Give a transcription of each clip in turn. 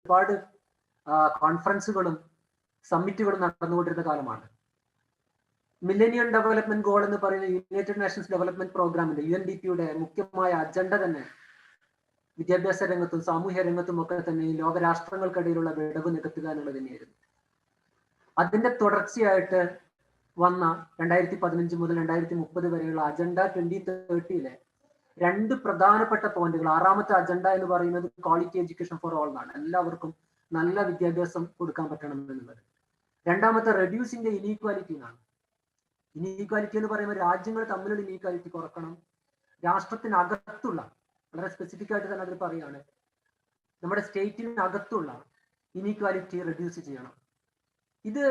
ഒരുപാട് കോൺഫറൻസുകളും സമ്മിറ്റുകളും നടന്നുകൊണ്ടിരുന്ന കാലമാണ്. Millennium development goal എന്ന് പറയുന്ന യുണൈറ്റഡ് നേഷൻസ് ഡെവലപ്മെന്റ് പ്രോഗ്രാമിന്റെ UNDP-യുടെ മുഖ്യമായ അജണ്ട തന്നെ വിദ്യാഭ്യാസ രംഗത്തും സാമൂഹ്യ രംഗത്തും ഒക്കെ തന്നെ ഈ ലോകരാഷ്ട്രങ്ങൾക്കിടയിലുള്ള വിടവ് നികത്തുക എന്നുള്ളത് തന്നെയായിരുന്നു. അതിന്റെ തുടർച്ചയായിട്ട് വന്ന 2015 മുതൽ 2030 വരെയുള്ള അജണ്ട 2030-ലെ 2 പ്രധാനപ്പെട്ട പോയിന്റുകൾ. 6ാമത്തെ അജണ്ട എന്ന് പറയുന്നത് ക്വാളിറ്റി എഡ്യൂക്കേഷൻ ഫോർ ഓൾ എന്നാണ്, എല്ലാവർക്കും നല്ല വിദ്യാഭ്യാസം കൊടുക്കാൻ പറ്റണം എന്നുള്ളത്. 2ാമത്തെ റെഡ്യൂസിംഗ് ദ ഇനീക്വാലിറ്റി എന്നാണ്. ഇനീക്വാലിറ്റി എന്ന് പറയുമ്പോൾ രാജ്യങ്ങൾ തമ്മിലുള്ള ഇനീക്വാലിറ്റി കുറക്കണം. രാഷ്ട്രത്തിനകത്തുള്ള, വളരെ സ്പെസിഫിക് ആയിട്ട് തന്നെ അതിൽ പറയുകയാണ്, നമ്മുടെ സ്റ്റേറ്റിനകത്തുള്ള ഇനീക്വാലിറ്റി റെഡ്യൂസ് ചെയ്യണം. ഇത്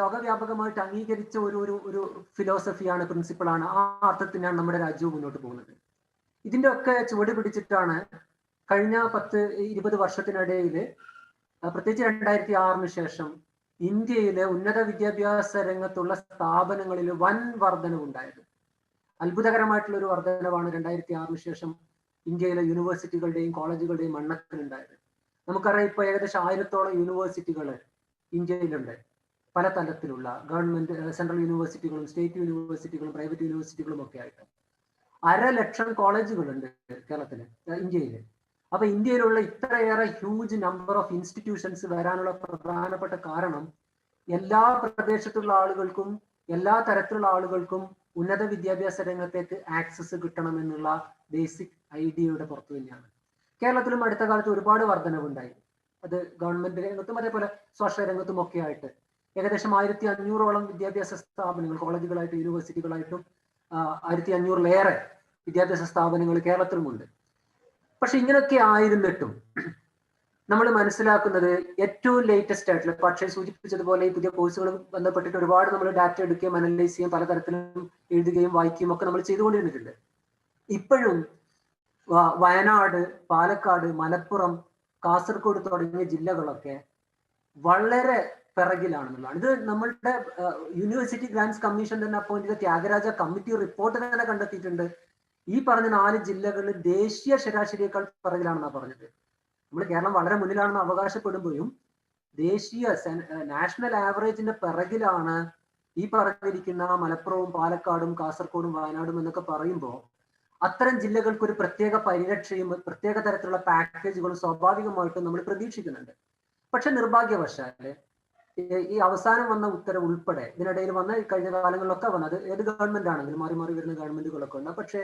ലോകവ്യാപകമായിട്ട് അംഗീകരിച്ച ഒരു ഫിലോസഫിയാണ്, പ്രിൻസിപ്പിളാണ്. ആ അർത്ഥത്തിനാണ് നമ്മുടെ രാജ്യവും മുന്നോട്ട് പോകുന്നത്. ഇതിന്റെ ഒക്കെ ചുവട് പിടിച്ചിട്ടാണ് കഴിഞ്ഞ 10-20 വർഷത്തിനിടയിൽ, പ്രത്യേകിച്ച് 2006 ശേഷം ഇന്ത്യയിലെ ഉന്നത വിദ്യാഭ്യാസ രംഗത്തുള്ള സ്ഥാപനങ്ങളിൽ വൻ വർധനവുണ്ടായത്. അത്ഭുതകരമായിട്ടുള്ള ഒരു വർധനവാണ് 2006 ശേഷം ഇന്ത്യയിലെ യൂണിവേഴ്സിറ്റികളുടെയും കോളേജുകളുടെയും എണ്ണത്തിലുണ്ടായത്. നമുക്കറിയാം, ഇപ്പൊ ഏകദേശം 1000-ഓളം യൂണിവേഴ്സിറ്റികൾ ഇന്ത്യയിലുണ്ട്. പല തലത്തിലുള്ള ഗവൺമെന്റ്, സെൻട്രൽ യൂണിവേഴ്സിറ്റികളും സ്റ്റേറ്റ് യൂണിവേഴ്സിറ്റികളും പ്രൈവറ്റ് യൂണിവേഴ്സിറ്റികളും ഒക്കെ ആയിട്ട് 1,00,000 കോളേജുകളുണ്ട് കേരളത്തില്, ഇന്ത്യയില്. അപ്പൊ ഇന്ത്യയിലുള്ള ഇത്രയേറെ ഹ്യൂജ് നമ്പർ ഓഫ് ഇൻസ്റ്റിറ്റ്യൂഷൻസ് വരാനുള്ള പ്രധാനപ്പെട്ട കാരണം എല്ലാ പ്രദേശത്തുള്ള ആളുകൾക്കും എല്ലാ തരത്തിലുള്ള ആളുകൾക്കും ഉന്നത വിദ്യാഭ്യാസ രംഗത്തേക്ക് ആക്സസ് കിട്ടണമെന്നുള്ള ബേസിക് ഐഡിയയുടെ പുറത്തു തന്നെയാണ്. കേരളത്തിലും അടുത്ത കാലത്ത് ഒരുപാട് വർധനവുണ്ടായി. അത് ഗവൺമെന്റ് രംഗത്തും അതേപോലെ സ്വാശ്രയ രംഗത്തും ഒക്കെ ആയിട്ട് ഏകദേശം 1500-ഓളം വിദ്യാഭ്യാസ സ്ഥാപനങ്ങൾ, കോളേജുകളായിട്ടും യൂണിവേഴ്സിറ്റികളായിട്ടും 1500-ലേറെ വിദ്യാഭ്യാസ സ്ഥാപനങ്ങൾ കേരളത്തിലുമുണ്ട്. പക്ഷെ ഇങ്ങനെയൊക്കെ ആയിരുന്നിട്ടും നമ്മൾ മനസ്സിലാക്കുന്നത് ഏറ്റവും ലേറ്റസ്റ്റ് ആയിട്ടുള്ള, പക്ഷേ സൂചിപ്പിച്ചതുപോലെ ഈ പുതിയ കോഴ്സുകൾ ബന്ധപ്പെട്ടിട്ട് ഒരുപാട് നമ്മൾ ഡാറ്റ എടുക്കുകയും അനലൈസ് ചെയ്യുകയും പലതരത്തിലും എഴുതുകയും വായിക്കുകയും ഒക്കെ നമ്മൾ ചെയ്തുകൊണ്ടിരുന്നിട്ടുണ്ട്. ഇപ്പോഴും വയനാട്, പാലക്കാട്, മലപ്പുറം, കാസർഗോഡ് തുടങ്ങിയ ജില്ലകളൊക്കെ വളരെ പിറകിലാണെന്നുള്ളതാണ്. ഇത് നമ്മളുടെ യൂണിവേഴ്സിറ്റി ഗ്രാന്റ്സ് കമ്മീഷൻ തന്നെ അപ്പോയിന്റ് ചെയ്ത ത്യാഗരാജ കമ്മിറ്റി റിപ്പോർട്ട് തന്നെ കണ്ടെത്തിയിട്ടുണ്ട്. ഈ പറഞ്ഞ 4 ജില്ലകളിൽ ദേശീയ ശരാശരിയേക്കാൾ പിറകിലാണെന്നാണ് പറഞ്ഞത്. നമ്മൾ കേരളം വളരെ മുന്നിലാണെന്ന് അവകാശപ്പെടുമ്പോഴും ദേശീയ നാഷണൽ ആവറേജിന്റെ പിറകിലാണ് ഈ പറഞ്ഞിരിക്കുന്ന മലപ്പുറവും പാലക്കാടും കാസർഗോഡും വയനാടും എന്നൊക്കെ പറയുമ്പോൾ അത്തരം ജില്ലകൾക്ക് ഒരു പ്രത്യേക പരിരക്ഷയും പ്രത്യേക തരത്തിലുള്ള പാക്കേജുകളും സ്വാഭാവികമായിട്ടും നമ്മൾ പ്രതീക്ഷിക്കുന്നുണ്ട്. പക്ഷെ നിർഭാഗ്യവശാല് ഈ അവസാനം വന്ന ഉത്തരവ് ഉൾപ്പെടെ ഇതിനിടയിൽ വന്ന കഴിഞ്ഞ കാലങ്ങളിലൊക്കെ വന്നത് ഏത് ഗവൺമെന്റ് ആണെങ്കിലും മാറി മാറി വരുന്ന ഗവൺമെന്റുകളൊക്കെ ഉണ്ട്. പക്ഷെ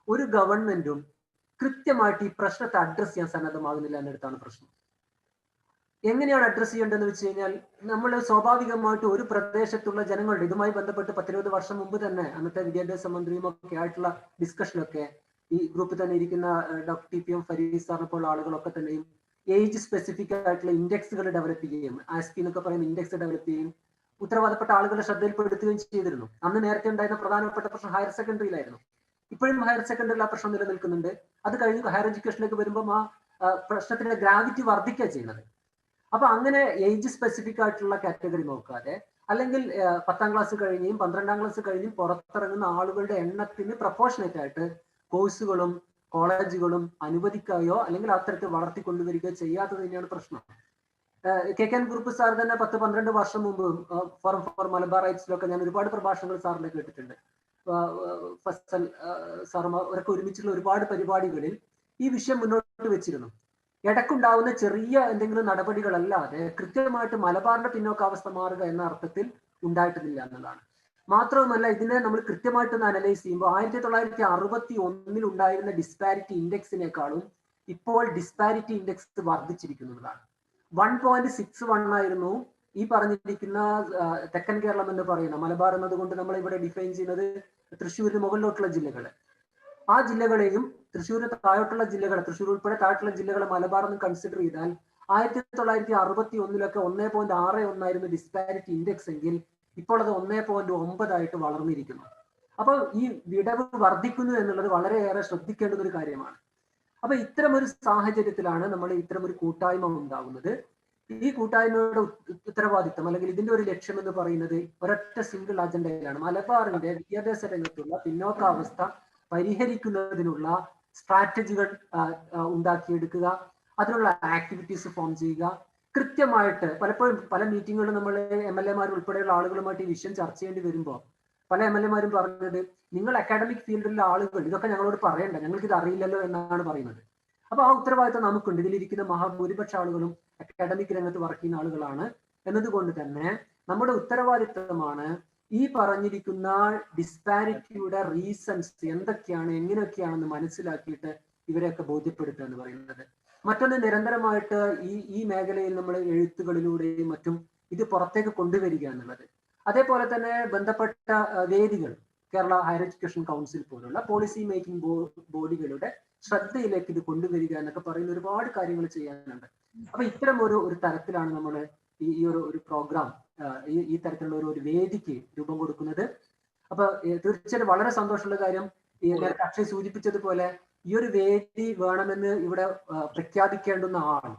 ഒരു ഗവൺമെന്റും കൃത്യമായിട്ട് ഈ പ്രശ്നത്തെ അഡ്രസ് ചെയ്യാൻ സന്നദ്ധമാകുന്നില്ല എന്നിടത്താണ് പ്രശ്നം. എങ്ങനെയാണ് അഡ്രസ് ചെയ്യേണ്ടതെന്ന് വെച്ച് കഴിഞ്ഞാൽ, നമ്മൾ സ്വാഭാവികമായിട്ട് ഒരു പ്രദേശത്തുള്ള ജനങ്ങളുടെ ഇതുമായി ബന്ധപ്പെട്ട് 10-20 വർഷം മുമ്പ് തന്നെ അന്നത്തെ വിദ്യാഭ്യാസ മന്ത്രിയും ഒക്കെ ആയിട്ടുള്ള ഡിസ്കഷനൊക്കെ ഈ ഗ്രൂപ്പിൽ തന്നെ ഇരിക്കുന്ന ഡോക്ടർ TPM ഫരീദ് സാറിനെ പോലുള്ള ആളുകളൊക്കെ തന്നെയും ഏജ് സ്പെസിഫിക് ആയിട്ടുള്ള ഇൻഡെക്സുകൾ ഡെവലപ്പ് ചെയ്യുകയും ആസ്കി എന്നൊക്കെ പറയുന്ന ഇൻഡെക്സ് ഡെവലപ്പ് ചെയ്യുകയും ഉത്തരവാദപ്പെട്ട ആളുകളുടെ ശ്രദ്ധയിൽപ്പെടുത്തുകയും ചെയ്തിരുന്നു. അന്ന് നേരത്തെ ഉണ്ടായിരുന്ന പ്രധാനപ്പെട്ട പ്രശ്നം ഹയർ സെക്കൻഡറിയിലായിരുന്നു. ഇപ്പോഴും ഹയർ സെക്കൻഡറിയിൽ ആ പ്രശ്നം നിലനിൽക്കുന്നുണ്ട്. അത് കഴിഞ്ഞ് ഹയർ എഡ്യൂക്കേഷനിലേക്ക് വരുമ്പോൾ ആ പ്രശ്നത്തിന്റെ ഗ്രാവിറ്റി വർദ്ധിക്കുക ചെയ്യുന്നത്. അപ്പൊ അങ്ങനെ ഏജ് സ്പെസിഫിക് ആയിട്ടുള്ള കാറ്റഗറി നോക്കാതെ, അല്ലെങ്കിൽ 10ാം ക്ലാസ് കഴിഞ്ഞും 12ാം ക്ലാസ് കഴിഞ്ഞും പുറത്തിറങ്ങുന്ന ആളുകളുടെ എണ്ണത്തിന് പ്രപ്പോർഷനേറ്റ് ആയിട്ട് കോഴ്സുകളും കോളേജുകളും അനുവദിക്കുകയോ അല്ലെങ്കിൽ അത്തരത്തിൽ വളർത്തിക്കൊണ്ടുവരികയോ ചെയ്യാത്തത് തന്നെയാണ് പ്രശ്നം. KK ഗ്രൂപ്പ് സാർ തന്നെ 10-12 വർഷം മുമ്പ് ഫോറം ഫോർ മലബാർ റൈറ്റ്സിലൊക്കെ ഞാൻ ഒരുപാട് പ്രഭാഷണങ്ങൾ സാറിനെ കേട്ടിട്ടുണ്ട്. ഫസൽ സാറും അവരൊക്കെ ഒരുമിച്ചുള്ള ഒരുപാട് പരിപാടികളിൽ ഈ വിഷയം മുന്നോട്ട് വെച്ചിരുന്നു. ഇടക്കുണ്ടാവുന്ന ചെറിയ എന്തെങ്കിലും നടപടികളല്ലാതെ കൃത്യമായിട്ട് മലബാറിന്റെ പിന്നോക്കാവസ്ഥ മാറുക എന്ന അർത്ഥത്തിൽ ഉണ്ടായിട്ടില്ല എന്നുള്ളതാണ്. മാത്രവുമല്ല, ഇതിനെ നമ്മൾ കൃത്യമായിട്ടൊന്ന് അനലൈസ് ചെയ്യുമ്പോൾ 1961 ഉണ്ടായിരുന്ന ഡിസ്പാരിറ്റി ഇൻഡെക്സിനേക്കാളും ഇപ്പോൾ ഡിസ്പാരിറ്റി ഇൻഡെക്സ് വർദ്ധിച്ചിരിക്കുന്നതാണ്. 1.61 ആയിരുന്നു ഈ പറഞ്ഞിരിക്കുന്ന തെക്കൻ കേരളം എന്ന് പറയുന്ന, മലബാർ എന്നതുകൊണ്ട് നമ്മൾ ഇവിടെ ഡിഫൈൻ ചെയ്യുന്നത് തൃശ്ശൂരിന് മുകളിലോട്ടുള്ള ജില്ലകൾ. ആ ജില്ലകളെയും തൃശ്ശൂരിന് താഴോട്ടുള്ള ജില്ലകളെ, തൃശ്ശൂർ ഉൾപ്പെടെ താഴോട്ടുള്ള ജില്ലകളെ മലബാർ എന്ന് കൺസിഡർ ചെയ്താൽ 1961 1.61 ആയിരുന്നു ഡിസ്പാരിറ്റി ഇൻഡെക്സ് എങ്കിൽ ഇപ്പോൾ അത് 1.9 ആയിട്ട് വളർന്നിരിക്കുന്നു. അപ്പോൾ ഈ വിടവ് വർദ്ധിക്കുന്നു എന്നുള്ളത് വളരെയേറെ ശ്രദ്ധിക്കേണ്ടുന്ന ഒരു കാര്യമാണ്. അപ്പൊ ഇത്തരമൊരു സാഹചര്യത്തിലാണ് നമ്മൾ ഇത്തരമൊരു കൂട്ടായ്മ ഉണ്ടാകുന്നത്. ഈ കൂട്ടായ്മയുടെ ഉത്തരവാദിത്തം അല്ലെങ്കിൽ ഇതിന്റെ ഒരു ലക്ഷ്യം എന്ന് പറയുന്നത് ഒരൊറ്റ സിംഗിൾ അജണ്ടയിലാണ്. മലബാറിന്റെ വിദ്യാഭ്യാസ രംഗത്തുള്ള പിന്നോക്കാവസ്ഥ പരിഹരിക്കുന്നതിനുള്ള സ്ട്രാറ്റജികൾ ഉണ്ടാക്കിയെടുക്കുക. അതിനുള്ള ആക്ടിവിറ്റീസ് ഫോം ചെയ്യുക. കൃത്യമായിട്ട് പലപ്പോഴും പല മീറ്റിങ്ങുകളിലും നമ്മൾ MLA മാർ ഉൾപ്പെടെയുള്ള ആളുകളുമായിട്ട് ഈ വിഷയം ചർച്ച ചെയ്യേണ്ടി വരുമ്പോൾ പല MLA മാരും പറഞ്ഞത്, നിങ്ങൾ അക്കാഡമിക് ഫീൽഡിലുള്ള ആളുകൾ ഇതൊക്കെ ഞങ്ങളോട് പറയണ്ട, ഞങ്ങൾക്ക് ഇത് അറിയില്ലല്ലോ എന്നാണ് പറയുന്നത്. അപ്പൊ ആ ഉത്തരവാദിത്തം നമുക്കുണ്ട്. ഇതിലിരിക്കുന്ന മഹാഭൂരിപക്ഷ ആളുകളും അക്കാഡമിക് രംഗത്ത് വർക്ക് ചെയ്യുന്ന ആളുകളാണ് എന്നതുകൊണ്ട് തന്നെ നമ്മുടെ ഉത്തരവാദിത്തമാണ് ഈ പറഞ്ഞിരിക്കുന്ന ഡിസ്പാരിറ്റിയുടെ റീസൺസ് എന്തൊക്കെയാണ്, എങ്ങനെയൊക്കെയാണെന്ന് മനസ്സിലാക്കിയിട്ട് ഇവരെയൊക്കെ ബോധ്യപ്പെടുത്തുക എന്ന് പറയുന്നത്. മറ്റൊന്ന്, നിരന്തരമായിട്ട് ഈ മേഖലയിൽ നമ്മൾ എഴുത്തുകളിലൂടെയും മറ്റും ഇത് പുറത്തേക്ക് കൊണ്ടുവരിക എന്നുള്ളത്. അതേപോലെ തന്നെ ബന്ധപ്പെട്ട വേദികൾ, കേരള ഹയർ എഡ്യൂക്കേഷൻ കൗൺസിൽ പോലുള്ള പോളിസി മേക്കിംഗ് ബോഡികളുടെ ശ്രദ്ധയിലേക്ക് ഇത് കൊണ്ടുവരിക എന്നൊക്കെ പറയുന്ന ഒരുപാട് കാര്യങ്ങൾ ചെയ്യാനുണ്ട്. അപ്പൊ ഇത്തരം ഒരു തരത്തിലാണ് നമ്മൾ ഈ ഒരു പ്രോഗ്രാം, ഈ തരത്തിലുള്ള ഒരു വേദിക്ക് രൂപം കൊടുക്കുന്നത്. അപ്പൊ തീർച്ചയായിട്ടും വളരെ സന്തോഷമുള്ള കാര്യം, നേരത്തെ അക്ഷയ് സൂചിപ്പിച്ചതുപോലെ ഈ ഒരു വേദി വേണമെന്ന് ഇവിടെ പ്രഖ്യാപിക്കേണ്ടുന്ന ആൾ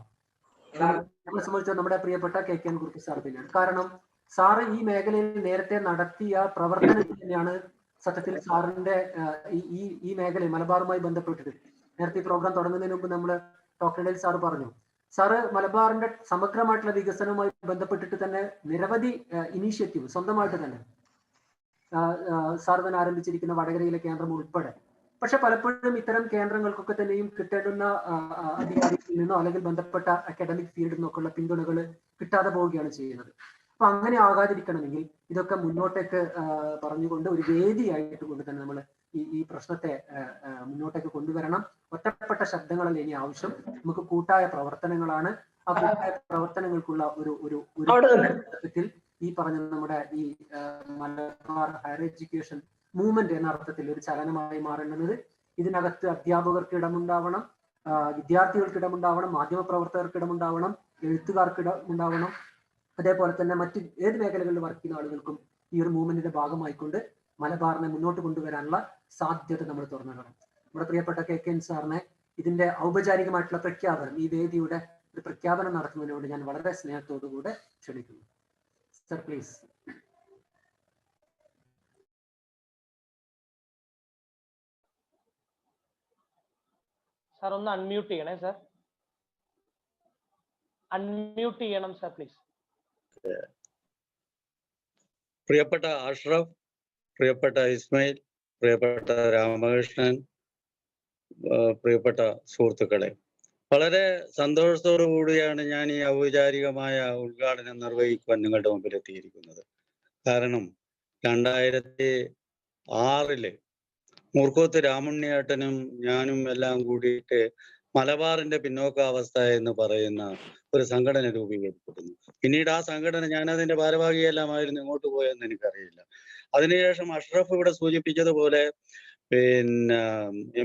നമ്മളെ സംബന്ധിച്ച് നമ്മുടെ പ്രിയപ്പെട്ട KK കുറുപ്പ് സാർ തന്നെയാണ്. കാരണം സാറ് ഈ മേഖലയിൽ നേരത്തെ നടത്തിയ പ്രവർത്തനത്തിൽ തന്നെയാണ് സത്യത്തിൽ സാറിന്റെ ഈ മേഖല മലബാറുമായി ബന്ധപ്പെട്ടിട്ട് നേരത്തെ ഈ പ്രോഗ്രാം തുടങ്ങുന്നതിന് മുമ്പ് നമ്മൾ ഡോക്ടർ സാറ് പറഞ്ഞു, സാറ് മലബാറിന്റെ സമഗ്രമായിട്ടുള്ള വികസനവുമായി ബന്ധപ്പെട്ടിട്ട് തന്നെ നിരവധി ഇനീഷ്യേറ്റീവ് സ്വന്തമായിട്ട് തന്നെ സാർ തന്നെ ആരംഭിച്ചിരിക്കുന്ന വടകരയിലെ കേന്ദ്രം ഉൾപ്പെടെ. പക്ഷെ പലപ്പോഴും ഇത്തരം കേന്ദ്രങ്ങൾക്കൊക്കെ തന്നെയും കിട്ടേണ്ടുന്ന അധികാരികളിൽ നിന്നോ അല്ലെങ്കിൽ ബന്ധപ്പെട്ട അക്കാഡമിക് ഫീൽഡിൽ നിന്നൊക്കെ ഉള്ള പിന്തുണകൾ കിട്ടാതെ പോവുകയാണ് ചെയ്യുന്നത്. അപ്പൊ അങ്ങനെ ആകാതിരിക്കണമെങ്കിൽ ഇതൊക്കെ മുന്നോട്ടേക്ക് പറഞ്ഞുകൊണ്ട് ഒരു വേദിയായിട്ട് കൊണ്ട് തന്നെ നമ്മൾ ഈ പ്രശ്നത്തെ മുന്നോട്ടേക്ക് കൊണ്ടുവരണം. ഒറ്റപ്പെട്ട ശബ്ദങ്ങളല്ല ഇനി ആവശ്യം, നമുക്ക് കൂട്ടായ പ്രവർത്തനങ്ങളാണ്. ആ കൂട്ടായ പ്രവർത്തനങ്ങൾക്കുള്ള ഒരു ഈ പറഞ്ഞ നമ്മുടെ ഈ മലബാർ ഹയർ എഡ്യൂക്കേഷൻ മൂവ്മെന്റ് എന്ന അർത്ഥത്തിൽ ഒരു ചലനമായി മാറേണ്ടത്. ഇതിനകത്ത് അധ്യാപകർക്ക് ഇടമുണ്ടാവണം, വിദ്യാർത്ഥികൾക്ക് ഇടമുണ്ടാവണം, മാധ്യമപ്രവർത്തകർക്ക് ഇടമുണ്ടാവണം, എഴുത്തുകാർക്ക് ഇടമുണ്ടാവണം. അതേപോലെ തന്നെ മറ്റ് ഏത് മേഖലകളിൽ വർക്ക് ചെയ്യുന്ന ആളുകൾക്കും ഈ ഒരു മൂവ്മെന്റിന്റെ ഭാഗമായിക്കൊണ്ട് മലബാറിനെ മുന്നോട്ട് കൊണ്ടുവരാനുള്ള സാധ്യത നമ്മൾ തുറന്നിടണം. നമ്മുടെ പ്രിയപ്പെട്ട KK സാറിനെ ഇതിന്റെ ഔപചാരികമായിട്ടുള്ള പ്രഖ്യാപനം, ഈ വേദിയുടെ ഒരു പ്രഖ്യാപനം നടത്തുന്നതിനോട് ഞാൻ വളരെ സ്നേഹത്തോടുകൂടെ ക്ഷണിക്കുന്നു. Sir please. സാർ ഒന്ന് അൺമ്യൂട്ട് ചെയ്യണേ സാർ. അൺമ്യൂട്ട് ചെയ്യണം സാർ പ്ലീസ്. പ്രിയപ്പെട്ട അഷ്റഫ്, പ്രിയപ്പെട്ട ഇസ്മായിൽ, പ്രിയപ്പെട്ട രാമകൃഷ്ണൻ, പ്രിയപ്പെട്ട സുഹൃത്തുക്കളെ, വളരെ സന്തോഷത്തോടു കൂടിയാണ് ഞാൻ ഈ ഔപചാരികമായ ഉദ്ഘാടനം നിർവഹിക്കുവാൻ നിങ്ങളുടെ മുമ്പിൽ എത്തിയിരിക്കുന്നത്. കാരണം 2006 മൂർക്കോത്ത് രാമുണ്ണിയേട്ടനും ഞാനും എല്ലാം കൂടിയിട്ട് മലബാറിന്റെ പിന്നോക്കാവസ്ഥ എന്ന് പറയുന്ന ഒരു സംഘടന രൂപീകരിച്ചിരുന്നു. പിന്നീട് ആ സംഘടന, ഞാൻ അതിന്റെ ഭാരവാഹിയെല്ലാമായിരുന്നു, ഇങ്ങോട്ട് പോയെന്ന് എനിക്കറിയില്ല. അതിനുശേഷം അഷ്റഫ് ഇവിടെ സൂചിപ്പിച്ചതുപോലെ പിന്നെ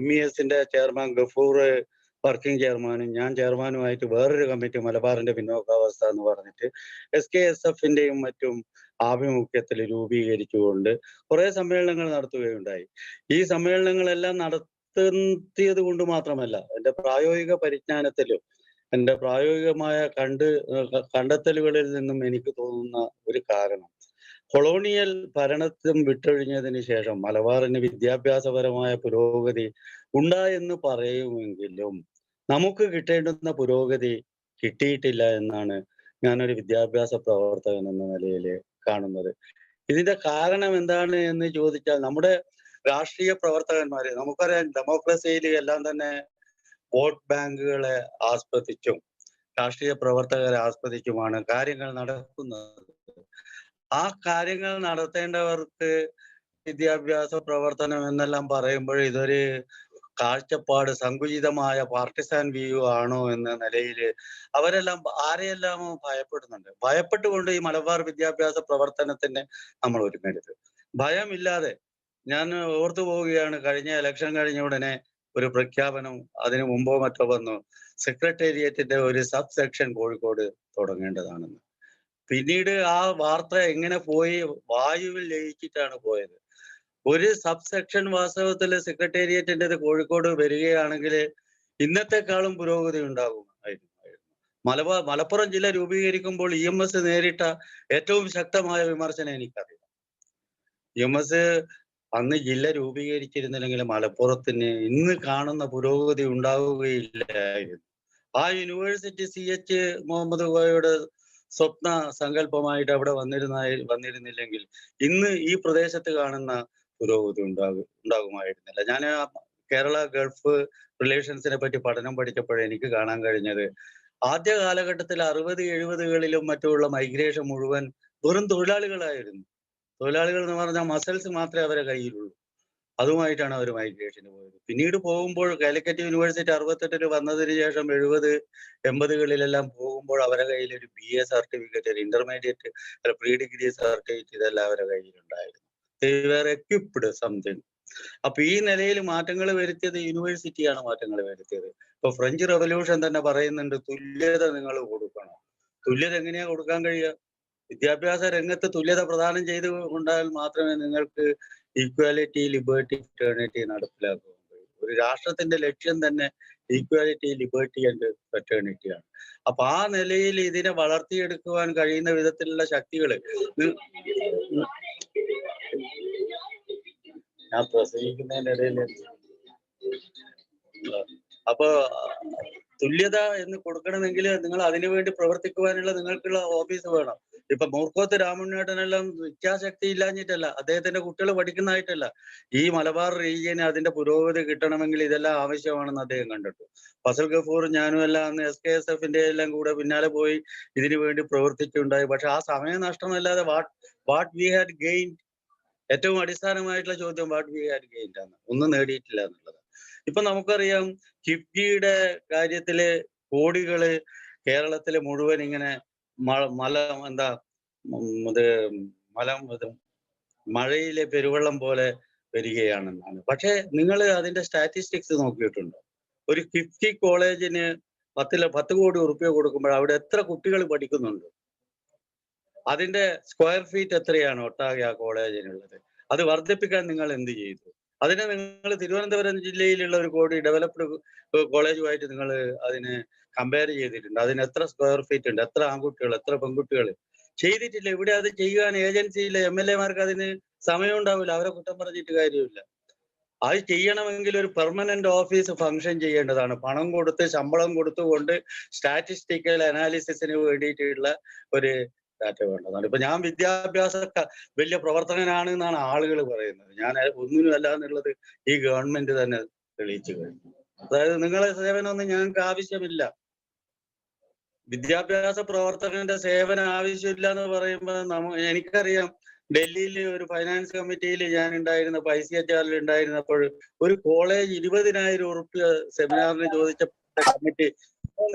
MES-ന്റെ ചെയർമാൻ ഗഫൂർ വർക്കിംഗ് ചെയർമാനും ഞാൻ ചെയർമാനുമായിട്ട് വേറൊരു കമ്മിറ്റി മലബാറിന്റെ പിന്നോക്കാവസ്ഥ എന്ന് പറഞ്ഞിട്ട് SKSF-ന്റെയും മറ്റും ആഭിമുഖ്യത്തിൽ രൂപീകരിച്ചുകൊണ്ട് കുറെ സമ്മേളനങ്ങൾ നടത്തുകയുണ്ടായി. ഈ സമ്മേളനങ്ങളെല്ലാം നടത്തിയത് കൊണ്ട് മാത്രമല്ല, എൻ്റെ പ്രായോഗിക പരിജ്ഞാനത്തിലും എൻ്റെ പ്രായോഗികമായ കണ്ടെത്തലുകളിൽ നിന്നും എനിക്ക് തോന്നുന്ന ഒരു കാരണം, കൊളോണിയൽ ഭരണത്തും വിട്ടൊഴിഞ്ഞതിന് ശേഷം മലബാറിന് വിദ്യാഭ്യാസപരമായ പുരോഗതി ഉണ്ടായെന്ന് പറയുമെങ്കിലും നമുക്ക് കിട്ടേണ്ടുന്ന പുരോഗതി കിട്ടിയിട്ടില്ല എന്നാണ് ഞാനൊരു വിദ്യാഭ്യാസ പ്രവർത്തകൻ എന്ന നിലയിൽ കാണുന്നത്. ഇതിന്റെ കാരണം എന്താണ് എന്ന് ചോദിച്ചാൽ, നമ്മുടെ രാഷ്ട്രീയ പ്രവർത്തകന്മാര്, നമുക്കറിയാം ഡെമോക്രസിയിൽ എല്ലാം തന്നെ വോട്ട് ബാങ്കുകളെ ആസ്പദിച്ചും രാഷ്ട്രീയ പ്രവർത്തകരെ ആസ്പദിച്ചുമാണ് കാര്യങ്ങൾ നടക്കുന്നത്. ആ കാര്യങ്ങൾ നടത്തേണ്ടവർക്ക് വിദ്യാഭ്യാസ പ്രവർത്തനം എന്നെല്ലാം പറയുമ്പോൾ ഇതൊരു കാഴ്ചപ്പാട്, സങ്കുചിതമായ പാർട്ടിസാൻ വ്യൂ ആണോ എന്ന നിലയിൽ അവരെല്ലാം ആരെയെല്ലാമോ ഭയപ്പെടുന്നുണ്ട്. ഭയപ്പെട്ടുകൊണ്ട് ഈ മലബാർ വിദ്യാഭ്യാസ പ്രവർത്തനത്തിന് നമ്മൾ ഒരുങ്ങരുത്. ഭയമില്ലാതെ, ഞാൻ ഓർത്തു പോവുകയാണ്, കഴിഞ്ഞ ഇലക്ഷൻ കഴിഞ്ഞ ഉടനെ ഒരു പ്രഖ്യാപനം, അതിനു മുമ്പോ മറ്റോ വന്നു, സെക്രട്ടേറിയറ്റിന്റെ ഒരു സബ് സെക്ഷൻ കോഴിക്കോട് തുടങ്ങേണ്ടതാണെന്ന്. പിന്നീട് ആ വാർത്ത എങ്ങനെ പോയി, വായുവിൽ ലയിച്ചിട്ടാണ് പോയത്. ഒരു സബ് സെക്ഷൻ വാസ്തവത്തിൽ സെക്രട്ടേറിയറ്റിൻ്റെത് കോഴിക്കോട് വരികയാണെങ്കിൽ ഇന്നത്തെക്കാളും പുരോഗതി ഉണ്ടാകുമായിരുന്നു. മലപ്പുറം ജില്ല രൂപീകരിക്കുമ്പോൾ EMS നേരിട്ട ഏറ്റവും ശക്തമായ വിമർശനം എനിക്കറിയാം. EMS അന്ന് ജില്ല രൂപീകരിച്ചിരുന്നില്ലെങ്കിൽ മലപ്പുറത്തിന് ഇന്ന് കാണുന്ന പുരോഗതി ഉണ്ടാവുകയില്ലായിരുന്നു. ആ യൂണിവേഴ്സിറ്റി CH മുഹമ്മദ് കോയയുടെ സ്വപ്ന സങ്കല്പമായിട്ട് അവിടെ വന്നിരുന്നില്ലെങ്കിൽ ഇന്ന് ഈ പ്രദേശത്ത് കാണുന്ന പുരോഗതി ഉണ്ടാകുമായിരുന്നില്ല. ഞാൻ കേരള ഗൾഫ് റിലേഷൻസിനെ പറ്റി പഠനം പഠിച്ചപ്പോഴേ എനിക്ക് കാണാൻ കഴിഞ്ഞത് ആദ്യ കാലഘട്ടത്തിൽ 60-70കളിലും മറ്റുള്ള മൈഗ്രേഷൻ മുഴുവൻ വെറും തൊഴിലാളികളായിരുന്നു. തൊഴിലാളികൾ എന്ന് പറഞ്ഞാൽ മസൽസ് മാത്രമേ അവരെ കയ്യിലുള്ളൂ. അതുമായിട്ടാണ് അവർ മൈഗ്രേഷന് പോയത്. പിന്നീട് പോകുമ്പോൾ കാലിക്കറ്റ് യൂണിവേഴ്സിറ്റി 68 വന്നതിന് ശേഷം 70-80കളിലെല്ലാം പോകുമ്പോൾ അവരുടെ കയ്യിൽ ഒരു BA സർട്ടിഫിക്കറ്റ്, ഒരു ഇന്റർമീഡിയറ്റ്, പ്രീ ഡിഗ്രി സർട്ടിഫിക്കറ്റ് ഇതെല്ലാം അവരുടെ കയ്യിലുണ്ടായിരുന്നു. They were equipped something. അപ്പൊ ഈ നിലയിൽ മാറ്റങ്ങൾ വരുത്തിയത് യൂണിവേഴ്സിറ്റിയാണ് മാറ്റങ്ങൾ വരുത്തിയത്. ഇപ്പൊ ഫ്രഞ്ച് റവല്യൂഷൻ തന്നെ പറയുന്നുണ്ട് തുല്യത നിങ്ങൾ കൊടുക്കണം. തുല്യത എങ്ങനെയാ കൊടുക്കാൻ കഴിയുക? വിദ്യാഭ്യാസ രംഗത്ത് തുല്യത പ്രദാനം ചെയ്ത് കൊണ്ടാൽ മാത്രമേ നിങ്ങൾക്ക് ഈക്വാലിറ്റി, ലിബർട്ടി, ഫ്രറ്റേണിറ്റി നടപ്പിലാക്കാൻ കഴിയൂ. ഒരു രാഷ്ട്രത്തിന്റെ ലക്ഷ്യം തന്നെ ഈക്വാലിറ്റി, ലിബർട്ടി ആൻഡ് ഫ്രറ്റേണിറ്റിയാണ്. അപ്പൊ ആ നിലയിൽ ഇതിനെ വളർത്തിയെടുക്കുവാൻ കഴിയുന്ന വിധത്തിലുള്ള ശക്തികള് ഞാൻ പ്രസംഗിക്കുന്നതിനിടയിൽ അപ്പൊ തുല്യത എന്ന് കൊടുക്കണമെങ്കിൽ നിങ്ങൾ അതിനുവേണ്ടി പ്രവർത്തിക്കുവാനുള്ള നിങ്ങൾക്കുള്ള ഓഫീസ് വേണം. ഇപ്പൊ മൂർക്കോത്ത് രാമുണ്ണേട്ടനെല്ലാം ഇച്ഛാശക്തി ഇല്ലാഞ്ഞിട്ടല്ല, അദ്ദേഹത്തിന്റെ കുട്ടികൾ പഠിക്കുന്നതായിട്ടല്ല. ഈ മലബാർ റീജിയന് അതിന്റെ പുരോഗതി കിട്ടണമെങ്കിൽ ഇതെല്ലാം ആവശ്യമാണെന്ന് അദ്ദേഹം കണ്ടിട്ടു. ഫസൽ ഗഫൂർ ഞാനും എല്ലാം അന്ന് SKSF-ന്റെ എല്ലാം കൂടെ പിന്നാലെ പോയി ഇതിനു വേണ്ടി പ്രവർത്തിച്ചുണ്ടായി. പക്ഷെ ആ സമയം നഷ്ടമല്ലാതെ വാട്ട് വി ഹാഡ് ഗെയിൻ, ഏറ്റവും അടിസ്ഥാനമായിട്ടുള്ള ചോദ്യം വാട്ട് വി ഹാഡ് ഗെയിൻ ആണ്, ഒന്നും നേടിയിട്ടില്ല എന്നുള്ളത്. ഇപ്പൊ നമുക്കറിയാം കിഫ്ബിയുടെ കാര്യത്തില് കോടികള് കേരളത്തില് മുഴുവൻ ഇങ്ങനെ മഴയിലെ പെരുവെള്ളം പോലെ വരികയാണെന്നാണ്. പക്ഷെ നിങ്ങൾ അതിന്റെ സ്റ്റാറ്റിസ്റ്റിക്സ് നോക്കിയിട്ടുണ്ടോ? ഒരു കിഫ്ബി കോളേജിന് 10 കോടി റുപ്യ കൊടുക്കുമ്പോൾ അവിടെ എത്ര കുട്ടികൾ പഠിക്കുന്നുണ്ട്? അതിന്റെ സ്ക്വയർ ഫീറ്റ് എത്രയാണ് ഒട്ടാകെ ആ കോളേജിനുള്ളത്? അത് വർദ്ധിപ്പിക്കാൻ നിങ്ങൾ എന്ത് ചെയ്തു? അതിനെ നിങ്ങൾ തിരുവനന്തപുരം ജില്ലയിലുള്ള ഒരു കോടി ഡെവലപ്ഡ് കോളേജുമായിട്ട് നിങ്ങൾ അതിനെ കമ്പയർ ചെയ്തിട്ടുണ്ട്. അതിന് എത്ര സ്ക്വയർ ഫീറ്റ് ഉണ്ട്? എത്ര ആൺകുട്ടികൾ, എത്ര പെൺകുട്ടികൾ? ചെയ്തിട്ടില്ല. ഇവിടെ അത് ചെയ്യാൻ ഏജൻസിയിലെ MLA-മാർക്ക് അതിന് സമയം ഉണ്ടാവില്ല. അവരെ കുറ്റം പറഞ്ഞിട്ട് കാര്യമില്ല. അത് ചെയ്യണമെങ്കിൽ ഒരു പെർമനന്റ് ഓഫീസ് ഫംഗ്ഷൻ ചെയ്യേണ്ടതാണ്. പണം കൊടുത്ത് ശമ്പളം കൊടുത്തുകൊണ്ട് സ്റ്റാറ്റിസ്റ്റിക്കൽ അനാലിസിസിന് വേണ്ടിയിട്ടുള്ള ഒരു ഡാറ്റ വേണ്ടതാണ്. ഇപ്പൊ ഞാൻ വിദ്യാഭ്യാസ വലിയ പ്രവർത്തകനാണ് എന്നാണ് ആളുകൾ പറയുന്നത്. ഞാൻ ഒന്നിനുമല്ല എന്നുള്ളത് ഈ ഗവൺമെന്റ് തന്നെ തെളിയിച്ചു കഴിഞ്ഞു. അതായത് നിങ്ങളെ സേവനമൊന്നും ഞങ്ങൾക്ക് ആവശ്യമില്ല. വിദ്യാഭ്യാസ പ്രവർത്തകന്റെ സേവനം ആവശ്യമില്ല എന്ന് പറയുമ്പോൾ എനിക്കറിയാം, ഡൽഹിയിൽ ഒരു ഫൈനാൻസ് കമ്മിറ്റിയിൽ ഞാൻ ഉണ്ടായിരുന്ന ICHR ഉണ്ടായിരുന്നപ്പോൾ ഒരു കോളേജ് 20,000 റുപ്യ സെമിനാറിന് ചോദിച്ച കമ്മിറ്റി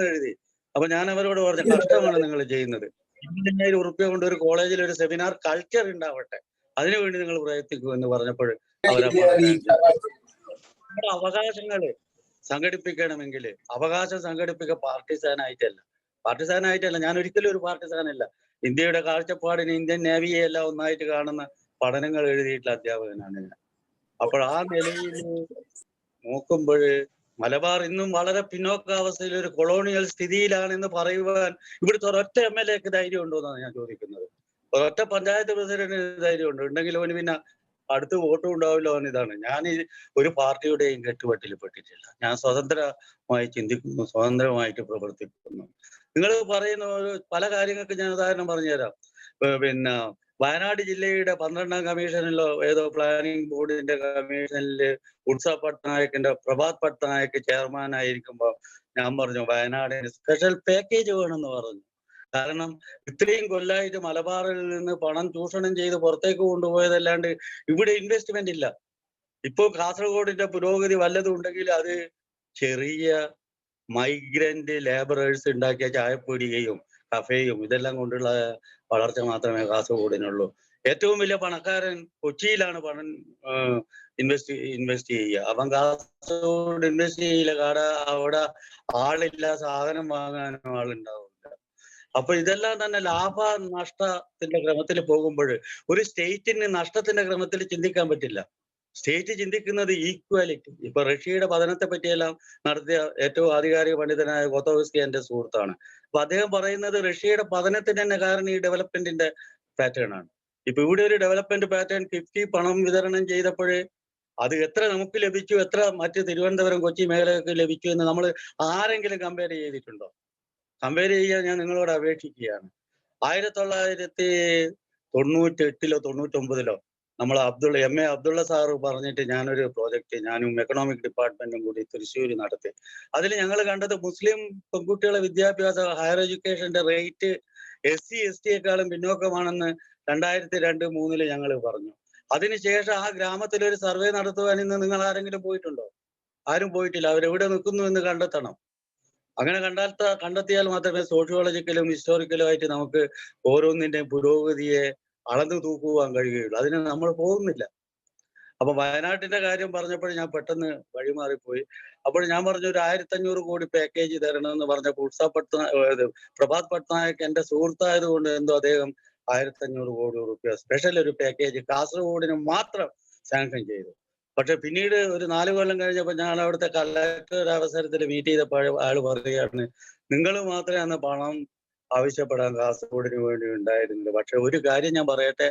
എഴുതി. അപ്പൊ ഞാൻ അവരോട് പറഞ്ഞു, കഷ്ടമാണ് നിങ്ങൾ ചെയ്യുന്നത്. 20,000 റുപ്യ കൊണ്ട് ഒരു കോളേജിൽ ഒരു സെമിനാർ കൾച്ചർ ഉണ്ടാവട്ടെ, അതിനുവേണ്ടി നിങ്ങൾ പ്രയത്നിക്കൂ എന്ന് പറഞ്ഞപ്പോൾ നമ്മുടെ അവകാശങ്ങൾ സംഘടിപ്പിക്കണമെങ്കിൽ അവകാശം സംഘടിപ്പിക്കുക പാർട്ടിസാനായിട്ടല്ല. ഞാൻ ഒരിക്കലും ഒരു പാർട്ടിസാനല്ല. ഇന്ത്യയുടെ കാഴ്ചപ്പാടിന് ഇന്ത്യൻ നേവിയെ എല്ലാം ഒന്നായിട്ട് കാണുന്ന പഠനങ്ങൾ എഴുതിയിട്ടുള്ള അധ്യാപകനാണ് ഞാൻ. അപ്പോൾ ആ നിലയിൽ നോക്കുമ്പോൾ മലബാർ ഇന്നും വളരെ പിന്നോക്കാവസ്ഥയിൽ ഒരു കൊളോണിയൽ സ്ഥിതിയിലാണെന്ന് പറയുവാൻ ഇവിടുത്തെ ഒരൊറ്റ MLA-ക്ക് ധൈര്യം ഉണ്ടോ എന്നാണ് ഞാൻ ചോദിക്കുന്നത്. ഒരൊറ്റ പഞ്ചായത്ത് പ്രസിഡന്റിന് ധൈര്യമുണ്ട്. ഉണ്ടെങ്കിൽ അവന് പിന്നെ അടുത്ത് വോട്ടും ഉണ്ടാവില്ല എന്നിതാണ്. ഞാൻ ഒരു പാർട്ടിയുടെയും കെട്ടുപെട്ടിൽ പെട്ടിട്ടില്ല. ഞാൻ സ്വതന്ത്രമായി ചിന്തിക്കുന്നു, സ്വതന്ത്രമായിട്ട് പ്രവർത്തിക്കുന്നു. നിങ്ങൾ പറയുന്ന പല കാര്യങ്ങൾക്ക് ഞാൻ ഉദാഹരണം പറഞ്ഞുതരാം. പിന്നെ വയനാട് ജില്ലയുടെ 12ാം കമ്മീഷനിലോ ഏതോ പ്ലാനിംഗ് ബോർഡിന്റെ കമ്മീഷനിൽ പ്രഭാത് പട്നായക് ചെയർമാൻ ആയിരിക്കുമ്പോൾ ഞാൻ പറഞ്ഞു വയനാടിന് സ്പെഷ്യൽ പാക്കേജ് വേണമെന്ന് പറഞ്ഞു. കാരണം ഇത്രയും കൊല്ലമായിട്ട് മലബാറിൽ നിന്ന് പണം ചൂഷണം ചെയ്ത് പുറത്തേക്ക് കൊണ്ടുപോയതല്ലാണ്ട് ഇവിടെ ഇൻവെസ്റ്റ്മെന്റ് ഇല്ല. ഇപ്പോൾ കാസർഗോഡിന്റെ പുരോഗതി വല്ലതും ഉണ്ടെങ്കിൽ അത് ചെറിയ മൈഗ്രന്റ് ലേബറേഴ്സ് ഉണ്ടാക്കിയ ചായപ്പൊടിയും കഫേയും ഇതെല്ലാം കൊണ്ടുള്ള വളർച്ച മാത്രമേ കാസർഗോഡിനുള്ളൂ. ഏറ്റവും വലിയ പണക്കാരൻ കൊച്ചിയിലാണ് പണം ഇൻവെസ്റ്റ് ചെയ്യുക. അവൻ കാസർഗോഡ് ഇൻവെസ്റ്റ് ചെയ്യില്ല. കാരണം അവിടെ ആളില്ല, സാധനം വാങ്ങാനും ആളുണ്ടാവില്ല. അപ്പൊ ഇതെല്ലാം തന്നെ ലാഭ നഷ്ടത്തിന്റെ ക്രമത്തിൽ പോകുമ്പോൾ ഒരു സ്റ്റേറ്റിന് നഷ്ടത്തിന്റെ ക്രമത്തിൽ ചിന്തിക്കാൻ പറ്റില്ല. സ്റ്റേറ്റ് ചിന്തിക്കുന്നത് ഈക്വാലിറ്റി. ഇപ്പൊ റഷ്യയുടെ പഠനത്തെ പറ്റിയെല്ലാം നടത്തിയ ഏറ്റവും ആധികാരിക പണ്ഡിതനായ ഗോത്തോവസ്കി എന്റെ സുഹൃത്താണ്. അപ്പൊ അദ്ദേഹം പറയുന്നത് റഷ്യയുടെ പഠനത്തിന് തന്നെ കാരണം ഈ ഡെവലപ്മെന്റിന്റെ പാറ്റേൺ ആണ്. ഇപ്പൊ ഇവിടെ ഒരു ഡെവലപ്മെന്റ് പാറ്റേൺ 50 പണം വിതരണം ചെയ്തപ്പോഴേ അത് എത്ര നമുക്ക് ലഭിച്ചു, എത്ര മറ്റ് തിരുവനന്തപുരം കൊച്ചി മേഖലകൾക്ക് ലഭിച്ചു എന്ന് നമ്മൾ ആരെങ്കിലും കമ്പയർ ചെയ്തിട്ടുണ്ടോ? കമ്പയർ ചെയ്യാൻ ഞാൻ നിങ്ങളോട് അപേക്ഷിക്കുകയാണ്. 1998-ലോ 99-ലോ നമ്മൾ MA അബ്ദുള്ള സാറ് പറഞ്ഞിട്ട് ഞാനൊരു പ്രോജക്റ്റ് ഞാനും എക്കണോമിക് ഡിപ്പാർട്ട്മെന്റും കൂടി തൃശ്ശൂർ നടത്തി. അതിൽ ഞങ്ങൾ കണ്ടത് മുസ്ലിം പെൺകുട്ടികളെ വിദ്യാഭ്യാസ ഹയർ എഡ്യൂക്കേഷന്റെ റേറ്റ് SC/ST പിന്നോക്കമാണെന്ന് 2002-2003 ഞങ്ങൾ പറഞ്ഞു. അതിനുശേഷം ആ ഗ്രാമത്തിൽ ഒരു സർവേ നടത്തുവാൻ ഇന്ന് നിങ്ങൾ ആരെങ്കിലും പോയിട്ടുണ്ടോ? ആരും പോയിട്ടില്ല. അവരെവിടെ നിൽക്കുന്നു എന്ന് കണ്ടെത്തണം. അങ്ങനെ കണ്ടെത്തിയാൽ മാത്രമേ സോഷ്യോളജിക്കലും ഹിസ്റ്റോറിക്കലും ആയിട്ട് നമുക്ക് ഓരോന്നിന്റെയും പുരോഗതിയെ അളന്നു തൂക്കുവാൻ കഴിയുകയുള്ളൂ. അതിന് നമ്മൾ പോകുന്നില്ല. അപ്പൊ വയനാട്ടിന്റെ കാര്യം പറഞ്ഞപ്പോൾ ഞാൻ പെട്ടെന്ന് വഴിമാറിപ്പോയി. അപ്പോൾ ഞാൻ പറഞ്ഞു ഒരു 1500 കോടി പാക്കേജ് തരണമെന്ന് പറഞ്ഞപ്പോൾ പ്രഭാത് പട്നായക് എന്റെ സുഹൃത്തായതുകൊണ്ട് എന്തോ അദ്ദേഹം 1500 കോടി റുപ്യ സ്പെഷ്യൽ ഒരു പാക്കേജ് കാസർഗോഡിന് മാത്രം സാങ്ഷൻ ചെയ്തു. പക്ഷെ പിന്നീട് ഒരു 4 കൊല്ലം കഴിഞ്ഞപ്പോൾ ഞാൻ അവിടുത്തെ കളക്ടർ അവസരത്തിൽ മീറ്റ് ചെയ്തപ്പോൾ ആള് പറയുകയാണ്, നിങ്ങൾ മാത്രമേ അന്ന് പണം ആവശ്യപ്പെടാൻ കാസർഗോഡിന് വേണ്ടി ഉണ്ടായിരുന്നത്. പക്ഷെ ഒരു കാര്യം ഞാൻ പറയട്ടെ,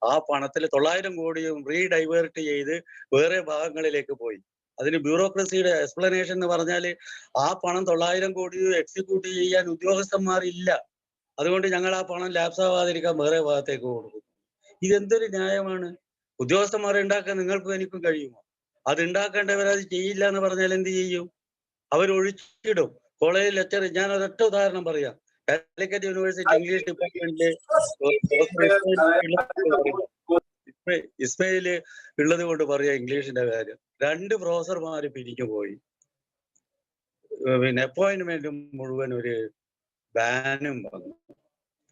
ആ പണത്തിൽ 900 കോടിയും റീഡൈവേർട്ട് ചെയ്ത് വേറെ ഭാഗങ്ങളിലേക്ക് പോയി. അതിന് ബ്യൂറോക്രസിയുടെ എക്സ്പ്ലനേഷൻ എന്ന് പറഞ്ഞാൽ ആ പണം 900 കോടിയും എക്സിക്യൂട്ട് ചെയ്യാൻ ഉദ്യോഗസ്ഥന്മാരില്ല. അതുകൊണ്ട് ഞങ്ങൾ ആ പണം ലാപ്സാവാതിരിക്കാൻ വേറെ ഭാഗത്തേക്ക് കൊടുക്കും. ഇതെന്തൊരു ന്യായമാണ്? ഉദ്യോഗസ്ഥന്മാരെ ഉണ്ടാക്കാൻ നിങ്ങൾക്കും എനിക്കും കഴിയുമോ? അത് ഉണ്ടാക്കേണ്ടവരത് ചെയ്യില്ല എന്ന് പറഞ്ഞാൽ എന്ത് ചെയ്യും? അവരൊഴിച്ചിടും. കോളേജിൽ ലെക്ചർ, ഞാൻ ഒരൊറ്റ ഉദാഹരണം പറയാം. കാലിക്കറ്റ് യൂണിവേഴ്സിറ്റി ഇംഗ്ലീഷ് ഡിപ്പാർട്ട്മെന്റില് ഇസ്മയില് ഉള്ളത് കൊണ്ട് പറയാം ഇംഗ്ലീഷിന്റെ കാര്യം. 2 പ്രൊഫസർമാര് പിരിഞ്ഞു പോയി. പിന്നെ അപ്പോയിന്റ്മെന്റും മുഴുവൻ ഒരു ബാനും വന്നു.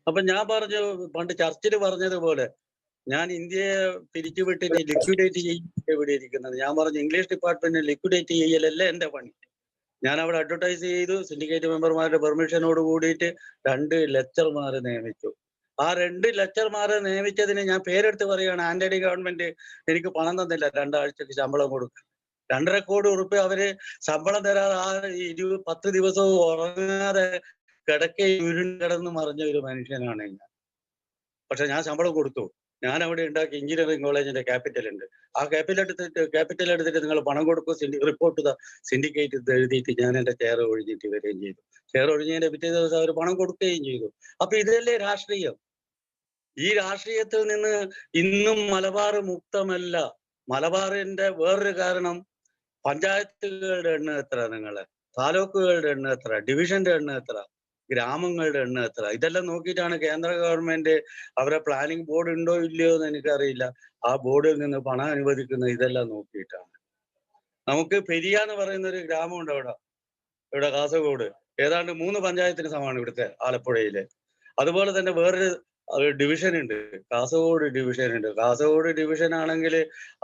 അപ്പൊ ഞാൻ പറഞ്ഞു, പണ്ട് ചർച്ചിൽ പറഞ്ഞതുപോലെ ഞാൻ ഇന്ത്യയെ പിരിച്ചുവിട്ടിട്ട് ലിക്വിഡേറ്റ് ചെയ്യും ഇവിടെ ഇരിക്കുന്നത്. ഞാൻ പറഞ്ഞു ഇംഗ്ലീഷ് ഡിപ്പാർട്ട്മെന്റ് ലിക്വിഡേറ്റ് ചെയ്യലല്ല എന്റെ പണി. ഞാൻ അവിടെ അഡ്വർടൈസ് ചെയ്തു. സിൻഡിക്കേറ്റ് മെമ്പർമാരുടെ പെർമിഷനോട് കൂടിയിട്ട് 2 ലെക്ചർമാരെ നിയമിച്ചു. ആ 2 ലെക്ചർമാരെ നിയമിച്ചതിന് ഞാൻ പേരെടുത്ത് പറയുകയാണ്, ആന്റണി ഗവൺമെന്റ് എനിക്ക് പണം തന്നില്ല 2 ആഴ്ചക്ക് ശമ്പളം കൊടുക്കും. 2.5 കോടി റുപ്യ അവര് ശമ്പളം തരാതെ ആ 10 ദിവസവും ഉറങ്ങാതെ കിടന്ന് മറിഞ്ഞ ഒരു മനുഷ്യനാണ് ഞാൻ. പക്ഷെ ഞാൻ ശമ്പളം കൊടുത്തു. ഞാൻ അവിടെ ഉണ്ടാക്കി എഞ്ചിനീയറിംഗ് കോളേജിന്റെ ക്യാപിറ്റൽ ഉണ്ട്. ആ ക്യാപിറ്റൽ എടുത്തിട്ട് നിങ്ങൾ പണം കൊടുക്കും, റിപ്പോർട്ട് സിൻഡിക്കേറ്റ് എഴുതിയിട്ട് ഞാൻ എന്റെ ചെയർ ഒഴിഞ്ഞിട്ട് വരികയും ചെയ്തു. ചെയർ ഒഴിഞ്ഞതിന്റെ പിറ്റേ ദിവസം അവർ പണം കൊടുക്കുകയും ചെയ്തു. അപ്പൊ ഇതല്ലേ രാഷ്ട്രീയം? ഈ രാഷ്ട്രീയത്തിൽ നിന്ന് ഇന്നും മലബാർ മുക്തമല്ല. മലബാറിന്റെ വേറൊരു കാരണം, പഞ്ചായത്തുകളുടെ എണ്ണം എത്ര, നിങ്ങളെ താലൂക്കുകളുടെ എണ്ണം എത്ര, ഡിവിഷന്റെ എണ്ണം എത്ര, ഗ്രാമങ്ങളുടെ എണ്ണം എത്ര, ഇതെല്ലാം നോക്കിയിട്ടാണ് കേന്ദ്ര ഗവൺമെന്റ് അവരെ പ്ലാനിംഗ് ബോർഡ് ഉണ്ടോ ഇല്ലയോ എന്ന് എനിക്കറിയില്ല. ആ ബോർഡിൽ നിന്ന് പണം അനുവദിക്കുന്നത് ഇതെല്ലാം നോക്കിയിട്ടാണ്. നമുക്ക് പെരിയ എന്ന് പറയുന്ന ഒരു ഗ്രാമമുണ്ട് ഇവിടെ കാസർഗോഡ്. ഏതാണ്ട് 3 പഞ്ചായത്തിന് സമാണ് ഇവിടുത്തെ ആലപ്പുഴയിലെ. അതുപോലെ തന്നെ വേറൊരു ഡിവിഷൻ ഉണ്ട്, കാസർഗോഡ് ഡിവിഷൻ ഉണ്ട്. കാസർഗോഡ് ഡിവിഷൻ ആണെങ്കിൽ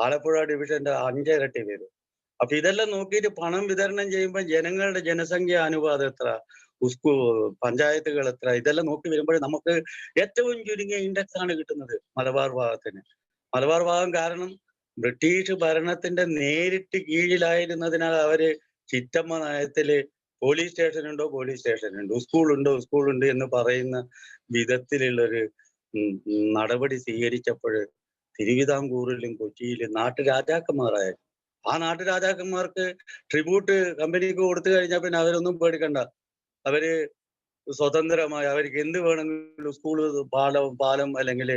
ആലപ്പുഴ ഡിവിഷന്റെ 5 ഇരട്ടി വരും. അപ്പൊ ഇതെല്ലാം നോക്കിയിട്ട് പണം വിതരണം ചെയ്യുമ്പോൾ ജനങ്ങളുടെ ജനസംഖ്യ അനുപാതം എത്ര, പഞ്ചായത്തുകൾ എത്ര, ഇതെല്ലാം നോക്കി വരുമ്പോൾ നമുക്ക് ഏറ്റവും ചുരുങ്ങിയ ഇൻഡെക്സ് ആണ് കിട്ടുന്നത് മലബാർ ഭാഗത്തിന്. മലബാർ ഭാഗം കാരണം ബ്രിട്ടീഷ് ഭരണത്തിന്റെ നേരിട്ട് കീഴിലായിരുന്നതിനാൽ അവര് ചിറ്റമ്മ നയത്തില് പോലീസ് സ്റ്റേഷൻ ഉണ്ടോ സ്കൂളുണ്ട് എന്ന് പറയുന്ന വിധത്തിലുള്ളൊരു നടപടി സ്വീകരിച്ചപ്പോൾ തിരുവിതാംകൂറിലും കൊച്ചിയിലും നാട്ടുരാജാക്കന്മാരായിരുന്നു. ആ നാട്ടുരാജാക്കന്മാർക്ക് ട്രിബ്യൂട്ട് കമ്പനിക്ക് കൊടുത്തു കഴിഞ്ഞാൽ പിന്നെ അവരൊന്നും പേടിക്കണ്ട. അവര് സ്വതന്ത്രമായി അവർക്ക് എന്ത് വേണമെങ്കിലും സ്കൂള്, പാലം അല്ലെങ്കിൽ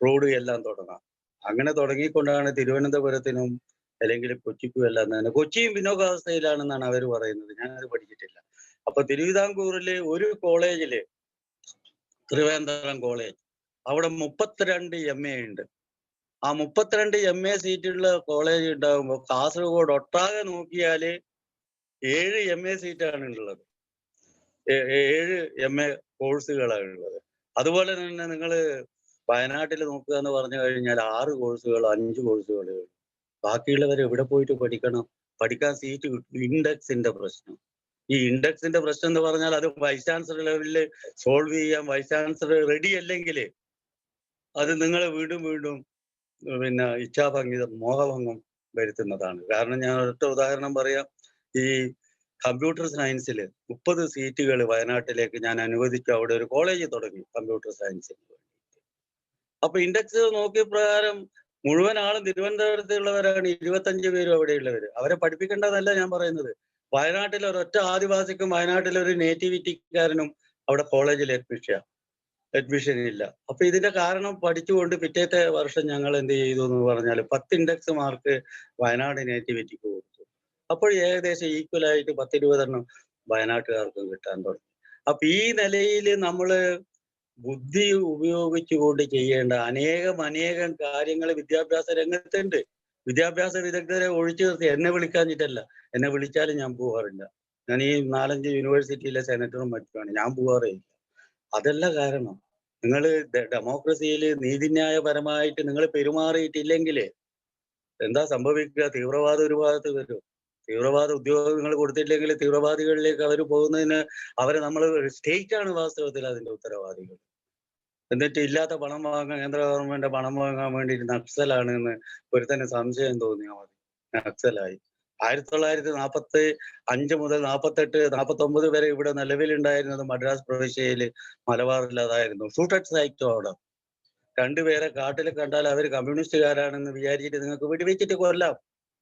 റോഡ് എല്ലാം തുടങ്ങാം. അങ്ങനെ തുടങ്ങിക്കൊണ്ടാണ് തിരുവനന്തപുരത്തിനും അല്ലെങ്കിൽ കൊച്ചിക്കും എല്ലാം തന്നെ. കൊച്ചിയും പിന്നോക്കാവസ്ഥയിലാണെന്നാണ് അവർ പറയുന്നത്. ഞാനത് പഠിച്ചിട്ടില്ല. അപ്പൊ തിരുവിതാംകൂറിലെ ഒരു കോളേജില്, തിരുവനന്തപുരം കോളേജ്, അവിടെ 32 MA ഉണ്ട്. ആ 32 MA സീറ്റുള്ള കോളേജ് ഉണ്ടാകുമ്പോൾ കാസർഗോഡ് ഒട്ടാകെ നോക്കിയാല് 7 MA സീറ്റാണ് ഉള്ളത്. 7 MA കോഴ്സുകളാണ് ഉള്ളത്. അതുപോലെ തന്നെ നിങ്ങൾ വയനാട്ടിൽ നോക്കുക എന്ന് പറഞ്ഞു കഴിഞ്ഞാൽ 6 കോഴ്സുകൾ 5 കോഴ്സുകൾ. ബാക്കിയുള്ളവർ എവിടെ പോയിട്ട് പഠിക്കാൻ സീറ്റ് കിട്ടും. ഇൻഡെക്സിന്റെ പ്രശ്നം. ഈ ഇൻഡെക്സിന്റെ പ്രശ്നം എന്ന് പറഞ്ഞാൽ അത് വൈസ് ചാൻസലർ ലെവലിൽ സോൾവ് ചെയ്യാൻ വൈസ് ചാൻസലർ റെഡി അല്ലെങ്കിൽ അത് നിങ്ങൾ വീണ്ടും പിന്നെ ഇച്ഛാഭംഗം, മോഹഭംഗം വരുത്തുന്നതാണ്. കാരണം ഞാൻ ഒരൊറ്റ ഉദാഹരണം പറയാം. ഈ കമ്പ്യൂട്ടർ സയൻസിൽ 30 സീറ്റുകൾ വയനാട്ടിലേക്ക് ഞാൻ അനുവദിച്ചു. അവിടെ ഒരു കോളേജ് തുടങ്ങി കമ്പ്യൂട്ടർ സയൻസിന് വേണ്ടി. അപ്പൊ ഇൻഡെക്സ് നോക്കിയ പ്രകാരം മുഴുവൻ ആളും തിരുവനന്തപുരത്തുള്ളവരാണ്, 25 പേരും അവിടെയുള്ളവര്. അവരെ പഠിപ്പിക്കേണ്ടതല്ല ഞാൻ പറയുന്നത്. വയനാട്ടിൽ ഒരൊറ്റ ആദിവാസിക്കും വയനാട്ടിലെ ഒരു നേറ്റിവിറ്റിക്കാരനും അവിടെ കോളേജിൽ അഡ്മിഷൻ ഇല്ല. അപ്പൊ ഇതിന്റെ കാരണം പഠിച്ചുകൊണ്ട് പിറ്റേത്തെ വർഷം ഞങ്ങൾ എന്ത് ചെയ്തു എന്ന് പറഞ്ഞാൽ 10 ഇൻഡെക്സ് മാർക്ക് വയനാട് നേറ്റിവിറ്റിക്ക് കൊടുത്തു. അപ്പോൾ ഏകദേശം ഈക്വൽ ആയിട്ട് 10-20 വയനാട്ടുകാർക്കും കിട്ടാൻ തുടങ്ങി. അപ്പൊ ഈ നിലയിൽ നമ്മള് ബുദ്ധി ഉപയോഗിച്ചുകൊണ്ട് ചെയ്യേണ്ട അനേകം കാര്യങ്ങൾ വിദ്യാഭ്യാസ രംഗത്തുണ്ട്. വിദ്യാഭ്യാസ വിദഗ്ധരെ ഒഴിച്ചു നിർത്തി എന്നെ വിളിക്കാഞ്ഞിട്ടല്ല. എന്നെ വിളിച്ചാലും ഞാൻ പോകാറില്ല. ഞാൻ ഈ 4-5 യൂണിവേഴ്സിറ്റിയിലെ സെനറ്ററും മറ്റുമാണ്. ഞാൻ പോകാറേ ഇല്ല. അതല്ല കാരണം. നിങ്ങൾ ഡെമോക്രസിയിൽ നീതിന്യായപരമായിട്ട് നിങ്ങൾ പെരുമാറിയിട്ടില്ലെങ്കിൽ എന്താ സംഭവിക്കുക? തീവ്രവാദം ഒരു ഭാഗത്ത് വരും. തീവ്രവാദ ഉദ്യോഗങ്ങൾ കൊടുത്തില്ലെങ്കിൽ തീവ്രവാദികളിലേക്ക് അവർ പോകുന്നതിന് നമ്മൾ സ്റ്റേറ്റ് ആണ് വാസ്തവത്തിൽ അതിന്റെ ഉത്തരവാദികൾ. എന്നിട്ട് ഇല്ലാത്ത പണം വാങ്ങാൻ, കേന്ദ്ര ഗവൺമെന്റ് പണം വാങ്ങാൻ വേണ്ടിയിട്ട് നക്സലാണ് എന്ന് ഒരുത്തന്നെ സംശയം തോന്നിയാൽ മതി. നക്സലായി 1945 മുതൽ 48, 49 വരെ ഇവിടെ നിലവിലുണ്ടായിരുന്നത് മദ്രാസ് പ്രവിശ്യയിൽ മലബാറിൽ അതായിരുന്നു. Shooted site order. 2 പേരെ കാട്ടിൽ കണ്ടാൽ അവർ കമ്മ്യൂണിസ്റ്റുകാരാണെന്ന് വിചാരിച്ചിട്ട് നിങ്ങൾക്ക് വെടിവെച്ചിട്ട് കൊല്ലാം.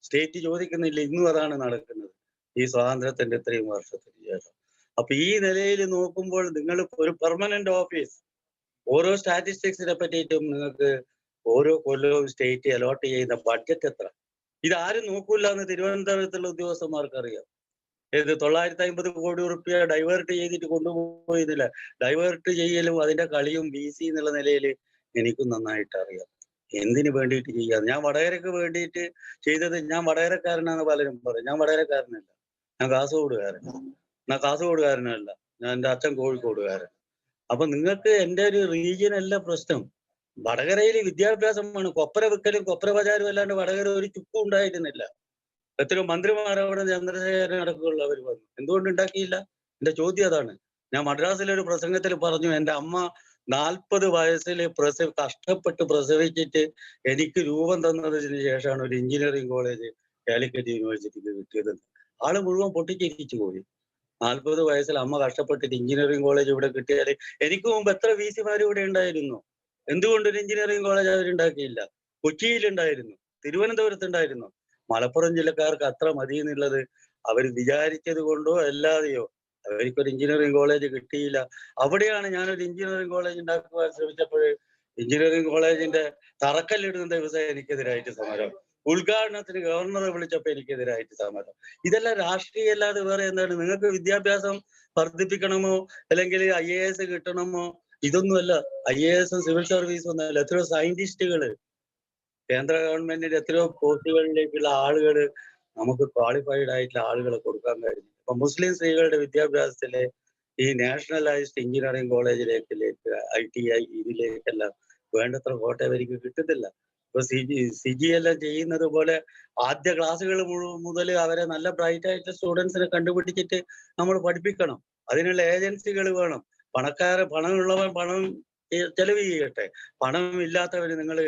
സ്റ്റേറ്റ് ചോദിക്കുന്നില്ല. ഇന്നും അതാണ് നടക്കുന്നത് ഈ സ്വാതന്ത്ര്യത്തിന്റെ ഇത്രയും വർഷത്തിന് ശേഷം. അപ്പൊ ഈ നിലയിൽ നോക്കുമ്പോൾ നിങ്ങൾ ഒരു പെർമനന്റ് ഓഫീസ്, ഓരോ സ്റ്റാറ്റിസ്റ്റിക്സിനെ പറ്റിയിട്ടും നിങ്ങൾക്ക് ഓരോ കൊല്ലവും സ്റ്റേറ്റ് അലോട്ട് ചെയ്യുന്ന ബഡ്ജറ്റ് എത്ര, ഇതാരും നോക്കൂല എന്ന് തിരുവനന്തപുരത്തുള്ള ഉദ്യോഗസ്ഥന്മാർക്ക് അറിയാം. 950 കോടി റുപ്യ ഡൈവേർട്ട് ചെയ്തിട്ട് കൊണ്ടുപോയതില്ല. ഡൈവേർട്ട് ചെയ്യലും അതിന്റെ കളിയും VC എന്നുള്ള നിലയിൽ എനിക്കും നന്നായിട്ട് അറിയാം. എന്തിനു വേണ്ടിയിട്ട് ചെയ്യാതെ. ഞാൻ വടകരക്ക് വേണ്ടിയിട്ട് ചെയ്തത്, ഞാൻ വടകരക്കാരനാണ് പലരും പറയും. ഞാൻ വടകരക്കാരനല്ല, ഞാൻ കാസർഗോഡുകാരനല്ല. ഞാൻ എൻ്റെ അച്ഛൻ കോഴിക്കോടുകാരൻ. അപ്പൊ നിങ്ങൾക്ക് എൻ്റെ ഒരു റീജിയൻ അല്ല പ്രശ്നം. വടകരയിൽ വിദ്യാഭ്യാസമാണ്. കൊപ്പര വിക്കലും കൊപ്പര ബജാരും അല്ലാണ്ട് വടകര ഒരു ചുക്കും ഉണ്ടായിരുന്നില്ല. എത്രയോ മന്ത്രിമാർ അവിടെ ചന്ദ്രശേഖരൻ അടക്കമുള്ളവർ വന്നു. എന്തുകൊണ്ട് ഉണ്ടാക്കിയില്ല? എന്റെ ചോദ്യം അതാണ്. ഞാൻ മദ്രാസിലെ ഒരു പ്രസംഗത്തിൽ പറഞ്ഞു, എൻ്റെ അമ്മ 40 വയസ്സിൽ കഷ്ടപ്പെട്ട് പ്രസവിച്ചിട്ട് എനിക്ക് രൂപം തന്നതിന് ശേഷമാണ് ഒരു എഞ്ചിനീയറിംഗ് കോളേജ് കാലിക്കറ്റ് യൂണിവേഴ്സിറ്റിക്ക് കിട്ടിയത്. ആള് മുഴുവൻ പൊട്ടിച്ചിരിച്ചു പോയി. 40 വയസ്സിൽ അമ്മ കഷ്ടപ്പെട്ടിട്ട് എഞ്ചിനീയറിംഗ് കോളേജ് ഇവിടെ കിട്ടിയാൽ, എനിക്ക് മുമ്പ് എത്ര VC-മാർ ഇവിടെ ഉണ്ടായിരുന്നു. എന്തുകൊണ്ട് ഒരു എഞ്ചിനീയറിംഗ് കോളേജ് അവരുണ്ടാക്കിയില്ല? കൊച്ചിയിലുണ്ടായിരുന്നു, തിരുവനന്തപുരത്തുണ്ടായിരുന്നു. മലപ്പുറം ജില്ലക്കാർക്ക് അത്ര മതി എന്നുള്ളത് അവർ വിചാരിച്ചത് കൊണ്ടോ അല്ലാതെയോ അവർക്കൊരു എഞ്ചിനീയറിംഗ് കോളേജ് കിട്ടിയില്ല. അവിടെയാണ് ഞാനൊരു എഞ്ചിനീയറിംഗ് കോളേജ് ഉണ്ടാക്കുവാൻ ശ്രമിച്ചപ്പോൾ എഞ്ചിനീയറിംഗ് കോളേജിന്റെ തറക്കല്ലിടുന്ന ദിവസം എനിക്കെതിരായിട്ട് സമരം, ഉദ്ഘാടനത്തിന് ഗവർണറെ വിളിച്ചപ്പോൾ എനിക്കെതിരായിട്ട് സമരം. ഇതെല്ലാം രാഷ്ട്രീയം അല്ലാതെ വേറെ എന്താണ്? നിങ്ങൾക്ക് വിദ്യാഭ്യാസം വർദ്ധിപ്പിക്കണമോ അല്ലെങ്കിൽ IAS കിട്ടണമോ? ഇതൊന്നുമല്ല. IAS സിവിൽ സർവീസ് ഒന്നുമല്ല. എത്രയോ സയന്റിസ്റ്റുകള്, കേന്ദ്ര ഗവൺമെന്റിന്റെ എത്രയോ പോസ്റ്റുകളിലേക്കുള്ള ആളുകൾ, നമുക്ക് ക്വാളിഫൈഡ് ആയിട്ടുള്ള ആളുകളെ കൊടുക്കാൻ കഴിഞ്ഞു. അപ്പൊ മുസ്ലിം സ്ത്രീകളുടെ വിദ്യാഭ്യാസത്തിലെ ഈ നാഷണലൈസ്ഡ് എഞ്ചിനീയറിംഗ് കോളേജിലേക്ക് ITI ഇതിലേക്കെല്ലാം വേണ്ടത്ര കോട്ട അവർക്ക് കിട്ടുന്നില്ല. ഇപ്പൊ CG എല്ലാം ചെയ്യുന്നത് പോലെ ആദ്യ ക്ലാസ്സുകൾ മുതൽ അവരെ നല്ല ബ്രൈറ്റ് ആയിട്ടുള്ള സ്റ്റുഡൻസിനെ കണ്ടുപിടിച്ചിട്ട് നമ്മൾ പഠിപ്പിക്കണം. അതിനുള്ള ഏജൻസികൾ വേണം. പണമുള്ളവൻ പണം ചെലവ് ചെയ്യട്ടെ. പണം ഇല്ലാത്തവര്, നിങ്ങൾ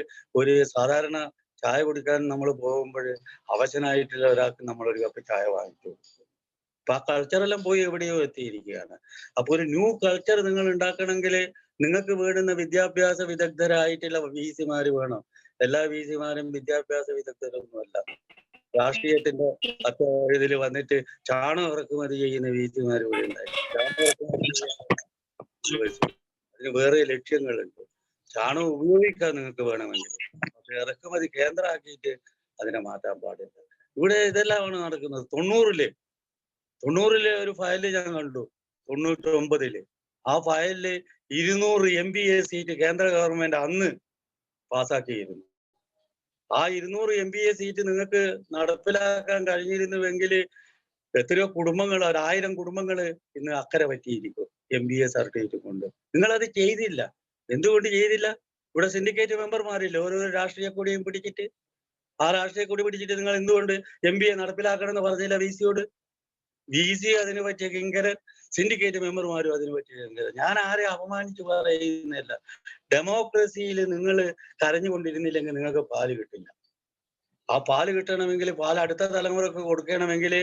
ഒരു സാധാരണ ചായ കുടിക്കാൻ നമ്മൾ പോകുമ്പോൾ അവശനായിട്ടുള്ള ഒരാൾക്ക് നമ്മൾ ഒരു കപ്പ് ചായ വാങ്ങിച്ചു. അപ്പൊ ആ കൾച്ചറെല്ലാം പോയി എവിടെയോ എത്തിയിരിക്കുകയാണ്. അപ്പൊ ഒരു ന്യൂ കൾച്ചർ നിങ്ങൾ ഉണ്ടാക്കണമെങ്കിൽ നിങ്ങൾക്ക് വേണ്ടുന്ന വിദ്യാഭ്യാസ വിദഗ്ധരായിട്ടുള്ള VC-മാർ വേണം. എല്ലാ VC-മാരും വിദ്യാഭ്യാസ വിദഗ്ധരൊന്നുമല്ല. രാഷ്ട്രീയത്തിന്റെ ഇതിൽ വന്നിട്ട് ചാണകം ഇറക്കുമതി ചെയ്യുന്ന VC-മാർ ഇവിടെ ഉണ്ടായി. അതിന് വേറെ ലക്ഷ്യങ്ങളുണ്ട്. ചാണകം ഉപയോഗിക്കാൻ നിങ്ങൾക്ക് വേണമെങ്കിൽ, പക്ഷെ ഇറക്കുമതി കേന്ദ്രമാക്കിയിട്ട് അതിനെ മാറ്റാൻ പാടില്ല. ഇവിടെ ഇതെല്ലാമാണ് നടക്കുന്നത്. 90-ലെ ഒരു ഫയല് ഞാൻ കണ്ടു. 99-ല് ആ ഫയലില് 200 MBA സീറ്റ് കേന്ദ്ര ഗവൺമെന്റ് അന്ന് പാസ്സാക്കിയിരുന്നു. ആ 200 MBA സീറ്റ് നിങ്ങൾക്ക് നടപ്പിലാക്കാൻ കഴിഞ്ഞിരുന്നുവെങ്കിൽ എത്രയോ കുടുംബങ്ങൾ, 1000 കുടുംബങ്ങൾ ഇന്ന് അക്കരെ പറ്റിയിരിക്കും MBA സർട്ടിഫിക്കറ്റ് കൊണ്ട്. നിങ്ങളത് ചെയ്തില്ല. എന്തുകൊണ്ട് ചെയ്തില്ല? ഇവിടെ സിൻഡിക്കേറ്റ് മെമ്പർമാരില്ല, ഓരോ രാഷ്ട്രീയ കൊടിയും പിടിച്ചിട്ട്. ആ രാഷ്ട്രീയ കൊടി പിടിച്ചിട്ട് നിങ്ങൾ എന്തുകൊണ്ട് MBA നടപ്പിലാക്കണം എന്ന് പറഞ്ഞില്ല VC-യോട്? VC അതിന് പറ്റിയ കിങ്കരൻ, സിൻഡിക്കേറ്റ് മെമ്പർമാരും അതിന് പറ്റിയ കിങ്കരൻ. ഞാൻ ആരെ അപമാനിച്ചു പറയുന്നില്ല. ഡെമോക്രസിയിൽ നിങ്ങൾ കരഞ്ഞുകൊണ്ടിരുന്നില്ലെങ്കിൽ നിങ്ങൾക്ക് പാല് കിട്ടില്ല. ആ പാല് കിട്ടണമെങ്കിൽ, പാൽ അടുത്ത തലമുറക്ക് കൊടുക്കണമെങ്കിൽ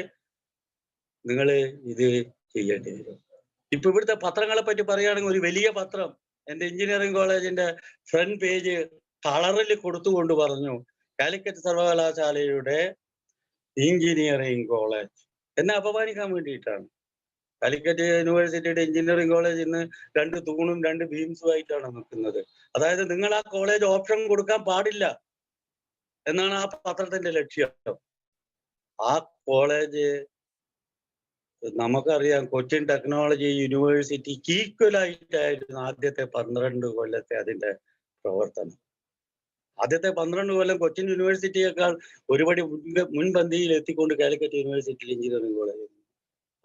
നിങ്ങൾ ഇത് ചെയ്യേണ്ടി വരും. ഇപ്പൊ ഇവിടുത്തെ പത്രങ്ങളെ പറ്റി പറയുകയാണെങ്കിൽ, ഒരു വലിയ പത്രം, എൻ്റെ എഞ്ചിനീയറിംഗ് കോളേജിന്റെ ഫ്രണ്ട് പേജ് കളറിൽ കൊടുത്തുകൊണ്ട് പറഞ്ഞു കാലിക്കറ്റ് സർവകലാശാലയുടെ എഞ്ചിനീയറിംഗ് കോളേജ് എന്നെ അപമാനിക്കാൻ വേണ്ടിയിട്ടാണ്. കാലിക്കറ്റ് യൂണിവേഴ്സിറ്റിയുടെ എഞ്ചിനീയറിംഗ് കോളേജ് ഇന്ന് 2 തൂണും 2 ബീംസും ആയിട്ടാണ് നിൽക്കുന്നത്. അതായത് നിങ്ങൾ ആ കോളേജ് ഓപ്ഷൻ കൊടുക്കാൻ പാടില്ല എന്നാണ് ആ പത്രത്തിന്റെ ലക്ഷ്യം. ആ കോളേജ് നമുക്കറിയാം, കൊച്ചിൻ ടെക്നോളജി യൂണിവേഴ്സിറ്റിക്ക് ഈക്വൽ ആയിട്ടായിരുന്നു ആദ്യത്തെ 12 കൊല്ലത്തെ അതിന്റെ പ്രവർത്തനം. ആദ്യത്തെ 12 കൊല്ലം കൊച്ചിൻ യൂണിവേഴ്സിറ്റിയേക്കാൾ ഒരുപടി മുൻപന്തിയിൽ എത്തിക്കൊണ്ട് കാലിക്കറ്റ് യൂണിവേഴ്സിറ്റി എഞ്ചിനീയറിംഗ് കോളേജ്.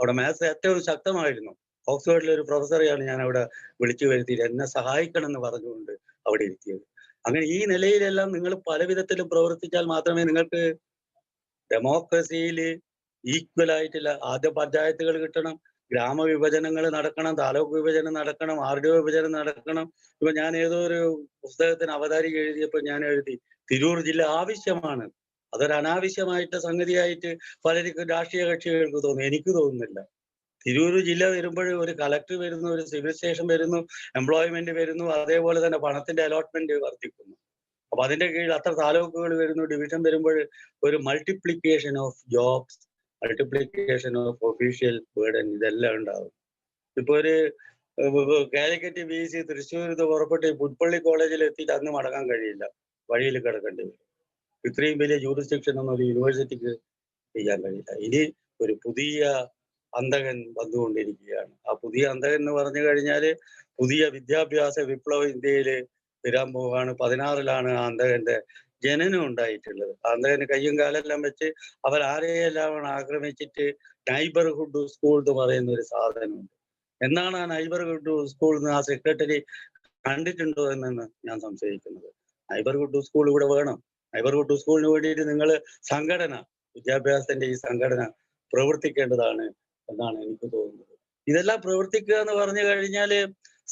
അവിടെ മാത്സ് ഏറ്റവും ശക്തമായിരുന്നു. ഓക്സ്ഫോർഡിലെ ഒരു പ്രൊഫസറെയാണ് ഞാൻ അവിടെ വിളിച്ചു വരുത്തിയിട്ട് എന്നെ സഹായിക്കണം എന്ന് പറഞ്ഞുകൊണ്ട് അവിടെ ഇരുത്തിയത്. അങ്ങനെ ഈ നിലയിലെല്ലാം നിങ്ങൾ പല വിധത്തിലും പ്രവർത്തിച്ചാൽ മാത്രമേ നിങ്ങൾക്ക് ഡെമോക്രസിയിൽ ഈക്വൽ ആയിട്ടില്ല. ആദ്യം പഞ്ചായത്തുകൾ കിട്ടണം, ഗ്രാമവിഭജനങ്ങൾ നടക്കണം, താലൂക്ക് വിഭജനം നടക്കണം, RDO വിഭജനം നടക്കണം. ഇപ്പൊ ഞാൻ ഏതോ ഒരു പുസ്തകത്തിന് അവതാരിക എഴുതിയപ്പോൾ ഞാൻ എഴുതി തിരൂർ ജില്ല ആവശ്യമാണ്. അതൊരു അനാവശ്യമായിട്ട് സംഗതിയായിട്ട് പലർക്കും രാഷ്ട്രീയ കക്ഷികൾക്ക് തോന്നുന്നു. എനിക്ക് തോന്നുന്നില്ല. തിരൂർ ജില്ല വരുമ്പോൾ ഒരു കളക്ടർ വരുന്നു, ഒരു സിവിൽ സ്റ്റേഷൻ വരുന്നു, എംപ്ലോയ്മെന്റ് വരുന്നു, അതേപോലെ തന്നെ പണത്തിന്റെ അലോട്ട്മെന്റ് വർദ്ധിക്കുന്നു. അപ്പൊ അതിന്റെ കീഴിൽ അത്ര താലൂക്കുകൾ വരുന്നു, ഡിവിഷൻ വരുമ്പോൾ ഒരു multiplication of jobs, multiplication of official burden, ഇതെല്ലാം ഉണ്ടാവും. ഇപ്പൊ ഒരു കാലിക്കറ്റ് BC തൃശ്ശൂർ പുറപ്പെട്ട് പുൽപ്പള്ളി കോളേജിൽ എത്തിയിട്ട് അന്ന് മടങ്ങാൻ കഴിയില്ല, വഴിയിൽ കിടക്കേണ്ടി വരും. ഇത്രയും വലിയ ജൂറിസ്ഡിക്ഷൻ ഒന്നും ഒരു യൂണിവേഴ്സിറ്റിക്ക് ചെയ്യാൻ കഴിയില്ല. ഇനി ഒരു പുതിയ അന്തകൻ വന്നുകൊണ്ടിരിക്കുകയാണ്. ആ പുതിയ അന്തകൻ എന്ന് പറഞ്ഞു കഴിഞ്ഞാല് പുതിയ വിദ്യാഭ്യാസ വിപ്ലവം ഇന്ത്യയിൽ വരാൻ പോവുകയാണ്. 16-ലാണ് ആ അന്തകന്റെ ജനനം ഉണ്ടായിട്ടുള്ളത്. ആ അന്തകന് കയ്യും കാലെല്ലാം വെച്ച് അവർ ആരെയെല്ലാം ആക്രമിച്ചിട്ട് നൈബർഹുഡ് സ്കൂൾ എന്ന് പറയുന്ന ഒരു സാധനമുണ്ട്. എന്നാണ് ആ നൈബർഹുഡ് സ്കൂൾ എന്ന് ആ സെക്രട്ടറി കണ്ടിട്ടുണ്ടോ എന്നാണ് ഞാൻ സംശയിക്കുന്നത്. നൈബർഹുഡ് സ്കൂൾ ഇവിടെ വേണം. നൈബർഹുഡ് സ്കൂളിന് വേണ്ടിയിട്ട് നിങ്ങൾ സംഘടന, വിദ്യാഭ്യാസത്തിന്റെ ഈ സംഘടന പ്രവർത്തിക്കേണ്ടതാണ് എന്നാണ് എനിക്ക് തോന്നുന്നത്. ഇതെല്ലാം പ്രവർത്തിക്കുക എന്ന് പറഞ്ഞു കഴിഞ്ഞാല്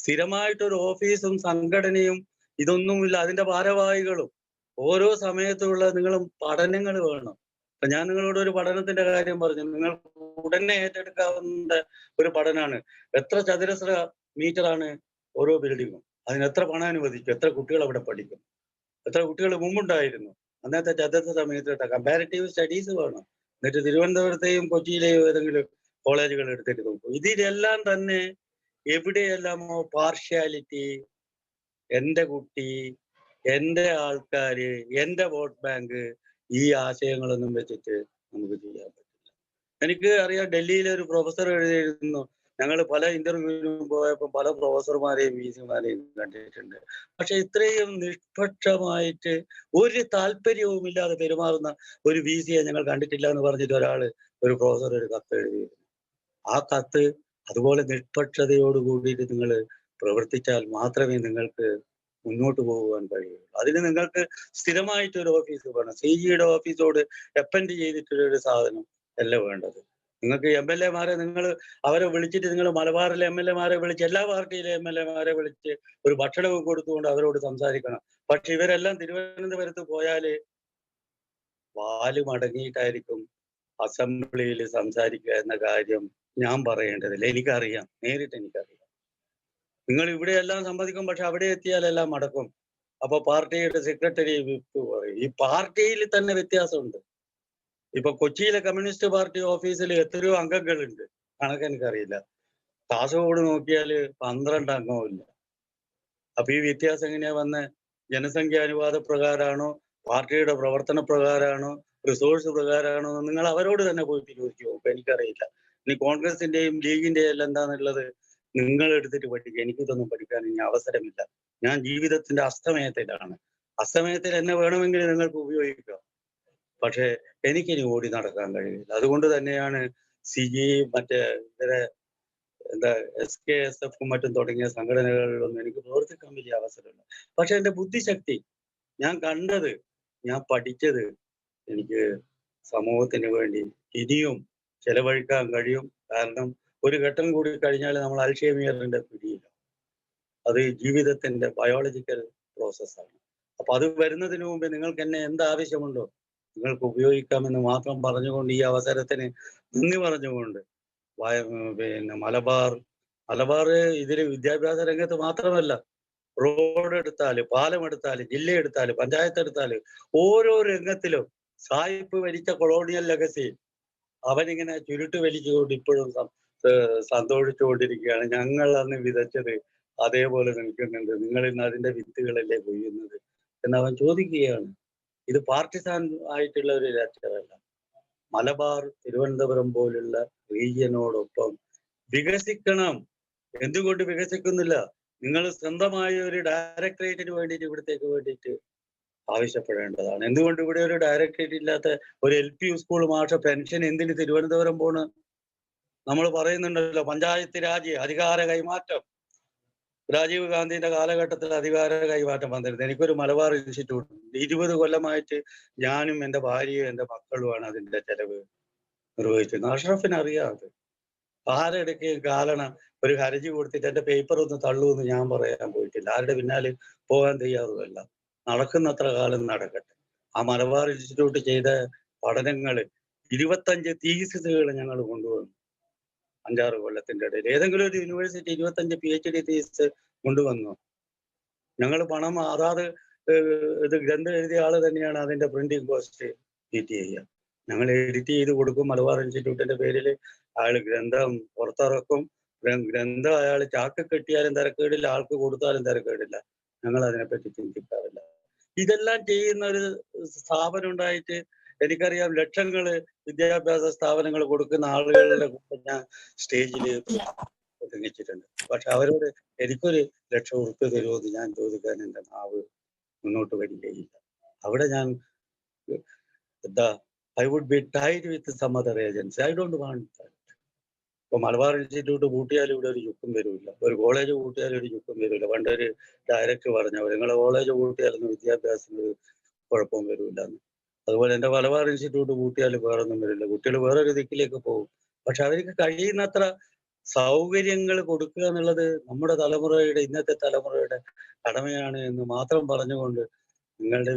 സ്ഥിരമായിട്ടൊരു ഓഫീസും സംഘടനയും ഇതൊന്നുമില്ല. അതിന്റെ ഭാരവാഹികളും ഓരോ സമയത്തുള്ള നിങ്ങളും പഠനങ്ങൾ വേണം. അപ്പൊ ഞാൻ നിങ്ങളോട് ഒരു പഠനത്തിന്റെ കാര്യം പറഞ്ഞു. നിങ്ങൾ ഉടനെ ഏറ്റെടുക്കാവുന്ന ഒരു പഠനമാണ്. എത്ര ചതുരശ്ര മീറ്ററാണ് ഓരോ ബിൽഡിങ്ങും, അതിന് എത്ര പണം അനുവദിക്കും, എത്ര കുട്ടികൾ അവിടെ പഠിക്കും, എത്ര കുട്ടികൾ മുമ്പുണ്ടായിരുന്നു, അന്നത്തെ ചതുരശ്ര സമയത്ത് കമ്പാരിറ്റീവ് സ്റ്റഡീസ് വേണം. എന്നിട്ട് തിരുവനന്തപുരത്തെയും കൊച്ചിയിലെയും ഏതെങ്കിലും കോളേജുകൾ എടുത്തിട്ട് നോക്കും. ഇതിലെല്ലാം തന്നെ എവിടെയെല്ലാമോ പാർഷ്യാലിറ്റി, എന്റെ കുട്ടി, എന്റെ ആൾക്കാര്, എന്റെ വോട്ട് ബാങ്ക്, ഈ ആശയങ്ങളൊന്നും വെച്ചിട്ട് നമുക്ക് ചെയ്യാൻ പറ്റില്ല. എനിക്ക് അറിയാം, ഡൽഹിയിലെ ഒരു പ്രൊഫസർ എഴുതിയിരുന്നു, ഞങ്ങൾ പല ഇന്റർവ്യൂവിനും പോയപ്പോൾ പല പ്രൊഫസർമാരെയും VC-മാരെയും കണ്ടിട്ടുണ്ട്. പക്ഷെ ഇത്രയും നിഷ്പക്ഷമായിട്ട് ഒരു താല്പര്യവുമില്ലാതെ പെരുമാറുന്ന ഒരു VC-യെ ഞങ്ങൾ കണ്ടിട്ടില്ല എന്ന് പറഞ്ഞിട്ട് ഒരു പ്രൊഫസർ ഒരു കത്ത് എഴുതിയിരുന്നു. ആ കത്ത് അതുപോലെ നിഷ്പക്ഷതയോട് കൂടിയിട്ട് നിങ്ങൾ പ്രവർത്തിച്ചാൽ മാത്രമേ നിങ്ങൾക്ക് മുന്നോട്ട് പോകുവാൻ കഴിയുള്ളൂ. അതിന് നിങ്ങൾക്ക് സ്ഥിരമായിട്ട് ഒരു ഓഫീസ് വേണം. CG-യുടെ ഓഫീസോട് അപ്പൻഡ് ചെയ്തിട്ടുള്ള ഒരു സാധനം അല്ല വേണ്ടത്. നിങ്ങൾക്ക് MLA-മാരെ നിങ്ങൾ അവരെ വിളിച്ചിട്ട് നിങ്ങൾ മലബാറിലെ MLA-മാരെ വിളിച്ച്, എല്ലാ പാർട്ടിയിലെ MLA-മാരെ വിളിച്ച് ഒരു ഭക്ഷണവും കൊടുത്തുകൊണ്ട് അവരോട് സംസാരിക്കണം. പക്ഷെ ഇവരെല്ലാം തിരുവനന്തപുരത്ത് പോയാല് വാല് മടങ്ങിയിട്ടായിരിക്കും അസംബ്ലിയിൽ സംസാരിക്കുക എന്ന കാര്യം ഞാൻ പറയേണ്ടതില്ല. എനിക്കറിയാം, നേരിട്ട് എനിക്കറിയാം. നിങ്ങൾ ഇവിടെയെല്ലാം സമ്മതിക്കും, പക്ഷെ അവിടെ എത്തിയാലെല്ലാം മടക്കും. അപ്പൊ പാർട്ടിയുടെ സെക്രട്ടറി വിപ്പ് പറയും. ഈ പാർട്ടിയിൽ തന്നെ വ്യത്യാസമുണ്ട്. ഇപ്പൊ കൊച്ചിയിലെ കമ്മ്യൂണിസ്റ്റ് പാർട്ടി ഓഫീസിൽ എത്രയോ അംഗങ്ങളുണ്ട്, കണക്ക് എനിക്കറിയില്ല. കാസർഗോഡ് നോക്കിയാൽ 12 അംഗവും ഇല്ല. അപ്പൊ ഈ വ്യത്യാസം എങ്ങനെയാ വന്ന? ജനസംഖ്യ അനുപാത പ്രകാരമാണോ, പാർട്ടിയുടെ പ്രവർത്തന പ്രകാരമാണോ, റിസോഴ്സ് പ്രകാരമാണോ? നിങ്ങൾ അവരോട് തന്നെ പോയിട്ട് ചോദിച്ചു നോക്കും. എനിക്കറിയില്ല. ഇനി കോൺഗ്രസിന്റെയും ലീഗിന്റെയും എല്ലാം എന്താണെന്നുള്ളത് നിങ്ങൾ എടുത്തിട്ട് പഠിക്കുക. എനിക്കിതൊന്നും പഠിക്കാൻ ഇനി അവസരമില്ല. ഞാൻ ജീവിതത്തിന്റെ അസ്തമയത്തിലാണ്. അസ്തമയത്തിൽ എന്നെ വേണമെങ്കിൽ നിങ്ങൾക്ക് ഉപയോഗിക്കാം, പക്ഷെ എനിക്കിനി ഓടി നടക്കാൻ കഴിയില്ല. അതുകൊണ്ട് തന്നെയാണ് CG മറ്റേ ഇവരെ SKSF മറ്റും തുടങ്ങിയ സംഘടനകളിലൊന്നും എനിക്ക് പ്രവർത്തിക്കാൻ വലിയ അവസരമില്ല. പക്ഷെ എന്റെ ബുദ്ധിശക്തി, ഞാൻ കണ്ടത്, ഞാൻ പഠിച്ചത് എനിക്ക് സമൂഹത്തിന് വേണ്ടി ഇനിയും ചെലവഴിക്കാൻ കഴിയും. കാരണം ഒരു ഘട്ടം കൂടി കഴിഞ്ഞാൽ നമ്മൾ അൽഷൈമറിന്റെ പിടിയില്ല. അത് ജീവിതത്തിന്റെ ബയോളജിക്കൽ പ്രോസസ്സാണ്. അപ്പൊ അത് വരുന്നതിന് മുമ്പ് നിങ്ങൾക്ക് എന്നെ എന്താവശ്യമുണ്ടോ നിങ്ങൾക്ക് ഉപയോഗിക്കാമെന്ന് മാത്രം പറഞ്ഞുകൊണ്ട് ഈ അവസരത്തിന് നന്ദി പറഞ്ഞുകൊണ്ട് പിന്നെ മലബാർ ഇതിൽ വിദ്യാഭ്യാസ രംഗത്ത് മാത്രമല്ല, റോഡ് എടുത്താല്, പാലം എടുത്താല്, ജില്ല എടുത്താല്, പഞ്ചായത്ത് എടുത്താല്, ഓരോ രംഗത്തിലും സായിപ്പ് ഭരിച്ച കൊളോണിയൽ ലെഗസി അവനിങ്ങനെ ചുരുട്ട് വലിച്ചുകൊണ്ട് ഇപ്പോഴും സന്തോഷിച്ചുകൊണ്ടിരിക്കുകയാണ്. ഞങ്ങൾ അന്ന് വിതച്ചത് അതേപോലെ നിൽക്കുന്നുണ്ട്, നിങ്ങൾ ഇന്ന് അതിന്റെ വിത്തുകളല്ലേ കൊയ്യുന്നത് എന്നവൻ ചോദിക്കുകയാണ്. ഇത് പാർട്ടിസാൻ ആയിട്ടുള്ള ഒരു ലെക്ചറല്ല. മലബാർ, തിരുവനന്തപുരം പോലുള്ള റീജിയനോടൊപ്പം വികസിക്കണം. എന്തുകൊണ്ട് വികസിക്കുന്നില്ല? നിങ്ങൾ സ്വന്തമായ ഒരു ഡയറക്ടറേറ്റിന് വേണ്ടിയിട്ട് ഇവിടത്തേക്ക് വേണ്ടിയിട്ട് ആവശ്യപ്പെടേണ്ടതാണ്. എന്തുകൊണ്ട് ഇവിടെ ഒരു ഡയറക്ടറേറ്റ് ഇല്ലാത്ത ഒരു LP സ്കൂൾ മാഷ പെൻഷൻ എന്തിന് തിരുവനന്തപുരം പോണ്? നമ്മൾ പറയുന്നുണ്ടല്ലോ പഞ്ചായത്ത് രാജ്, അധികാര കൈമാറ്റം. രാജീവ് ഗാന്ധിന്റെ കാലഘട്ടത്തിൽ അധികാര കൈമാറ്റം വന്നിരുന്നത്. എനിക്കൊരു മലബാർ ഇൻസ്റ്റിറ്റ്യൂട്ട് 20 കൊല്ലമായിട്ട് ഞാനും എൻ്റെ ഭാര്യയും എൻ്റെ മക്കളുമാണ് അതിന്റെ ചെലവ് നിർവഹിച്ചത്. അഷ്റഫിന് അറിയാതെ ആരെടുക്കുകയും കാരണം ഒരു ഹർജി കൊടുത്തിട്ട് എന്റെ പേപ്പർ ഒന്ന് തള്ളൂന്ന് ഞാൻ പറയാൻ പോയിട്ടില്ല. ആരുടെ പിന്നാലെ പോകാൻ തയ്യാറുമല്ല. നടക്കുന്നത്ര കാലം നടക്കട്ടെ. ആ മലബാർ ഇൻസ്റ്റിറ്റ്യൂട്ട് ചെയ്ത പഠനങ്ങൾ 25 തീസിസുകൾ ഞങ്ങൾ കൊണ്ടുവന്നു 5-6 കൊല്ലത്തിന്റെ ഇടയിൽ. ഏതെങ്കിലും ഒരു യൂണിവേഴ്സിറ്റി 25 PhD തീസിസ് കൊണ്ടുവന്നു. ഞങ്ങൾ പണം അതാത് ഇത് ഗ്രന്ഥം എഴുതിയ ആള് തന്നെയാണ് അതിന്റെ പ്രിന്റിംഗ് കോസ്റ്റ് എഡിറ്റ് ചെയ്യുക. ഞങ്ങൾ എഡിറ്റ് ചെയ്ത് കൊടുക്കും. മലബാർ ഇൻസ്റ്റിറ്റ്യൂട്ടിന്റെ പേരിൽ അയാൾ ഗ്രന്ഥം പുറത്തിറക്കും. ഗ്രന്ഥം അയാൾ ചാക്ക് കെട്ടിയാലും തിരക്കേടില്ല, ആൾക്ക് കൊടുത്താലും തിരക്കേടില്ല. ഞങ്ങൾ അതിനെപ്പറ്റി ചിന്തിക്കാറില്ല. ഇതെല്ലാം ചെയ്യുന്ന ഒരു സ്ഥാപനം ഉണ്ടായിട്ട് എനിക്കറിയാം. ലക്ഷങ്ങള് വിദ്യാഭ്യാസ സ്ഥാപനങ്ങൾ കൊടുക്കുന്ന ആളുകളുടെ കൂടെ ഞാൻ സ്റ്റേജിൽ പ്രസംഗിച്ചിട്ടുണ്ട്. പക്ഷെ അവരോട് എനിക്കൊരു ₹1,00,000 തരുമെന്ന് ഞാൻ ചോദിക്കാൻ എൻ്റെ നാവ് മുന്നോട്ട് വരികയില്ല. അവിടെ ഞാൻ എന്താ I would be tied with some other agency. I don't want that. ഇപ്പൊ മലബാർ ഇൻസ്റ്റിറ്റ്യൂട്ട് പൂട്ടിയാലും ഇവിടെ ഒരു ചുക്കും വരില്ല. ഒരു കോളേജ് പൂട്ടിയാലും ഒരു ചുക്കും വരില്ല. പണ്ടൊരു ഡയറക്ടർ പറഞ്ഞവർ നിങ്ങളെ കോളേജ് പൂട്ടിയാലൊന്നും വിദ്യാഭ്യാസത്തിന് കുഴപ്പവും വരില്ല എന്ന്. അതുപോലെ എൻ്റെ മലബാർ ഇൻസ്റ്റിറ്റ്യൂട്ട് പൂട്ടിയാലും വേറൊന്നും വരില്ല. കുട്ടികൾ വേറൊരു ദിക്കിലേക്ക് പോകും. പക്ഷെ അവർക്ക് കഴിയുന്നത്ര സൗകര്യങ്ങൾ കൊടുക്കുക എന്നുള്ളത് നമ്മുടെ തലമുറയുടെ, ഇന്നത്തെ തലമുറയുടെ കടമയാണ് എന്ന് മാത്രം പറഞ്ഞുകൊണ്ട് നിങ്ങളുടെ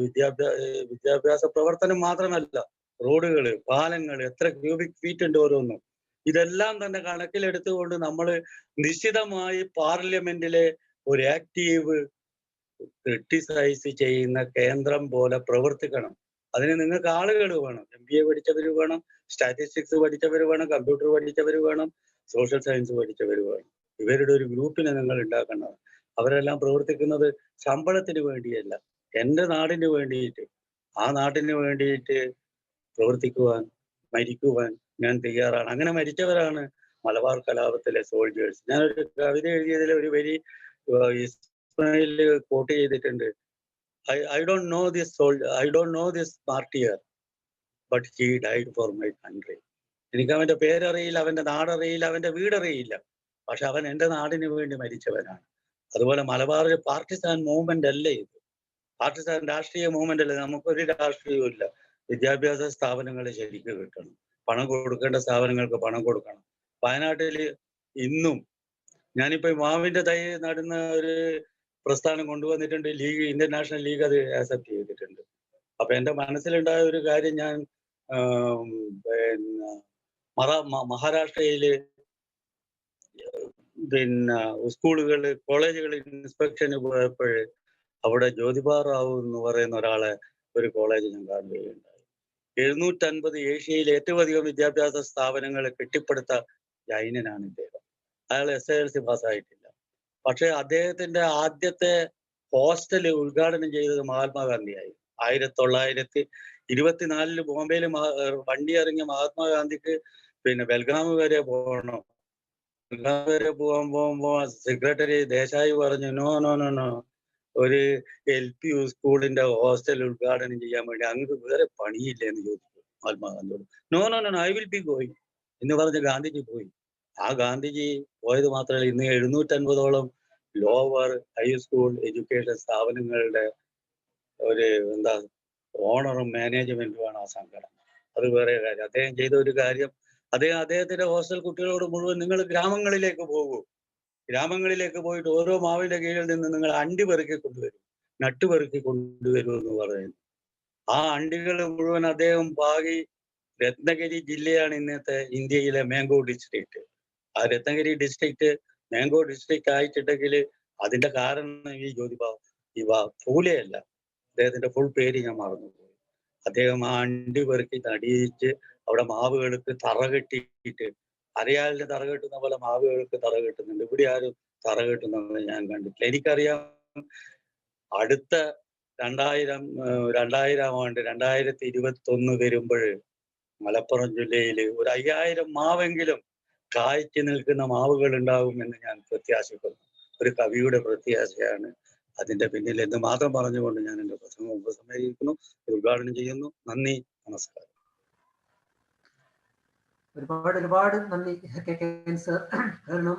വിദ്യാഭ്യാസ പ്രവർത്തനം മാത്രമല്ല, റോഡുകള്, പാലങ്ങള്, എത്ര ക്യൂബിക് ഫീറ്റ് ഉണ്ട് ഓരോന്നും, ഇതെല്ലാം തന്നെ കണക്കിലെടുത്തുകൊണ്ട് നമ്മൾ നിശ്ചിതമായി പാർലമെന്റിലെ ഒരു ആക്റ്റീവ് ക്രിട്ടിസൈസ് ചെയ്യുന്ന കേന്ദ്രം പോലെ പ്രവർത്തിക്കണം. അതിന് നിങ്ങൾക്ക് ആളുകൾ വേണം. MBA പഠിച്ചവർ വേണം, സ്റ്റാറ്റിസ്റ്റിക്സ് പഠിച്ചവർ വേണം, കമ്പ്യൂട്ടർ പഠിച്ചവർ വേണം, സോഷ്യൽ സയൻസ് പഠിച്ചവർ വേണം. ഇവരുടെ ഒരു ഗ്രൂപ്പിനെ നിങ്ങൾ ഉണ്ടാക്കണം. അവരെല്ലാം പ്രവർത്തിക്കുന്നത് ശമ്പളത്തിന് വേണ്ടിയല്ല, എൻ്റെ നാടിന് വേണ്ടിയിട്ട്. ആ നാടിന് വേണ്ടിയിട്ട് പ്രവർത്തിക്കുവാൻ, മരിക്കുവാൻ ഞാൻ തയ്യാറാണ്. അങ്ങനെ മരിച്ചവരാണ് മലബാർ കലാപത്തിലെ സോൾജേഴ്സ്. ഞാനൊരു കവിത എഴുതിയതിൽ ഒരു വരി ഇസ്മായിൽ കോട്ട് ചെയ്തിട്ടുണ്ട്. I don't know this martyr, but he died for my country. എനിക്ക് അവന്റെ പേരറിയില്ല, അവന്റെ നാടറിയില്ല, അവന്റെ വീടറിയില്ല, പക്ഷെ അവൻ എൻ്റെ നാടിന് വേണ്ടി മരിച്ചവനാണ്. അതുപോലെ മലബാറിൽ പാർട്ടിസാൻ മൂവ്മെന്റ് അല്ല ഇത്. പാർട്ടിസാൻ രാഷ്ട്രീയ മൂവ്മെന്റ് അല്ല. നമുക്കൊരു രാഷ്ട്രീയവും ഇല്ല. വിദ്യാഭ്യാസ സ്ഥാപനങ്ങൾ ശരിക്കും കിട്ടണം. പണം കൊടുക്കേണ്ട സ്ഥാപനങ്ങൾക്ക് പണം കൊടുക്കണം. വയനാട്ടില് ഇന്നും ഞാനിപ്പോ മാവിന്റെ തൈ നടുന്ന ഒരു പ്രസ്ഥാനം കൊണ്ടുവന്നിട്ടുണ്ട്. ലീഗ്, ഇന്ത്യൻ നാഷണൽ ലീഗ് അത് ആക്സെപ്റ്റ് ചെയ്തിട്ടുണ്ട്. അപ്പൊ എന്റെ മനസ്സിലുണ്ടായ ഒരു കാര്യം, ഞാൻ പിന്നെ മഹാരാഷ്ട്രയില് സ്കൂളുകള്, കോളേജുകൾ ഇൻസ്പെക്ഷന് പോയപ്പോൾ അവിടെ ജ്യോതിബ റാവു എന്ന് പറയുന്ന ഒരാളെ ഒരു കോളേജ് ഞാൻ കാണുകയുണ്ടായി. 750 ഏഷ്യയിലെ ഏറ്റവും അധികം വിദ്യാഭ്യാസ സ്ഥാപനങ്ങൾ കെട്ടിപ്പടുത്ത ജൈനനാണ് ഇദ്ദേഹം. അയാൾ SSLC പാസ്സായിട്ടില്ല. പക്ഷെ അദ്ദേഹത്തിന്റെ ആദ്യത്തെ ഹോസ്റ്റല് ഉദ്ഘാടനം ചെയ്തത് മഹാത്മാഗാന്ധിയായി. 1924 ബോംബെയിൽ വണ്ടി ഇറങ്ങിയ മഹാത്മാഗാന്ധിക്ക് ബെൽഗാം വരെ പോകണം. ബെൽഗാം വരെ പോകുമ്പോ സെക്രട്ടറി ദേശായി പറഞ്ഞു, നോ ഒരു LP സ്കൂളിന്റെ ഹോസ്റ്റൽ ഉദ്ഘാടനം ചെയ്യാൻ വേണ്ടി അങ്ങ് വേറെ പണിയില്ല എന്ന് ചോദിച്ചു മഹാത്മാഗാന്ധിയോട്. No I will be going എന്ന് പറഞ്ഞ് ഗാന്ധിജി പോയി. ആ ഗാന്ധിജി പോയത് മാത്രമല്ല, ഇന്ന് 750ഓളം ലോവർ ഹൈസ്കൂൾ എഡ്യൂക്കേഷൻ സ്ഥാപനങ്ങളുടെ ഒരു ഓണറും മാനേജ്മെന്റുമാണ് ആ സംഘടന. അത് വേറെ കാര്യം. അദ്ദേഹം ചെയ്ത ഒരു കാര്യം, അദ്ദേഹത്തിന്റെ ഹോസ്റ്റൽ കുട്ടികളോട് മുഴുവൻ നിങ്ങൾ ഗ്രാമങ്ങളിലേക്ക് പോകൂ, ഗ്രാമങ്ങളിലേക്ക് പോയിട്ട് ഓരോ മാവിന്റെ കീഴിൽ നിന്ന് നിങ്ങൾ അണ്ടി പെറുക്കി കൊണ്ടുവരും, നട്ടുപെറുക്കി കൊണ്ടുവരൂ എന്ന് പറയുന്നു. ആ അണ്ടികൾ മുഴുവൻ അദ്ദേഹം പാകി. രത്നഗിരി ജില്ലയാണ് ഇന്നത്തെ ഇന്ത്യയിലെ മാംഗോ ഡിസ്ട്രിക്റ്റ്. ആ രത്നഗിരി ഡിസ്ട്രിക്റ്റ് മാംഗോ ഡിസ്ട്രിക്റ്റ് ആയിട്ടുണ്ടെങ്കിൽ അതിന്റെ കാരണം ഈ ജ്യോതിബ ഫൂലെയല്ല, അദ്ദേഹത്തിന്റെ ഫുൾ പേര് ഞാൻ മറന്നുപോയി. അദ്ദേഹം ആ അണ്ടി പെറുക്കി നടിയിച്ച് അവിടെ മാവുകൾക്ക് തറ കെട്ടിയിട്ട്, അരയാലിന് തറ കെട്ടുന്ന പോലെ മാവുകൾക്ക് തറ കെട്ടുന്നുണ്ട്. ഇവിടെ ആരും തറ കെട്ടുന്നത് ഞാൻ കണ്ടിട്ടില്ല. എനിക്കറിയാം, അടുത്ത 2000 ആണ്ട് 2021 വരുമ്പോൾ മലപ്പുറം ജില്ലയിൽ ഒരു 5000 മാവെങ്കിലും കായ്ച്ചു നിൽക്കുന്ന മാവുകൾ ഉണ്ടാകുമെന്ന് ഞാൻ പ്രത്യാശിക്കുന്നു. ഒരു കവിയുടെ പ്രത്യാശയാണ് അതിന്റെ പിന്നിൽ എന്ന് മാത്രം പറഞ്ഞുകൊണ്ട് ഞാൻ എന്റെ പ്രസംഗം ഉപസംഹരിക്കുന്നു, ഉദ്ഘാടനം ചെയ്യുന്നു. നന്ദി, നമസ്കാരം. ഒരുപാട് നന്ദി സർ. കാരണം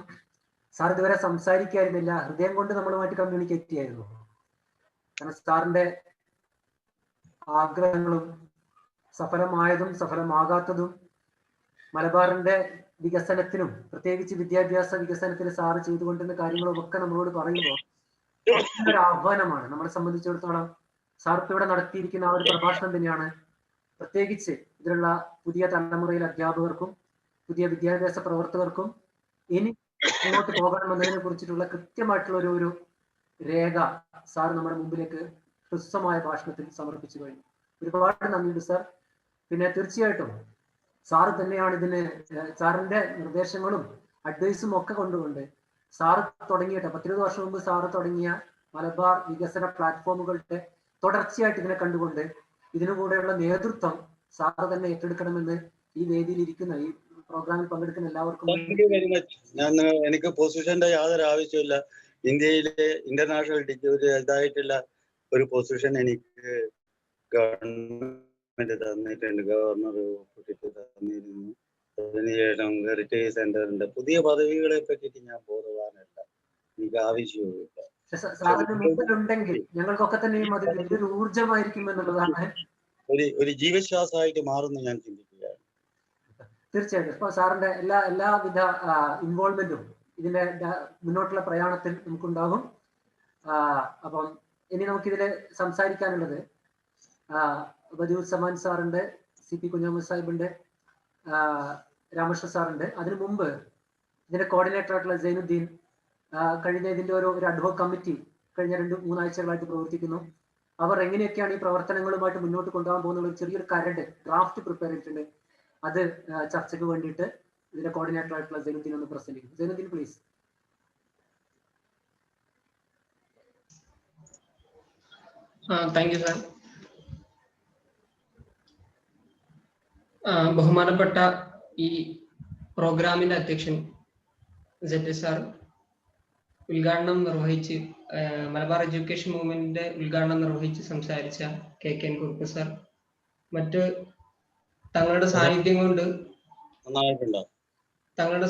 സാർ ഇതുവരെ സംസാരിക്കായിരുന്നില്ല, ഹൃദയം കൊണ്ട് നമ്മളുമായിട്ട് കമ്മ്യൂണിക്കേറ്റ് ചെയ്യായിരുന്നു. കാരണം സാറിന്റെ ആഗ്രഹങ്ങളും സഫലമായതും സഫലമാകാത്തതും മലബാറിന്റെ വികസനത്തിനും പ്രത്യേകിച്ച് വിദ്യാഭ്യാസ വികസനത്തിന് സാറ് ചെയ്തുകൊണ്ടിരുന്ന കാര്യങ്ങളും ഒക്കെ നമ്മളോട് പറയുമ്പോൾ ഒരു ആഹ്വാനമാണ്. നമ്മളെ സംബന്ധിച്ചിടത്തോളം സാർ ഇവിടെ നടത്തിയിരിക്കുന്ന ആ ഒരു പ്രഭാഷണം തന്നെയാണ് പ്രത്യേകിച്ച് ഇതിലുള്ള പുതിയ തലമുറയിലെ അധ്യാപകർക്കും പുതിയ വിദ്യാഭ്യാസ പ്രവർത്തകർക്കും ഇനി മുന്നോട്ട് പോകണമെന്നതിനെ കുറിച്ചിട്ടുള്ള കൃത്യമായിട്ടുള്ള ഒരു രേഖ സാർ നമ്മുടെ മുമ്പിലേക്ക് ഹ്രസ്വമായ ഭാഷണത്തിൽ സമർപ്പിച്ചു കഴിഞ്ഞു. ഒരുപാട് നന്ദിയുണ്ട് സാർ. പിന്നെ തീർച്ചയായിട്ടും സാറ് തന്നെയാണ് ഇതിന് സാറിന്റെ നിർദ്ദേശങ്ങളും അഡ്വൈസും ഒക്കെ കൊണ്ടുകൊണ്ട് സാറ് തുടങ്ങിയിട്ട് 10-20 വർഷം മുമ്പ് സാറ് തുടങ്ങിയ മലബാർ വികസന പ്ലാറ്റ്ഫോമുകളുടെ തുടർച്ചയായിട്ട് ഇതിനെ കണ്ടുകൊണ്ട് ഇതിനുകൂടെയുള്ള നേതൃത്വം സാറ് തന്നെ ഏറ്റെടുക്കണമെന്ന് ഈ വേദിയിൽ ഇരിക്കുന്ന ഈ പ്രോഗ്രാമിൽ പങ്കെടുക്കുന്ന എല്ലാവർക്കും ഞാൻ എനിക്ക് പൊസിഷന്റെ യാതൊരു ആവശ്യമില്ല. ഇന്ത്യയിലെ ഇന്റർനാഷണൽ ഡിഗ്രി ഇതായിട്ടുള്ള ഒരു പൊസിഷൻ എനിക്ക് ഗവൺമെന്റ് തന്നിട്ടുണ്ട്, ഗവർണർ തന്നിരുന്നു. അതിനുശേഷം ഹെറിറ്റേജ് സെന്ററിന്റെ പുതിയ പദവികളെ പറ്റിയിട്ട് ഞാൻ ബോധവാനല്ല, എനിക്ക് ആവശ്യവുമില്ല. സാറിന് മുമ്പിലുണ്ടെങ്കിൽ ഞങ്ങൾക്കൊക്കെ തന്നെയും അത് വലിയൊരു ഊർജമായിരിക്കും എന്നുള്ളതാണ് ഒരു ജീവശ്വാസമായിട്ട് മാറുന്നു ഞാൻ ചിന്തിക്കുകയാണ്. തീർച്ചയായിട്ടും ഇപ്പൊ സാറിന്റെ എല്ലാവിധ ഇൻവോൾവ്മെന്റും ഇതിന്റെ മുന്നോട്ടുള്ള പ്രയാണത്തിൽ നമുക്കുണ്ടാകും. അപ്പം ഇനി നമുക്കിതിൽ സംസാരിക്കാനുള്ളത് വജൂദ് സമാൻ സാറുണ്ട്, CP കുഞ്ഞാമ സാഹിബുണ്ട്, രാമകൃഷ്ണ സാറുണ്ട്. അതിനു മുമ്പ് ഇതിന്റെ കോർഡിനേറ്റർ ആയിട്ടുള്ള സൈനുദ്ദീൻ കഴിഞ്ഞ ഇതിന്റെ ഒരു അഡ്വോക് കമ്മിറ്റി കഴിഞ്ഞ 2-3 ആഴ്ചകളായിട്ട് പ്രവർത്തിക്കുന്നു. അവർ എങ്ങനെയൊക്കെയാണ് ഈ പ്രവർത്തനങ്ങളുമായിട്ട് മുന്നോട്ട് കൊണ്ടുപോകാൻ പോകുന്ന ഒരു ചെറിയൊരു കരട് ഡ്രാഫ്റ്റ് പ്രിപ്പയർ ചെയ്തിട്ടുണ്ട്. അത് ചർച്ചയ്ക്ക് വേണ്ടിയിട്ട് ഇതിന്റെ കോർഡിനേറ്റർ ആയിട്ടുള്ള സൈനുദ്ദീൻ ഒന്ന് പ്രസന്റ് ചെയ്യും. Zainuddin please. Thank you sir. ബഹുമാനപ്പെട്ട ഈ പ്രോഗ്രാമിന്റെ അധ്യക്ഷൻ ZS സാർ, ഉദ്ഘാടനം നിർവഹിച്ച് മലബാർ എഡ്യൂക്കേഷൻ മൂവ്മെന്റിന്റെ ഉദ്ഘാടനം നിർവഹിച്ച് സംസാരിച്ച KKN കുറുപ്പ് സാർ, മറ്റ് തങ്ങളുടെ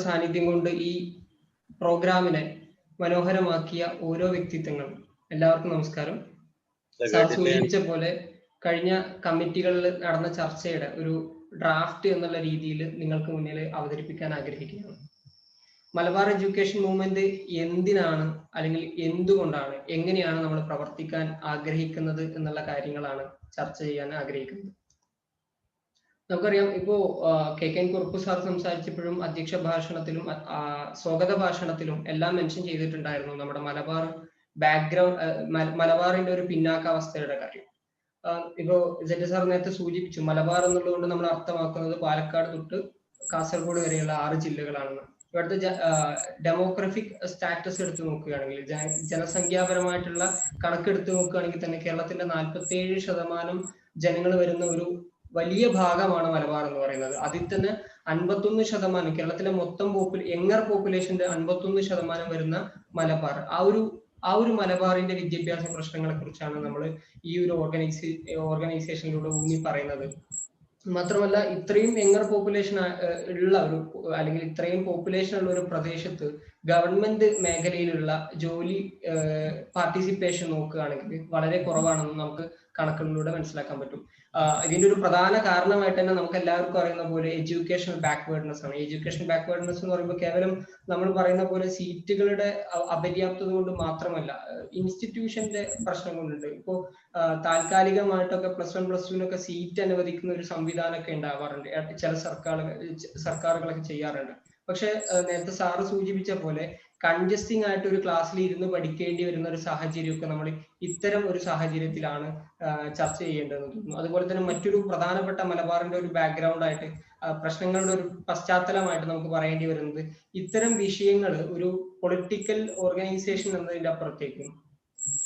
സാന്നിധ്യം കൊണ്ട് ഈ പ്രോഗ്രാമിനെ മനോഹരമാക്കിയ ഓരോ വ്യക്തിത്വങ്ങളും എല്ലാവർക്കും നമസ്കാരം. സാർ സൂചിപ്പിച്ച പോലെ കഴിഞ്ഞ കമ്മിറ്റികളിൽ നടന്ന ചർച്ചയുടെ ഒരു ഡ്രാഫ്റ്റ് എന്നുള്ള രീതിയിൽ നിങ്ങൾക്ക് മുന്നിൽ അവതരിപ്പിക്കാൻ ആഗ്രഹിക്കുകയാണ്. മലബാർ എഡ്യൂക്കേഷൻ മൂവ്മെന്റ് എന്തിനാണ്, അല്ലെങ്കിൽ എന്തുകൊണ്ടാണ്, എങ്ങനെയാണ് നമ്മൾ പ്രവർത്തിക്കാൻ ആഗ്രഹിക്കുന്നത് എന്നുള്ള കാര്യങ്ങളാണ് ചർച്ച ചെയ്യാൻ ആഗ്രഹിക്കുന്നത്. നമുക്കറിയാം, ഇപ്പോ KKN കുറുപ്പ് സാർ സംസാരിച്ചപ്പോഴും അധ്യക്ഷ ഭാഷണത്തിലും സ്വാഗത ഭാഷണത്തിലും എല്ലാം മെൻഷൻ ചെയ്തിട്ടുണ്ടായിരുന്നു നമ്മുടെ മലബാർ മലബാറിന്റെ ഒരു പിന്നാക്കാവസ്ഥയുടെ കാര്യം. ഇപ്പോ ZS സാർ നേരത്തെ സൂചിപ്പിച്ചു, മലബാർ എന്നുള്ളതുകൊണ്ട് നമ്മൾ അർത്ഥമാക്കുന്നത് പാലക്കാട് തൊട്ട് കാസർഗോഡ് വരെയുള്ള 6 ജില്ലകളാണെന്ന്. ഇവിടുത്തെ ഡെമോഗ്രഫിക് സ്റ്റാറ്റസ് എടുത്തു നോക്കുകയാണെങ്കിൽ, ജനസംഖ്യാപരമായിട്ടുള്ള കണക്കെടുത്ത് നോക്കുകയാണെങ്കിൽ തന്നെ കേരളത്തിന്റെ 47% ജനങ്ങൾ വരുന്ന ഒരു വലിയ ഭാഗമാണ് മലബാർ എന്ന് പറയുന്നത്. അതിൽ തന്നെ 51% കേരളത്തിലെ മൊത്തം യങ്ങർ പോപ്പുലേഷന്റെ 51% വരുന്ന മലബാർ. ആ ഒരു മലബാറിന്റെ വിദ്യാഭ്യാസ പ്രശ്നങ്ങളെ കുറിച്ചാണ് നമ്മൾ ഈ ഒരു ഓർഗനൈസേഷനിലൂടെ ഊന്നി പറയുന്നത്. മാത്രമല്ല, ഇത്രയും യങ്ങർ പോപ്പുലേഷൻ ഉള്ള അല്ലെങ്കിൽ ഇത്രയും പോപ്പുലേഷൻ ഉള്ള ഒരു പ്രദേശത്ത് ഗവൺമെന്റ് മേഖലയിലുള്ള ജോലി പാർട്ടിസിപ്പേഷൻ നോക്കുകയാണെങ്കിൽ വളരെ കുറവാണെന്ന് നമുക്ക് കണക്കുകളിലൂടെ മനസ്സിലാക്കാൻ പറ്റും. ഇതിന്റെ ഒരു പ്രധാന കാരണമായിട്ട് തന്നെ നമുക്ക് എല്ലാവർക്കും അറിയുന്ന പോലെ എഡ്യൂക്കേഷണൽ ബാക്ക്വേർഡ്നെസ് ആണ്. എഡ്യൂക്കേഷൻ ബാക്ക്വേർഡ്നെസ് എന്ന് പറയുമ്പോൾ കേവലം നമ്മൾ പറയുന്ന പോലെ സീറ്റുകളുടെ അപര്യാപ്തത കൊണ്ട് മാത്രമല്ല, ഇൻസ്റ്റിറ്റ്യൂഷന്റെ പ്രശ്നം കൊണ്ടുണ്ട്. ഇപ്പോ താൽക്കാലികമായിട്ടൊക്കെ +1 +2 സീറ്റ് അനുവദിക്കുന്ന ഒരു സംവിധാനമൊക്കെ ഉണ്ടാവാറുണ്ട്, ചില സർക്കാരുകളൊക്കെ ചെയ്യാറുണ്ട്. പക്ഷെ നേരത്തെ സാറ് സൂചിപ്പിച്ച പോലെ കൺജസ്റ്റിംഗ് ആയിട്ട് ഒരു ക്ലാസ്സിൽ ഇരുന്ന് പഠിക്കേണ്ടി വരുന്ന ഒരു സാഹചര്യമൊക്കെ നമ്മൾ ഇത്തരം ഒരു സാഹചര്യത്തിലാണ് ചർച്ച ചെയ്യേണ്ടതെന്ന് തോന്നുന്നു. അതുപോലെ തന്നെ മറ്റൊരു പ്രധാനപ്പെട്ട മലബാറിന്റെ ഒരു ബാക്ക്ഗ്രൗണ്ട് ആയിട്ട് പ്രശ്നങ്ങളുടെ ഒരു പശ്ചാത്തലമായിട്ട് നമുക്ക് പറയേണ്ടി വരുന്നത് ഇത്തരം വിഷയങ്ങൾ ഒരു പൊളിറ്റിക്കൽ ഓർഗനൈസേഷൻ എന്നതിന്റെ അപ്പുറത്തേക്കും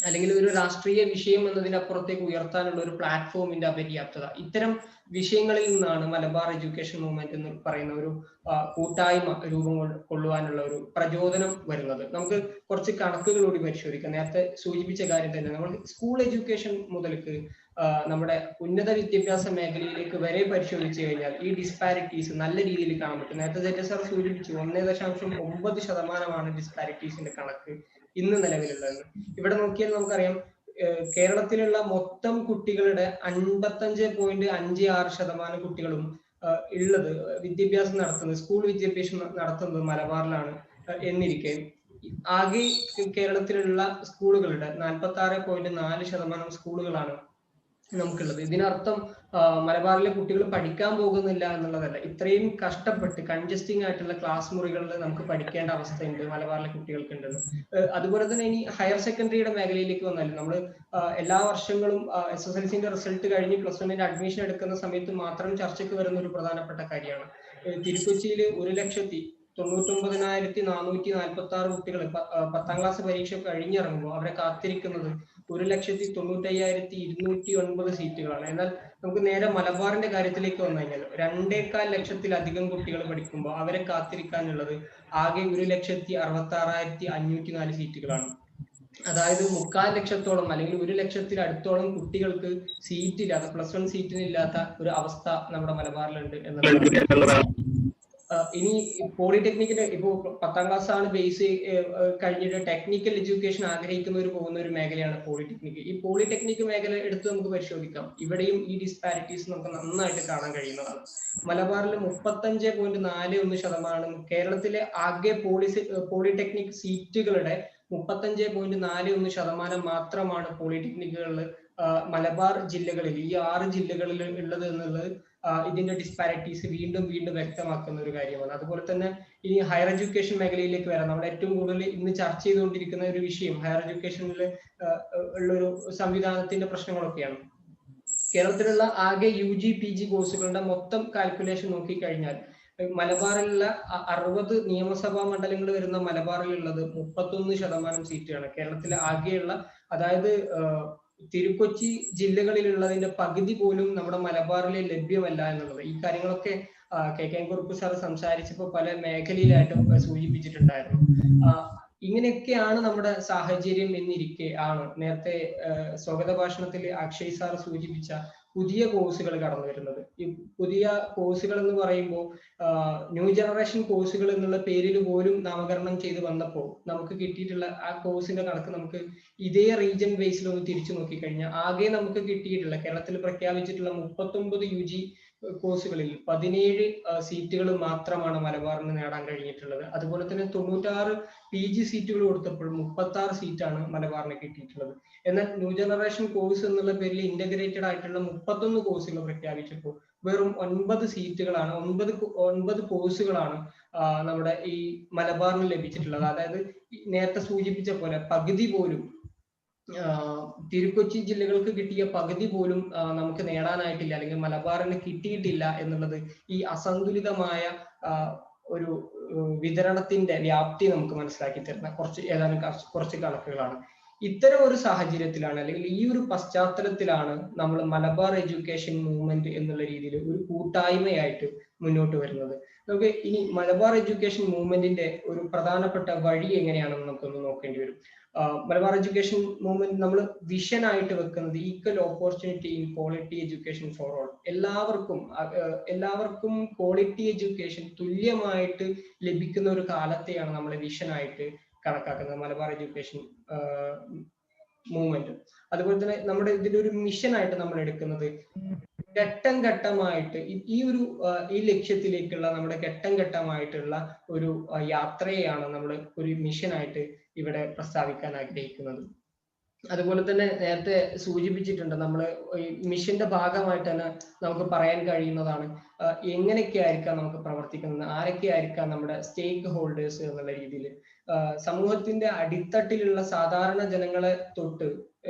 അല്ലെങ്കിൽ ഒരു രാഷ്ട്രീയ വിഷയം എന്നതിന്റെ അപ്പുറത്തേക്ക് ഉയർത്താനുള്ള ഒരു പ്ലാറ്റ്ഫോമിന്റെ അപര്യാപ്തത, ഇത്തരം വിഷയങ്ങളിൽ നിന്നാണ് മലബാർ എഡ്യൂക്കേഷൻ മൂവ്മെന്റ് എന്ന് പറയുന്ന ഒരു കൂട്ടായ്മ രൂപം കൊള്ളുവാനുള്ള ഒരു പ്രചോദനം വരുന്നത്. നമുക്ക് കുറച്ച് കണക്കുകൾ കൂടി പരിശോധിക്കാം. നേരത്തെ സൂചിപ്പിച്ച കാര്യം തന്നെ, നമ്മൾ സ്കൂൾ എഡ്യൂക്കേഷൻ മുതൽക്ക് നമ്മുടെ ഉന്നത വിദ്യാഭ്യാസ മേഖലയിലേക്ക് വരെ പരിശോധിച്ചു കഴിഞ്ഞാൽ ഈ ഡിസ്പാരിറ്റീസ് നല്ല രീതിയിൽ കാണാൻ പറ്റും. നേരത്തെ ജെറ്റ സാർ സൂചിപ്പിച്ചു 1.9% ഡിസ്പാരിറ്റീസിന്റെ കണക്ക് ഇന്ന് നിലവിലുള്ളത്. ഇവിടെ നോക്കിയാൽ നമുക്കറിയാം കേരളത്തിലുള്ള മൊത്തം കുട്ടികളുടെ 55.56% കുട്ടികളും ഉള്ളത് വിദ്യാഭ്യാസം നടത്തുന്നത്, സ്കൂൾ വിദ്യാഭ്യാസം നടത്തുന്നത് മലബാറിലാണ് എന്നിരിക്കെ ആകെ കേരളത്തിലുള്ള സ്കൂളുകളുടെ 46.4% സ്കൂളുകളാണ് നമുക്കുള്ളത്. ഇതിനർത്ഥം മലബാറിലെ കുട്ടികൾ പഠിക്കാൻ പോകുന്നില്ല എന്നുള്ളതല്ല, ഇത്രയും കഷ്ടപ്പെട്ട് കൺജസ്റ്റിംഗ് ആയിട്ടുള്ള ക്ലാസ് മുറികളിൽ നമുക്ക് പഠിക്കേണ്ട അവസ്ഥയുണ്ട് മലബാറിലെ കുട്ടികൾക്ക് ഉണ്ടെന്ന്. അതുപോലെ തന്നെ ഇനി ഹയർ സെക്കൻഡറിയുടെ മേഖലയിലേക്ക് വന്നാൽ നമ്മൾ എല്ലാ വർഷങ്ങളും SSLCന്റെ റിസൾട്ട് കഴിഞ്ഞ് +1 അഡ്മിഷൻ എടുക്കുന്ന സമയത്ത് മാത്രം ചർച്ചയ്ക്ക് വരുന്ന ഒരു പ്രധാനപ്പെട്ട കാര്യമാണ്. തിരുക്കൊച്ചിയിൽ 1,99,446 കുട്ടികൾ 10ാം ക്ലാസ് പരീക്ഷ കഴിഞ്ഞിറങ്ങുമ്പോൾ അവരെ കാത്തിരിക്കുന്നത് 1,95,209 സീറ്റുകളാണ്. എന്നാൽ നമുക്ക് നേരെ മലബാറിന്റെ കാര്യത്തിലേക്ക് വന്നു കഴിഞ്ഞാൽ 2.25 ലക്ഷത്തിലധികം കുട്ടികൾ പഠിക്കുമ്പോൾ അവരെ കാത്തിരിക്കാനുള്ളത് ആകെ 1,66,504 സീറ്റുകളാണ്. അതായത് 3/4 ലക്ഷത്തോളം അല്ലെങ്കിൽ 1 ലക്ഷത്തിലടുത്തോളം കുട്ടികൾക്ക് സീറ്റില്ലാത്ത, +1 സീറ്റിനില്ലാത്ത ഒരു അവസ്ഥ നമ്മുടെ മലബാറിലുണ്ട് എന്നുള്ളതാണ്. ഇനി പോളിടെക്നിക്കിന്റെ ഇപ്പോ 10ാം ക്ലാസ് ആണ് ബേസ് കഴിഞ്ഞിട്ട് ടെക്നിക്കൽ എഡ്യൂക്കേഷൻ ആഗ്രഹിക്കുന്നവർ പോകുന്ന ഒരു മേഖലയാണ് പോളിടെക്നിക്ക്. ഈ പോളിടെക്നിക് മേഖല എടുത്ത് നമുക്ക് പരിശോധിക്കാം. ഇവിടെയും ഈ ഡിസ്പാരിറ്റീസ് നമുക്ക് നന്നായിട്ട് കാണാൻ കഴിയുന്നതാണ്. മലബാറിൽ 35.41%, കേരളത്തിലെ ആകെ പോളിടെക്നിക് സീറ്റുകളുടെ 35.41% മാത്രമാണ് പോളിടെക്നിക്കുകളിൽ മലബാർ ജില്ലകളിൽ, ഈ 6 ജില്ലകളിൽ ഉള്ളത് എന്നുള്ളത് ഇതിന്റെ ഡിസ്പാരിറ്റീസ് വീണ്ടും വ്യക്തമാക്കുന്ന ഒരു കാര്യമാണ്. അതുപോലെ തന്നെ ഇനി ഹയർ എഡ്യൂക്കേഷൻ മേഖലയിലേക്ക് വരാം. നമ്മുടെ ഏറ്റവും കൂടുതൽ ഇന്ന് ചർച്ച ചെയ്തുകൊണ്ടിരിക്കുന്ന ഒരു വിഷയം ഹയർ എഡ്യൂക്കേഷനിൽ ഉള്ളൊരു സംവിധാനത്തിന്റെ പ്രശ്നങ്ങളൊക്കെയാണ്. കേരളത്തിലുള്ള ആകെ UG PG കോഴ്സുകളുടെ മൊത്തം കാൽക്കുലേഷൻ നോക്കിക്കഴിഞ്ഞാൽ മലബാറിലുള്ള 60 നിയമസഭാ മണ്ഡലങ്ങൾ വരുന്ന മലബാറിലുള്ളത് 31% സീറ്റാണ്. കേരളത്തിലെ ആകെയുള്ള, അതായത് തിരുക്കൊച്ചി ജില്ലകളിലുള്ളതിന്റെ പകുതി പോലും നമ്മുടെ മലബാറിൽ ലഭ്യമല്ല എന്നുള്ളത്. ഈ കാര്യങ്ങളൊക്കെ KK കുറുപ്പ് സാർ സംസാരിച്ചപ്പോൾ പല മേഖലയിലായിട്ടും സൂചിപ്പിച്ചിട്ടുണ്ടായിരുന്നു. ഇങ്ങനെയൊക്കെയാണ് നമ്മുടെ സാഹചര്യം എന്നിരിക്കെ ആണ് നേരത്തെ സ്വാഗത ഭാഷണത്തിൽ അക്ഷയ് സാർ സൂചിപ്പിച്ച പുതിയ കോഴ്സുകൾ കടന്നു വരുന്നത്. ഈ പുതിയ കോഴ്സുകൾ എന്ന് പറയുമ്പോൾ ന്യൂ ജനറേഷൻ കോഴ്സുകൾ എന്നുള്ള പേരിൽ പോലും നാമകരണം ചെയ്ത് വന്നപ്പോൾ നമുക്ക് കിട്ടിയിട്ടുള്ള ആ കോഴ്സിന്റെ കണക്ക് നമുക്ക് ഇതേ റീജിയൻ ബേസിൽ ഒന്ന് തിരിച്ചു നോക്കിക്കഴിഞ്ഞാൽ ആകെ നമുക്ക് കിട്ടിയിട്ടുള്ള, കേരളത്തിൽ പ്രഖ്യാപിച്ചിട്ടുള്ള 39 UG കോഴ്സുകളിൽ 17 സീറ്റുകൾ മാത്രമാണ് മലബാറിന് നേടാൻ കഴിഞ്ഞിട്ടുള്ളത്. അതുപോലെ തന്നെ 96 PG സീറ്റുകൾ കൊടുത്തപ്പോൾ 36 സീറ്റാണ് മലബാറിന് കിട്ടിയിട്ടുള്ളത്. എന്നാൽ ന്യൂ ജനറേഷൻ കോഴ്സ് എന്നുള്ള പേരിൽ ഇന്റഗ്രേറ്റഡ് ആയിട്ടുള്ള 31 കോഴ്സുകൾ പ്രഖ്യാപിച്ചപ്പോൾ വെറും 9 സീറ്റുകളാണ്, 9 കോഴ്സുകളാണ് നമ്മുടെ ഈ മലബാറിന് ലഭിച്ചിട്ടുള്ളത്. അതായത് നേരത്തെ സൂചിപ്പിച്ച പോലെ പകുതി പോലും, തിരുക്കൊച്ചി ജില്ലകൾക്ക് കിട്ടിയ പകുതി പോലും നമുക്ക് നേടാനായിട്ടില്ല, അല്ലെങ്കിൽ മലബാറിന് കിട്ടിയിട്ടില്ല എന്നുള്ളത് ഈ അസന്തുലിതമായ ഒരു വിതരണത്തിന്റെ വ്യാപ്തി നമുക്ക് മനസ്സിലാക്കി തരുന്ന കുറച്ച് കണക്കുകളാണ്. ഇത്തരം ഒരു സാഹചര്യത്തിലാണ്, അല്ലെങ്കിൽ ഈ ഒരു പശ്ചാത്തലത്തിലാണ് നമ്മൾ മലബാർ എഡ്യൂക്കേഷൻ മൂവ്മെന്റ് എന്നുള്ള രീതിയിൽ ഒരു കൂട്ടായ്മയായിട്ട് മുന്നോട്ട് വരുന്നത്. നമുക്ക് ഇനി മലബാർ എഡ്യൂക്കേഷൻ മൂവ്മെന്റിന്റെ ഒരു പ്രധാനപ്പെട്ട വഴി എങ്ങനെയാണെന്ന് നമുക്കൊന്ന് നോക്കേണ്ടി വരും. മലബാർ എഡ്യൂക്കേഷൻ മൂവ്മെന്റ് നമ്മൾ വിഷൻ ആയിട്ട് വെക്കുന്നത് equal opportunity in quality education for all. എല്ലാവർക്കും ക്വാളിറ്റി എഡ്യൂക്കേഷൻ തുല്യമായിട്ട് ലഭിക്കുന്ന ഒരു കാലത്തെയാണ് നമ്മൾ വിഷൻ ആയിട്ട് കണക്കാക്കുന്നത് മലബാർ എഡ്യൂക്കേഷൻ മൂവ്മെന്റ്. അതുപോലെ തന്നെ നമ്മുടെ ഇതിന്റെ ഒരു മിഷൻ ആയിട്ട് നമ്മൾ എടുക്കുന്നത് ഘട്ടം ഘട്ടമായിട്ട് ഈ ലക്ഷ്യത്തിലേക്കുള്ള നമ്മുടെ ഘട്ടം ഘട്ടമായിട്ടുള്ള ഒരു യാത്രയെയാണ് നമ്മൾ ഒരു മിഷനായിട്ട് ഇവിടെ പ്രസ്താവിക്കാൻ ആഗ്രഹിക്കുന്നത്. അതുപോലെ തന്നെ നേരത്തെ സൂചിപ്പിച്ചിട്ടുണ്ട്, നമ്മൾ ഈ മിഷന്റെ ഭാഗമായിട്ട് തന്നെ നമുക്ക് പറയാൻ കഴിയുന്നതാണ് എങ്ങനെയൊക്കെ ആയിരിക്കാം നമുക്ക് പ്രവർത്തിക്കുന്നത്, ആരൊക്കെ ആയിരിക്കാം നമ്മുടെ സ്റ്റേക്ക് ഹോൾഡേഴ്സ് എന്നുള്ള രീതിയിൽ. സമൂഹത്തിന്റെ അടിത്തട്ടിലുള്ള സാധാരണ ജനങ്ങളെ തൊട്ട്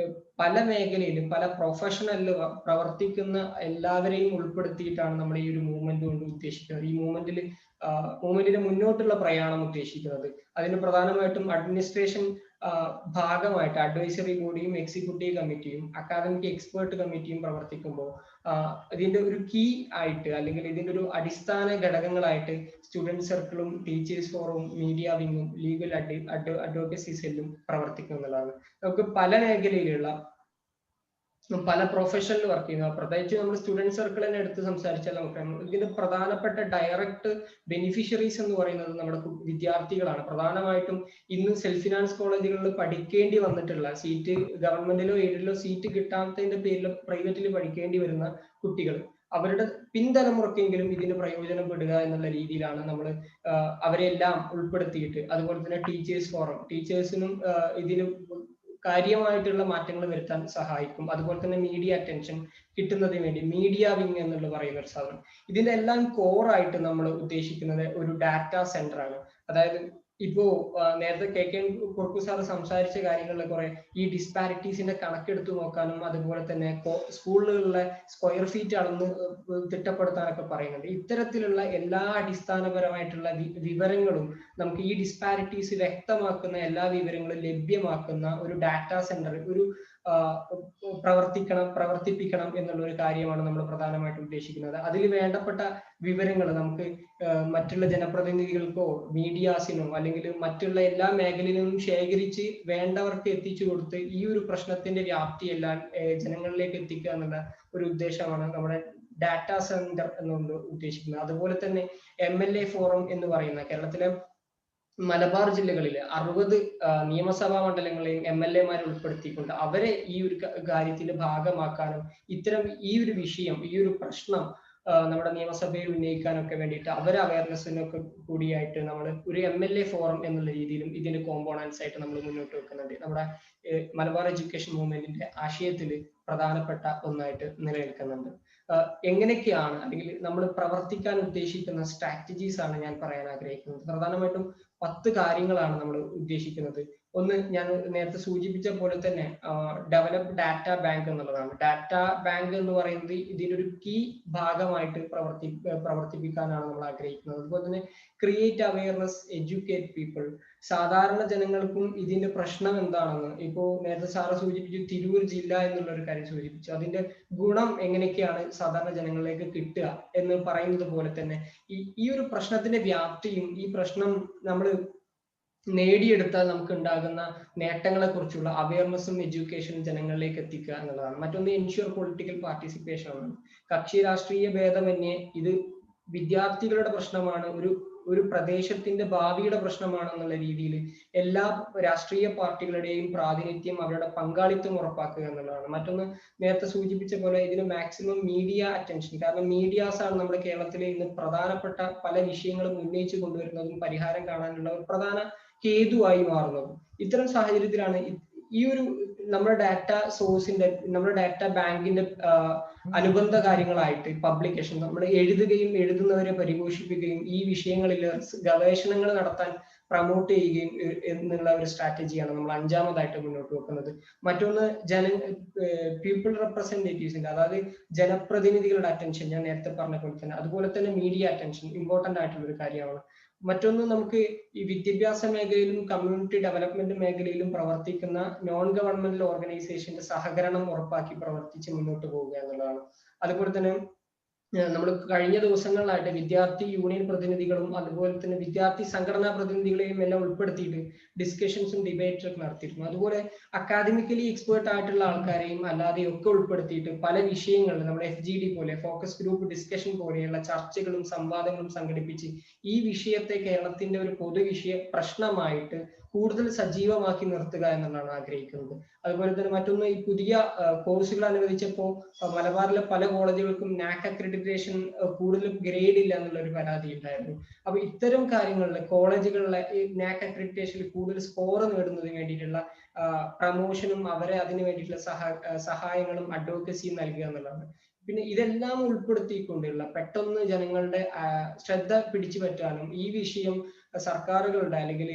പല മേഖലയിലും പല പ്രൊഫഷണലിൽ പ്രവർത്തിക്കുന്ന എല്ലാവരെയും ഉൾപ്പെടുത്തിയിട്ടാണ് നമ്മൾ ഈ ഒരു മൂവ്മെന്റ് കൊണ്ട് ഉദ്ദേശിക്കുന്നത്. ഈ മൂവ്മെന്റിന്റെ മുന്നോട്ടുള്ള പ്രയാണം ഉദ്ദേശിക്കുന്നത്. അതിന് പ്രധാനമായിട്ടും അഡ്മിനിസ്ട്രേഷൻ ഭാഗമായിട്ട് അഡ്വൈസറി ബോഡിയും എക്സിക്യൂട്ടീവ് കമ്മിറ്റിയും അക്കാദമിക് എക്സ്പേർട്ട് കമ്മിറ്റിയും പ്രവർത്തിക്കുമ്പോൾ ഇതിന്റെ ഒരു കീ ആയിട്ട് അല്ലെങ്കിൽ ഇതിന്റെ ഒരു അടിസ്ഥാന ഘടകങ്ങളായിട്ട് സ്റ്റുഡന്റ് സർക്കിളും ടീച്ചേഴ്സ് ഫോറവും മീഡിയ വിങ്ങും ലീഗൽ അഡ്വക്കസി സെല്ലും പ്രവർത്തിക്കുന്നതാണ്. നമുക്ക് പല മേഖലയിലുള്ള പല പ്രൊഫഷനിൽ വർക്ക് ചെയ്യുന്ന, പ്രത്യേകിച്ച് നമ്മൾ സ്റ്റുഡന്റ് സർക്കിൾ തന്നെ എടുത്ത് സംസാരിച്ചാൽ നമുക്കറിയാം ഇതിന്റെ പ്രധാനപ്പെട്ട ഡയറക്റ്റ് ബെനിഫിഷ്യറീസ് എന്ന് പറയുന്നത് നമ്മുടെ വിദ്യാർത്ഥികളാണ്. പ്രധാനമായിട്ടും ഇന്ന് സെൽഫ് ഫിനാൻസ് കോളേജുകളിൽ പഠിക്കേണ്ടി വന്നിട്ടുള്ള സീറ്റ് ഗവൺമെന്റിലോ എയ്ഡിലോ സീറ്റ് കിട്ടാത്തതിന്റെ പേരിൽ പ്രൈവറ്റിൽ പഠിക്കേണ്ടി വരുന്ന കുട്ടികൾ, അവരുടെ പിൻതലമുറക്കെങ്കിലും ഇതിന് പ്രയോജനപ്പെടുക എന്നുള്ള രീതിയിലാണ് നമ്മൾ അവരെല്ലാം ഉൾപ്പെടുത്തിയിട്ട്, അതുപോലെ തന്നെ ടീച്ചേഴ്സ് ഫോറം ടീച്ചേഴ്സിനും ഇതിന് കാര്യമായിട്ടുള്ള മാറ്റങ്ങൾ വരുത്താൻ സഹായിക്കും. അതുപോലെ തന്നെ മീഡിയ അറ്റൻഷൻ കിട്ടുന്നതിന് വേണ്ടി മീഡിയ വിങ് എന്നുള്ള പറയുന്ന ഒരു സാധനം, ഇതിന്റെ എല്ലാം കോറായിട്ട് നമ്മൾ ഉദ്ദേശിക്കുന്നത് ഒരു ഡാറ്റാ സെന്റർ ആണ്. അതായത് ഇപ്പോ നേരത്തെ കെ കുറുക്കു സാർ സംസാരിച്ച കാര്യങ്ങളിൽ കുറെ ഈ ഡിസ്പാരിറ്റീസിന്റെ കണക്കെടുത്ത് നോക്കാനും അതുപോലെ തന്നെ സ്കൂളുകളിലെ സ്ക്വയർ ഫീറ്റ് അളന്ന് തിട്ടപ്പെടുത്താനൊക്കെ പറയുന്നുണ്ട്. ഇത്തരത്തിലുള്ള എല്ലാ അടിസ്ഥാനപരമായിട്ടുള്ള വിവരങ്ങളും നമുക്ക് ഈ ഡിസ്പാരിറ്റീസ് വ്യക്തമാക്കുന്ന എല്ലാ വിവരങ്ങളും ലഭ്യമാക്കുന്ന ഒരു ഡാറ്റാ സെന്റർ പ്രവർത്തിപ്പിക്കണം എന്നുള്ള ഒരു കാര്യമാണ് നമ്മൾ പ്രധാനമായിട്ടും ഉദ്ദേശിക്കുന്നത്. അതിൽ വേണ്ടപ്പെട്ട വിവരങ്ങൾ നമുക്ക് മറ്റുള്ള ജനപ്രതിനിധികൾക്കോ മീഡിയാസിനോ അല്ലെങ്കിൽ മറ്റുള്ള എല്ലാ മേഖലയിലും ശേഖരിച്ച് വേണ്ടവർക്ക് എത്തിച്ചു കൊടുത്ത് ഈ ഒരു പ്രശ്നത്തിന്റെ വ്യാപ്തി എല്ലാം ജനങ്ങളിലേക്ക് എത്തിക്കുക എന്നുള്ള ഒരു ഉദ്ദേശമാണ് നമ്മുടെ ഡാറ്റാ സെന്റർ എന്നുകൊണ്ട് ഉദ്ദേശിക്കുന്നത്. അതുപോലെ തന്നെ MLA ഫോറം എന്ന് പറയുന്ന കേരളത്തിലെ മലബാർ ജില്ലകളിലെ 60 നിയമസഭാ മണ്ഡലങ്ങളെയും MLA ഉൾപ്പെടുത്തിക്കൊണ്ട് അവരെ ഈ ഒരു കാര്യത്തിന്റെ ഭാഗമാക്കാനും ഇത്തരം ഈ ഒരു വിഷയം ഈ ഒരു പ്രശ്നം നമ്മുടെ നിയമസഭയിൽ ഉന്നയിക്കാനൊക്കെ വേണ്ടിയിട്ട് അവരെ അവയർനെസ്സിനൊക്കെ കൂടിയായിട്ട് നമ്മൾ ഒരു MLA ഫോറം എന്നുള്ള രീതിയിലും ഇതിന്റെ കോമ്പോണൻസ് ആയിട്ട് നമ്മൾ മുന്നോട്ട് വെക്കുന്നുണ്ട്. നമ്മുടെ മലബാർ എഡ്യൂക്കേഷൻ മൂവ്മെന്റിന്റെ ആശയത്തിൽ പ്രധാനപ്പെട്ട ഒന്നായിട്ട് നിലനിൽക്കുന്നുണ്ട്. എങ്ങനെയൊക്കെയാണ് അല്ലെങ്കിൽ നമ്മൾ പ്രവർത്തിക്കാൻ ഉദ്ദേശിക്കുന്ന സ്ട്രാറ്റജീസ് ആണ് ഞാൻ പറയാൻ ആഗ്രഹിക്കുന്നത്. പ്രധാനമായിട്ടും 10 കാര്യങ്ങളാണ് നമ്മൾ ഉദ്ദേശിക്കുന്നത്. ഒന്ന്, ഞാൻ നേരത്തെ സൂചിപ്പിച്ച പോലെ തന്നെ ഡെവലപ്പ് ഡാറ്റ ബാങ്ക് എന്നുള്ളതാണ്. ഡാറ്റ ബാങ്ക് എന്ന് പറയുന്നത് ഇതിന്റെ ഒരു കീ ഭാഗമായിട്ട് പ്രവർത്തിപ്പിക്കാനാണ് നമ്മൾ ആഗ്രഹിക്കുന്നത്. അതുപോലെ തന്നെ ക്രിയേറ്റ് അവയർനെസ്, എഡ്യൂക്കേറ്റ് പീപ്പിൾ. സാധാരണ ജനങ്ങൾക്കും ഇതിന്റെ പ്രശ്നം എന്താണെന്ന്, ഇപ്പോ നേരത്തെ സാറ് സൂചിപ്പിച്ചു തിരൂർ ജില്ല എന്നുള്ള ഒരു കാര്യം സൂചിപ്പിച്ചു, അതിന്റെ ഗുണം എങ്ങനെയൊക്കെയാണ് സാധാരണ ജനങ്ങളിലേക്ക് കിട്ടുക എന്ന് പറയുന്നത് പോലെ തന്നെ ഈ ഒരു പ്രശ്നത്തിന്റെ വ്യാപ്തിയും ഈ പ്രശ്നം നമ്മൾ നേടിയെടുത്താൽ നമുക്ക് ഉണ്ടാകുന്ന നേട്ടങ്ങളെ കുറിച്ചുള്ള അവയർനെസ്സും എഡ്യൂക്കേഷനും ജനങ്ങളിലേക്ക് എത്തിക്കുക എന്നുള്ളതാണ്. മറ്റൊന്ന് എൻഷ്യൂർ പൊളിറ്റിക്കൽ പാർട്ടിസിപ്പേഷൻ ആണ്. കക്ഷി രാഷ്ട്രീയ ഭേദമന്യേ ഇത് വിദ്യാർത്ഥികളുടെ പ്രശ്നമാണ്, ഒരു പ്രദേശത്തിന്റെ ഭാവിയുടെ പ്രശ്നമാണ് എന്നുള്ള രീതിയിൽ എല്ലാ രാഷ്ട്രീയ പാർട്ടികളുടെയും പ്രാതിനിധ്യം അവരുടെ പങ്കാളിത്തം ഉറപ്പാക്കുക എന്നുള്ളതാണ്. മറ്റൊന്ന് നേരത്തെ സൂചിപ്പിച്ച പോലെ ഇതിന് മാക്സിമം മീഡിയ അറ്റൻഷൻ, കാരണം മീഡിയാസ് ആണ് നമ്മുടെ കേരളത്തിലെ ഇന്ന് പ്രധാനപ്പെട്ട പല വിഷയങ്ങളും ഉന്നയിച്ചു കൊണ്ടുവരുന്നതും പരിഹാരം കാണാനുള്ള ഒരു പ്രധാന ഹേതുവായി മാറുന്നതും. ഇത്തരം സാഹചര്യത്തിലാണ് ഈ ഒരു നമ്മുടെ ഡാറ്റ സോഴ്സിന്റെ നമ്മുടെ ഡാറ്റ ബാങ്കിന്റെ അനുബന്ധ കാര്യങ്ങളായിട്ട് പബ്ലിക്കേഷൻ നമ്മൾ എഴുതുകയും എഴുതുന്നവരെ പരിപോഷിപ്പിക്കുകയും ഈ വിഷയങ്ങളിൽ ഗവേഷണങ്ങൾ നടത്താൻ പ്രൊമോട്ട് ചെയ്യുകയും എന്നുള്ള ഒരു സ്ട്രാറ്റജിയാണ് നമ്മൾ 5ാമതായിട്ട് മുന്നോട്ട് വെക്കുന്നത്. മറ്റൊന്ന് പീപ്പിൾ റെപ്രസെന്റേറ്റീവ്സിന്റെ, അതായത് ജനപ്രതിനിധികളുടെ അറ്റൻഷൻ ഞാൻ നേരത്തെ പറഞ്ഞ പോലെ തന്നെ. അതുപോലെ തന്നെ മീഡിയ അറ്റൻഷൻ ഇമ്പോർട്ടന്റ് ആയിട്ടുള്ള ഒരു കാര്യമാണ്. മറ്റൊന്ന്, നമുക്ക് ഈ വിദ്യാഭ്യാസ മേഖലയിലും കമ്മ്യൂണിറ്റി ഡെവലപ്മെന്റ് മേഖലയിലും പ്രവർത്തിക്കുന്ന നോൺ ഗവൺമെന്റൽ ഓർഗനൈസേഷന്റെ സഹകരണം ഉറപ്പാക്കി പ്രവർത്തിച്ച് മുന്നോട്ട് പോവുക എന്നുള്ളതാണ്. അതുപോലെ തന്നെ നമ്മൾ കഴിഞ്ഞ ദിവസങ്ങളിലായിട്ട് വിദ്യാർത്ഥി യൂണിയൻ പ്രതിനിധികളും അതുപോലെ തന്നെ വിദ്യാർത്ഥി സംഘടനാ പ്രതിനിധികളെയും എല്ലാം ഉൾപ്പെടുത്തിയിട്ട് ഡിസ്കഷൻസും ഡിബേറ്റും നടത്തിയിരുന്നു. അതുപോലെ അക്കാദമിക്കലി എക്സ്പേർട്ട് ആയിട്ടുള്ള ആൾക്കാരെയും അല്ലാതെയും ഒക്കെ ഉൾപ്പെടുത്തിയിട്ട് പല വിഷയങ്ങളിൽ നമ്മുടെ FGD പോലെ ഫോക്കസ് ഗ്രൂപ്പ് ഡിസ്കഷൻ പോലെയുള്ള ചർച്ചകളും സംവാദങ്ങളും സംഘടിപ്പിച്ച് ഈ വിഷയത്തെ കേരളത്തിന്റെ ഒരു പൊതു വിഷയ പ്രശ്നമായിട്ട് കൂടുതൽ സജീവമാക്കി നിർത്തുക എന്നുള്ളതാണ് ആഗ്രഹിക്കുന്നത്. അതുപോലെ തന്നെ മറ്റൊന്ന്, ഈ പുതിയ കോഴ്സുകൾ അനുവദിച്ചപ്പോൾ മലബാറിലെ പല കോളേജുകൾക്കും നാക് അക്രഡിറ്റേഷൻ കൂടുതൽ ഗ്രേഡ് ഇല്ല എന്നുള്ള ഒരു പരാതി ഉണ്ടായിരുന്നു. അപ്പൊ ഇത്തരം കാര്യങ്ങളിൽ കോളേജുകളിലെ ഈ നാക് അക്രഡിറ്റേഷനിൽ കൂടുതൽ സ്കോർ നേടുന്നതിന് വേണ്ടിയിട്ടുള്ള പ്രമോഷനും അവരെ അതിന് വേണ്ടിയിട്ടുള്ള സഹായങ്ങളും അഡ്വക്കസിയും നൽകുക എന്നുള്ളതാണ്. പിന്നെ ഇതെല്ലാം ഉൾപ്പെടുത്തിക്കൊണ്ടുള്ള പെട്ടെന്ന് ജനങ്ങളുടെ ശ്രദ്ധ പിടിച്ചു പറ്റാനും ഈ വിഷയം സർക്കാരുകളുടെ അല്ലെങ്കിൽ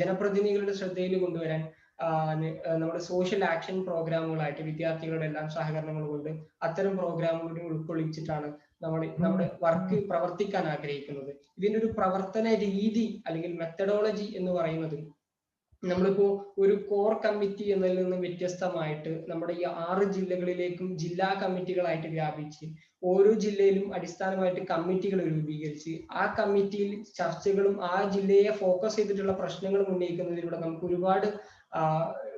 ജനപ്രതിനിധികളുടെ ശ്രദ്ധയിൽ കൊണ്ടുവരാൻ നമ്മുടെ സോഷ്യൽ ആക്ഷൻ പ്രോഗ്രാമുകളായിട്ട് വിദ്യാർത്ഥികളുടെ എല്ലാം സഹകരണങ്ങൾ കൊണ്ട് അത്തരം പ്രോഗ്രാമുകൾ ഉൾക്കൊള്ളിച്ചിട്ടാണ് നമ്മുടെ വർക്ക് പ്രവർത്തിക്കാൻ ആഗ്രഹിക്കുന്നത്. ഇതിന്റെ ഒരു പ്രവർത്തന രീതി അല്ലെങ്കിൽ മെത്തഡോളജി എന്ന് പറയുന്നത് നമ്മളിപ്പോ ഒരു കോർ കമ്മിറ്റി എന്നതിൽ നിന്ന് വ്യത്യസ്തമായിട്ട് നമ്മുടെ ഈ 6 ജില്ലകളിലേക്കും ജില്ലാ കമ്മിറ്റികളായിട്ട് വ്യാപിച്ച് ഓരോ ജില്ലയിലും അടിസ്ഥാനമായിട്ട് കമ്മിറ്റികൾ രൂപീകരിച്ച് ആ കമ്മിറ്റിയിൽ ചർച്ചകളും ആ ജില്ലയെ ഫോക്കസ് ചെയ്തിട്ടുള്ള പ്രശ്നങ്ങളും ഉന്നയിക്കുന്നതിലൂടെ നമുക്ക് ഒരുപാട്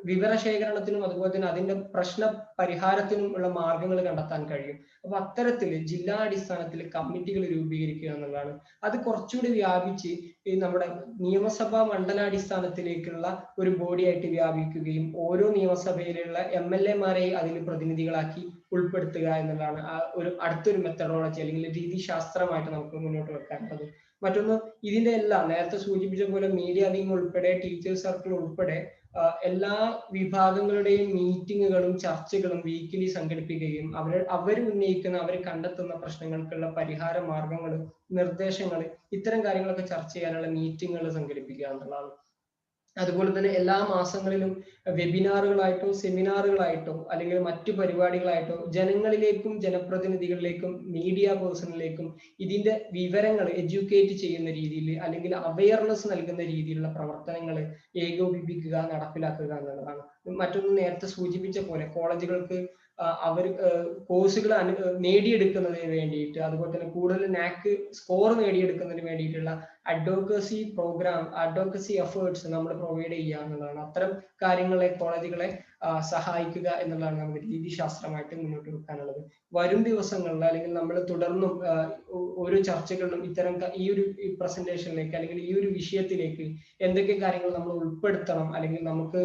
വിവരശേഖരണത്തിനും അതുപോലെ തന്നെ അതിന്റെ പ്രശ്ന പരിഹാരത്തിനും ഉള്ള മാർഗങ്ങൾ കണ്ടെത്താൻ കഴിയും. അപ്പൊ അത്തരത്തിൽ ജില്ലാ അടിസ്ഥാനത്തിൽ കമ്മിറ്റികൾ രൂപീകരിക്കുക എന്നുള്ളതാണ്. അത് കുറച്ചുകൂടി വ്യാപിച്ച് ഈ നമ്മുടെ നിയമസഭാ മണ്ഡലാടിസ്ഥാനത്തിലേക്കുള്ള ഒരു ബോഡിയായിട്ട് വ്യാപിക്കുകയും ഓരോ നിയമസഭയിലുള്ള MLA-മാരെ അതിൽ പ്രതിനിധികളാക്കി ഉൾപ്പെടുത്തുക എന്നുള്ളതാണ് ഒരു അടുത്തൊരു മെത്തഡോളജി അല്ലെങ്കിൽ രീതിശാസ്ത്രമായിട്ട് നമുക്ക് മുന്നോട്ട് വെക്കാനുള്ളത്. മറ്റൊന്ന്, ഇതിന്റെ എല്ലാം നേരത്തെ സൂചിപ്പിച്ച പോലെ മീഡിയ വിംഗ് ഉൾപ്പെടെ ടീച്ചേഴ്സ് സർക്കിൾ ഉൾപ്പെടെ എല്ലാ വിഭാഗങ്ങളുടെയും മീറ്റിങ്ങുകളും ചർച്ചകളും വീക്കിലി സംഘടിപ്പിക്കുകയും അവർ ഉന്നയിക്കുന്ന അവർ കണ്ടെത്തുന്ന പ്രശ്നങ്ങൾക്കുള്ള പരിഹാര മാർഗങ്ങൾ, നിർദ്ദേശങ്ങൾ, ഇത്തരം കാര്യങ്ങളൊക്കെ ചർച്ച ചെയ്യാനുള്ള മീറ്റിങ്ങുകൾ സംഘടിപ്പിക്കുക എന്നുള്ളതാണ്. അതുപോലെ തന്നെ എല്ലാ മാസങ്ങളിലും വെബിനാറുകളായിട്ടോ സെമിനാറുകളായിട്ടോ അല്ലെങ്കിൽ മറ്റു പരിപാടികളായിട്ടോ ജനങ്ങളിലേക്കും ജനപ്രതിനിധികളിലേക്കും മീഡിയ പേഴ്സണിലേക്കും ഇതിന്റെ വിവരങ്ങൾ എഡ്യൂക്കേറ്റ് ചെയ്യുന്ന രീതിയിൽ അല്ലെങ്കിൽ അവയർനെസ് നൽകുന്ന രീതിയിലുള്ള പ്രവർത്തനങ്ങൾ ഏകോപിപ്പിക്കുക, നടപ്പിലാക്കുക എന്നുള്ളതാണ്. മറ്റൊന്ന്, നേരത്തെ സൂചിപ്പിച്ച പോലെ കോളേജുകൾക്ക് അവർ കോഴ്സുകൾ നേടിയെടുക്കുന്നതിന് വേണ്ടിയിട്ട് അതുപോലെ തന്നെ കൂടുതൽ നാക് സ്കോർ നേടിയെടുക്കുന്നതിന് വേണ്ടിയിട്ടുള്ള അഡ്വക്കസി പ്രോഗ്രാം, അഡ്വക്കസി എഫേർട്സ് നമ്മൾ പ്രൊവൈഡ് ചെയ്യുക എന്നുള്ളതാണ്. അത്തരം കാര്യങ്ങളെ കോളേജുകളെ സഹായിക്കുക എന്നുള്ളതാണ് നമുക്ക് രീതിശാസ്ത്രമായിട്ട് മുന്നോട്ട് വെക്കാനുള്ളത്. വരും ദിവസങ്ങളിൽ അല്ലെങ്കിൽ നമ്മൾ തുടർന്നും ഓരോ ചർച്ചകളിലും ഇത്തരം ഈ ഒരു പ്രസന്റേഷനിലേക്ക് അല്ലെങ്കിൽ ഈ ഒരു വിഷയത്തിലേക്ക് എന്തൊക്കെ കാര്യങ്ങൾ നമ്മൾ ഉൾപ്പെടുത്തണം അല്ലെങ്കിൽ നമുക്ക്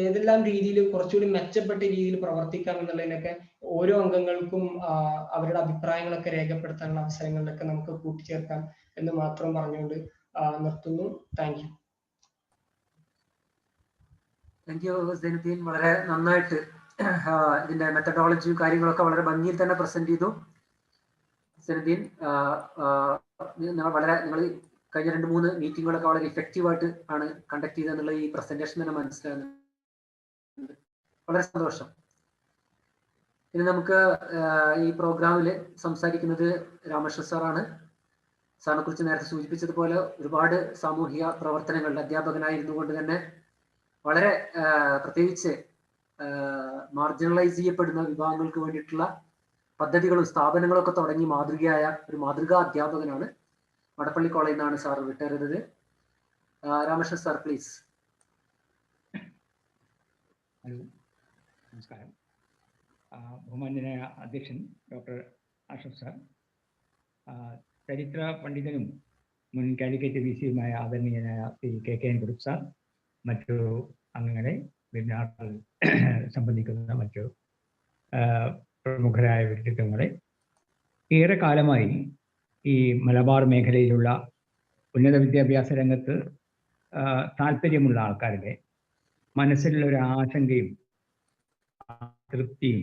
ഏതെല്ലാം രീതിയിൽ കുറച്ചുകൂടി മെച്ചപ്പെട്ട രീതിയിൽ പ്രവർത്തിക്കാം എന്നുള്ളതിനൊക്കെ ഓരോ അംഗങ്ങൾക്കും അവരുടെ അഭിപ്രായങ്ങളൊക്കെ രേഖപ്പെടുത്താനുള്ള അവസരങ്ങളിലൊക്കെ നമുക്ക് കൂട്ടിച്ചേർക്കാം എന്ന് മാത്രം പറഞ്ഞുകൊണ്ട് നിർത്തുന്നു. Thank you. Thank you Zainuddin. വളരെ നന്നായിട്ട് ഇതിന്റെ മെത്തഡോളജിയും കാര്യങ്ങളൊക്കെ വളരെ ഭംഗിയിൽ തന്നെ പ്രസന്റ് ചെയ്തു. സൈനുദ്ദീൻ വളരെ നിങ്ങൾ കഴിഞ്ഞ 2-3 മീറ്റിങ്ങുകളൊക്കെ വളരെ ഇഫക്റ്റീവായിട്ട് ആണ് കണ്ടക്ട് ചെയ്തെന്നുള്ള ഈ പ്രസന്റേഷൻ തന്നെ മനസ്സിലാകുന്നുണ്ട്. വളരെ സന്തോഷം. ഇനി നമുക്ക് ഈ പ്രോഗ്രാമിൽ സംസാരിക്കുന്നത് രാമകൃഷ്ണൻ സാറാണ്. സാറിനെ കുറിച്ച് നേരത്തെ സൂചിപ്പിച്ചതുപോലെ ഒരുപാട് സാമൂഹിക പ്രവർത്തനങ്ങളിൽ അധ്യാപകനായിരുന്നു കൊണ്ട് തന്നെ വളരെ പ്രത്യേകിച്ച് മാർജിനലൈസ് ചെയ്യപ്പെടുന്ന വിഭാഗങ്ങൾക്ക് വേണ്ടിയിട്ടുള്ള പദ്ധതികളും സ്ഥാപനങ്ങളും ഒക്കെ തുടങ്ങി മാതൃകയായ ഒരു മാതൃകാ അധ്യാപകനാണ്. മടപ്പള്ളി കോളേജിൽ നിന്നാണ് സാർ റിട്ടയർ ചെയ്തത്. Ramakrishnan sir please. ഹലോ, നമസ്കാരം. ബഹുമാന്യനായ അധ്യക്ഷൻ ഡോക്ടർ ആഷഫ് സാർ, ചരിത്ര പണ്ഡിതനും മുൻ കാലിക്കറ്റ് VC-യുമായ ആദരണീയനായ ശ്രീ KKN കുറുപ്പ് സാർ, മറ്റു അംഗങ്ങളെ, വെബിനാറിൽ സംബന്ധിക്കുന്ന മറ്റു പ്രമുഖരായ വ്യക്തിത്വങ്ങളെ, ഏറെ കാലമായി ഈ മലബാർ മേഖലയിലുള്ള ഉന്നത വിദ്യാഭ്യാസ രംഗത്ത് താല്പര്യമുള്ള ആൾക്കാരുടെ മനസ്സിലുള്ള ഒരു ആശങ്കയും തൃപ്തിയും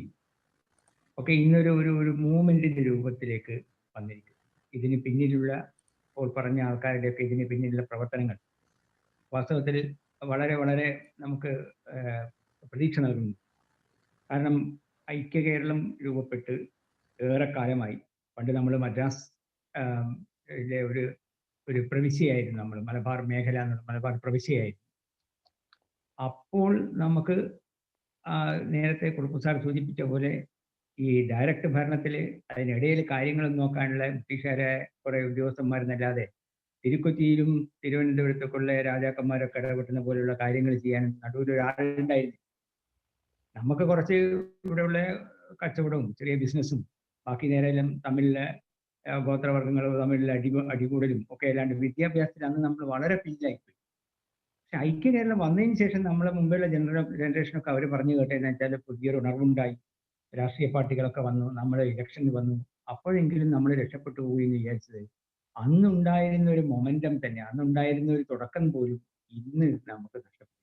ഒക്കെ ഇന്നൊരു ഒരു മൂവ്മെന്റിന്റെ രൂപത്തിലേക്ക് വന്നിരിക്കും. ഇതിന് പിന്നിലുള്ള ഇപ്പോൾ പറഞ്ഞ ആൾക്കാരുടെയൊക്കെ ഇതിന് പിന്നിലുള്ള പ്രവർത്തനങ്ങൾ വാസ്തവത്തിൽ വളരെ വളരെ നമുക്ക് പ്രതീക്ഷ നൽകുന്നു. കാരണം ഐക്യ കേരളം രൂപപ്പെട്ട് ഏറെക്കാലമായി. പണ്ട് നമ്മൾ മദ്രാസ് ഒരു പ്രവിശ്യയായിരുന്നു, നമ്മൾ മലബാർ മേഖല എന്നുള്ള മലബാർ പ്രവിശ്യയായിരുന്നു. അപ്പോൾ നമുക്ക് നേരത്തെ കുറുപ്പ് സാർ സൂചിപ്പിച്ച പോലെ ഈ ഡയറക്റ്റ് ഭരണത്തിൽ അതിനിടയിൽ കാര്യങ്ങൾ നോക്കാനുള്ള ബ്രിട്ടീഷുകാരെ കുറെ ഉദ്യോഗസ്ഥന്മാരെന്നല്ലാതെ തിരുക്കൊച്ചിയിലും തിരുവനന്തപുരത്തൊക്കെയുള്ള രാജാക്കന്മാരൊക്കെ ഇടപെട്ടുന്ന പോലെയുള്ള കാര്യങ്ങൾ ചെയ്യാൻ നടുവിൽ ഒരാളുണ്ടായിരുന്നു. നമുക്ക് കുറച്ച് ഇവിടെയുള്ള കച്ചവടവും ചെറിയ ബിസിനസ്സും ബാക്കി നേരെല്ലാം തമ്മിലുള്ള ഗോത്രവർഗ്ഗങ്ങളും തമ്മിലുള്ള അടികൂടലും ഒക്കെ അല്ലാണ്ട് വിദ്യാഭ്യാസത്തിൽ അന്ന് നമ്മൾ വളരെ പിന്നിലായിപ്പോയി. പക്ഷെ ഐക്യ കേരളം വന്നതിന് ശേഷം നമ്മളെ മുമ്പുള്ള ജനറേഷനൊക്കെ അവർ പറഞ്ഞു കേട്ടതെന്ന് വെച്ചാൽ പുതിയൊരു ഉണർവുണ്ടായി, രാഷ്ട്രീയ പാർട്ടികളൊക്കെ വന്നു, നമ്മൾ ഇലക്ഷന് വന്നു, അപ്പോഴെങ്കിലും നമ്മൾ രക്ഷപ്പെട്ടു പോയി എന്ന് വിചാരിച്ചത് അന്നുണ്ടായിരുന്ന ഒരു മൊമെന്റം തന്നെ, അന്നുണ്ടായിരുന്ന ഒരു തുടക്കം പോലും ഇന്ന് നമുക്ക് നഷ്ടപ്പെട്ടു.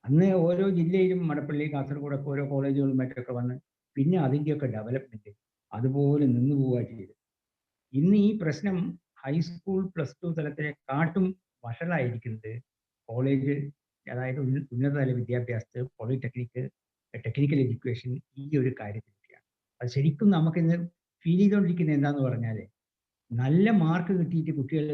അന്ന് ഓരോ ജില്ലയിലും മടപ്പള്ളി, കാസർഗോഡൊക്കെ ഓരോ കോളേജുകളും മറ്റൊക്കെ വന്ന് പിന്നെ അതിൻ്റെയൊക്കെ ഡെവലപ്മെന്റ് അതുപോലെ നിന്നു പോവുക ചെയ്തു. ഇന്ന് ഈ പ്രശ്നം ഹൈസ്കൂൾ +2 തലത്തിലെക്കാട്ടും വഷളായിരിക്കുന്നത് കോളേജ്, അതായത് ഉന്നതതല വിദ്യാഭ്യാസത്തിൽ പോളിടെക്നിക്, ടെക്നിക്കൽ എഡ്യൂക്കേഷൻ, ഈ ഒരു കാര്യത്തിലൊക്കെയാണ്. അത് ശരിക്കും നമുക്കിന്ന് ഫീൽ ചെയ്തുകൊണ്ടിരിക്കുന്നത് എന്താന്ന് പറഞ്ഞാൽ, നല്ല മാർക്ക് കിട്ടിയിട്ട് കുട്ടികൾ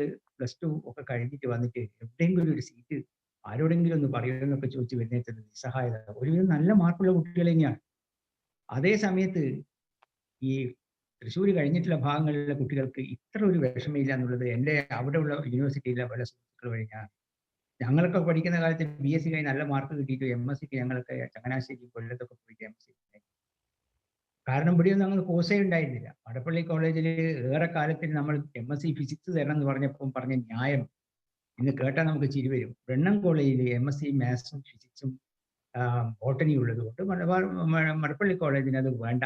+2 ഒക്കെ കഴിഞ്ഞിട്ട് വന്നിട്ട് എവിടെയെങ്കിലും ഒരു സീറ്റ് ആരോടെങ്കിലും ഒന്ന് പറയുമെന്നൊക്കെ ചോദിച്ച് വരുന്നേറ്റ നിസ്സഹായത. ഒരുവിധം നല്ല മാർക്കുള്ള കുട്ടികൾ തന്നെയാണ്. അതേ സമയത്ത് ഈ തൃശ്ശൂർ കഴിഞ്ഞിട്ടുള്ള ഭാഗങ്ങളിലെ കുട്ടികൾക്ക് ഇത്ര ഒരു വിഷമമില്ല എന്നുള്ളത് എൻ്റെ അവിടെയുള്ള യൂണിവേഴ്സിറ്റിയിലെ പല സുഹൃത്തുക്കൾ വഴി ഞങ്ങളൊക്കെ പഠിക്കുന്ന കാലത്ത് BSc കഴിഞ്ഞ് നല്ല മാർക്ക് കിട്ടിയിട്ട് MScക്ക് ഞങ്ങളൊക്കെ ചങ്ങനാശ്ശേരി, കൊല്ലത്തൊക്കെ പോയിട്ട് MSc. കാരണം ഇവിടെയൊന്നും അങ്ങനെ കോഴ്സേ ഉണ്ടായിരുന്നില്ല. മടപ്പള്ളി കോളേജിൽ ഏറെ കാലത്തിൽ നമ്മൾ MSc ഫിസിക്സ് തരണം എന്ന് പറഞ്ഞപ്പോൾ പറഞ്ഞ ന്യായം ഇന്ന് കേട്ടാൽ നമുക്ക് ചിരി വരും. ബ്രണ്ണൻ കോളേജിൽ MSc മാത്സും ഫിസിക്സും ബോട്ടണി ഉള്ളത് കൊണ്ട് മടപ്പള്ളി കോളേജിന് അത് വേണ്ട.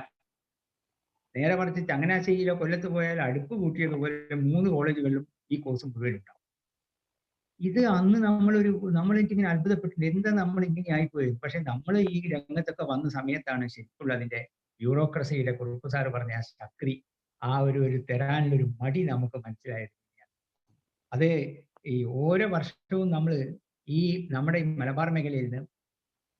നേരെ മറിച്ച് ചങ്ങനാശ്ശേരിയിലോ കൊല്ലത്ത് പോയാൽ അടുപ്പ് കൂട്ടിയതുപോലെ 3 കോളേജുകളിലും ഈ കോഴ്സ് മുഴുവൻ ഉണ്ടാവും. ഇത് അന്ന് നമ്മളെനിക്കിങ്ങനെ അത്ഭുതപ്പെട്ടിട്ടുണ്ട്, എന്താ നമ്മൾ ഇങ്ങനെ ആയിപ്പോയത്. പക്ഷെ നമ്മൾ ഈ രംഗത്തൊക്കെ വന്ന സമയത്താണ് ശരിക്കുള്ള അതിന്റെ ബ്യൂറോക്രസിയുടെ കുറുപ്പ് സാറ് പറഞ്ഞ ആ ശക്തി, ആ ഒരു തരാനുള്ളൊരു മടി നമുക്ക് മനസ്സിലായത്. അത് ഈ ഓരോ വർഷവും നമ്മൾ ഈ നമ്മുടെ ഈ മലബാർ മേഖലയിൽ നിന്ന്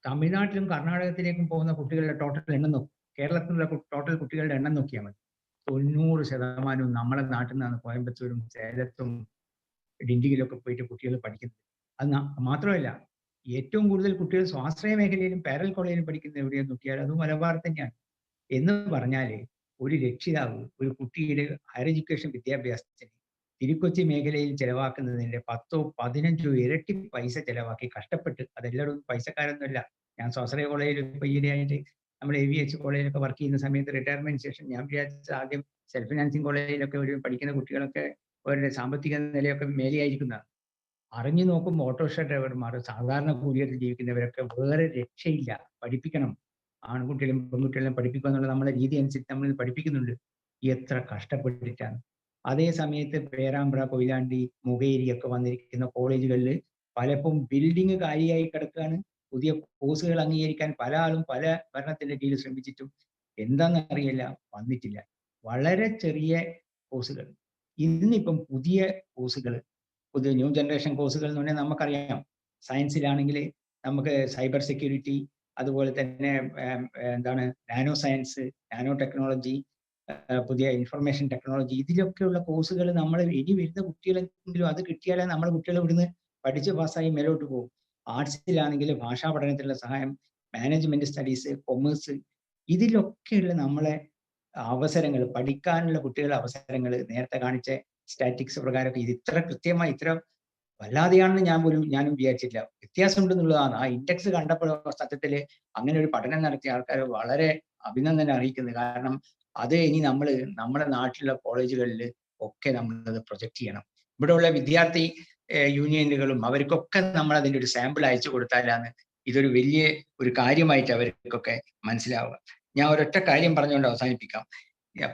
തമിഴ്നാട്ടിലും കർണാടകത്തിലേക്കും പോകുന്ന കുട്ടികളുടെ ടോട്ടൽ എണ്ണം നോക്കും. കേരളത്തിലുള്ള ടോട്ടൽ കുട്ടികളുടെ എണ്ണം നോക്കിയാൽ മതി. 90% നമ്മളെ നാട്ടിൽ നിന്നാണ് കോയമ്പത്തൂരും സേലത്തും ഡിണ്ടിഗിലൊക്കെ പോയിട്ട് കുട്ടികൾ പഠിക്കുന്നത്. അത് മാത്രമല്ല, ഏറ്റവും കൂടുതൽ കുട്ടികൾ സ്വാശ്രയ മേഖലയിലും പാരൽ കോളേജിലും പഠിക്കുന്ന എവിടെയെന്ന് നോക്കിയാൽ അത് മലബാർ തന്നെയാണ്. എന്ന് പറഞ്ഞാൽ ഒരു രക്ഷിതാവ് ഒരു കുട്ടിയുടെ ഹയർ എഡ്യൂക്കേഷൻ വിദ്യാഭ്യാസത്തിന് തിരുക്കൊച്ചി മേഖലയിൽ ചെലവാക്കുന്നതിന്റെ 10-15 ഇരട്ടി പൈസ ചെലവാക്കി കഷ്ടപ്പെട്ട്, അതെല്ലാവരും പൈസക്കാരൊന്നുമല്ല. ഞാൻ സ്വാശ്രയ കോളേജിൽ ഇപ്പൊ ഈയിടെയായിട്ട് നമ്മൾ AVH കോളേജിലൊക്കെ വർക്ക് ചെയ്യുന്ന സമയത്ത് റിട്ടയർമെന്റ് ശേഷം ഞാൻ വിചാരിച്ച ആദ്യം സെൽഫ് ഫിനാൻസിങ് കോളേജിലൊക്കെ ഒരു പഠിക്കുന്ന കുട്ടികളൊക്കെ അവരുടെ സാമ്പത്തിക നിലയൊക്കെ മേലെയായിരിക്കുന്നതാണ്. അറിഞ്ഞു നോക്കുമ്പോൾ ഓട്ടോറിക്ഷ ഡ്രൈവർമാർ, സാധാരണ കൂലിയെടുത്ത് ജീവിക്കുന്നവരൊക്കെ വേറെ രക്ഷയില്ല, പഠിപ്പിക്കണം, ആൺകുട്ടികളും പെൺകുട്ടികളും പഠിപ്പിക്കുക എന്നുള്ള നമ്മുടെ രീതി അനുസരിച്ച് നമ്മൾ പഠിപ്പിക്കുന്നുണ്ട്. എത്ര കഷ്ടപ്പെട്ടിട്ടാണ്. അതേ സമയത്ത് പേരാമ്പ്ര, കൊയിലാണ്ടി, മുകേരി ഒക്കെ വന്നിരിക്കുന്ന കോളേജുകളിൽ പലപ്പോഴും ബിൽഡിംഗ് കാര്യമായി കിടക്കുകയാണ്. പുതിയ കോഴ്സുകൾ അംഗീകരിക്കാൻ പല ആളും പല ഭരണത്തിന്റെ കീഴിൽ ശ്രമിച്ചിട്ടും എന്താണെന്ന് അറിയില്ല, വന്നിട്ടില്ല. വളരെ ചെറിയ കോഴ്സുകൾ. ഇന്നിപ്പം പുതിയ കോഴ്സുകൾ, പുതിയ ന്യൂ ജനറേഷൻ കോഴ്സുകൾ എന്ന് പറഞ്ഞാൽ നമുക്കറിയാം. സയൻസിലാണെങ്കിൽ നമുക്ക് സൈബർ സെക്യൂരിറ്റി, അതുപോലെ തന്നെ നാനോ സയൻസ്, നാനോ ടെക്നോളജി, പുതിയ ഇൻഫർമേഷൻ ടെക്നോളജി, ഇതിലൊക്കെയുള്ള കോഴ്സുകൾ നമ്മൾ ഇനി വരുന്ന കുട്ടികളെങ്കിലും അത് കിട്ടിയാലേ നമ്മുടെ കുട്ടികൾ ഇവിടുന്ന് പഠിച്ച് പാസ്സായി മേലോട്ട് പോകും. ആർട്സിലാണെങ്കിൽ ഭാഷാ പഠനത്തിലുള്ള സഹായം, മാനേജ്മെന്റ് സ്റ്റഡീസ്, കൊമേഴ്സ്, ഇതിലൊക്കെയുള്ള നമ്മളെ അവസരങ്ങൾ, പഠിക്കാനുള്ള കുട്ടികളുടെ അവസരങ്ങൾ നേരത്തെ കാണിച്ച സ്റ്റാറ്റിക്സ് പ്രകാരമൊക്കെ ഇത് ഇത്ര കൃത്യമായി ഇത്ര വല്ലാതെയാണെന്ന് ഞാനും വിചാരിച്ചിട്ടില്ല. വ്യത്യാസം ഉണ്ടെന്നുള്ളതാണ്. ആ ഇൻഡെക്സ് കണ്ടപ്പോൾ സത്യത്തിൽ അങ്ങനെ ഒരു പഠനം നടത്തിയ ആൾക്കാർ വളരെ അഭിനന്ദനം അറിയിക്കുന്നത്. കാരണം അത് ഇനി നമ്മുടെ നാട്ടിലുള്ള കോളേജുകളിൽ ഒക്കെ നമ്മളത് പ്രൊജക്റ്റ് ചെയ്യണം. ഇവിടെയുള്ള വിദ്യാർത്ഥി യൂണിയനുകളും അവർക്കൊക്കെ നമ്മൾ അതിൻ്റെ ഒരു സാമ്പിൾ അയച്ചു കൊടുത്താലാണ് ഇതൊരു വലിയ ഒരു കാര്യമായിട്ട് അവർക്കൊക്കെ മനസ്സിലാവുക. ഞാൻ ഒരൊറ്റ കാര്യം പറഞ്ഞുകൊണ്ട് അവസാനിപ്പിക്കാം.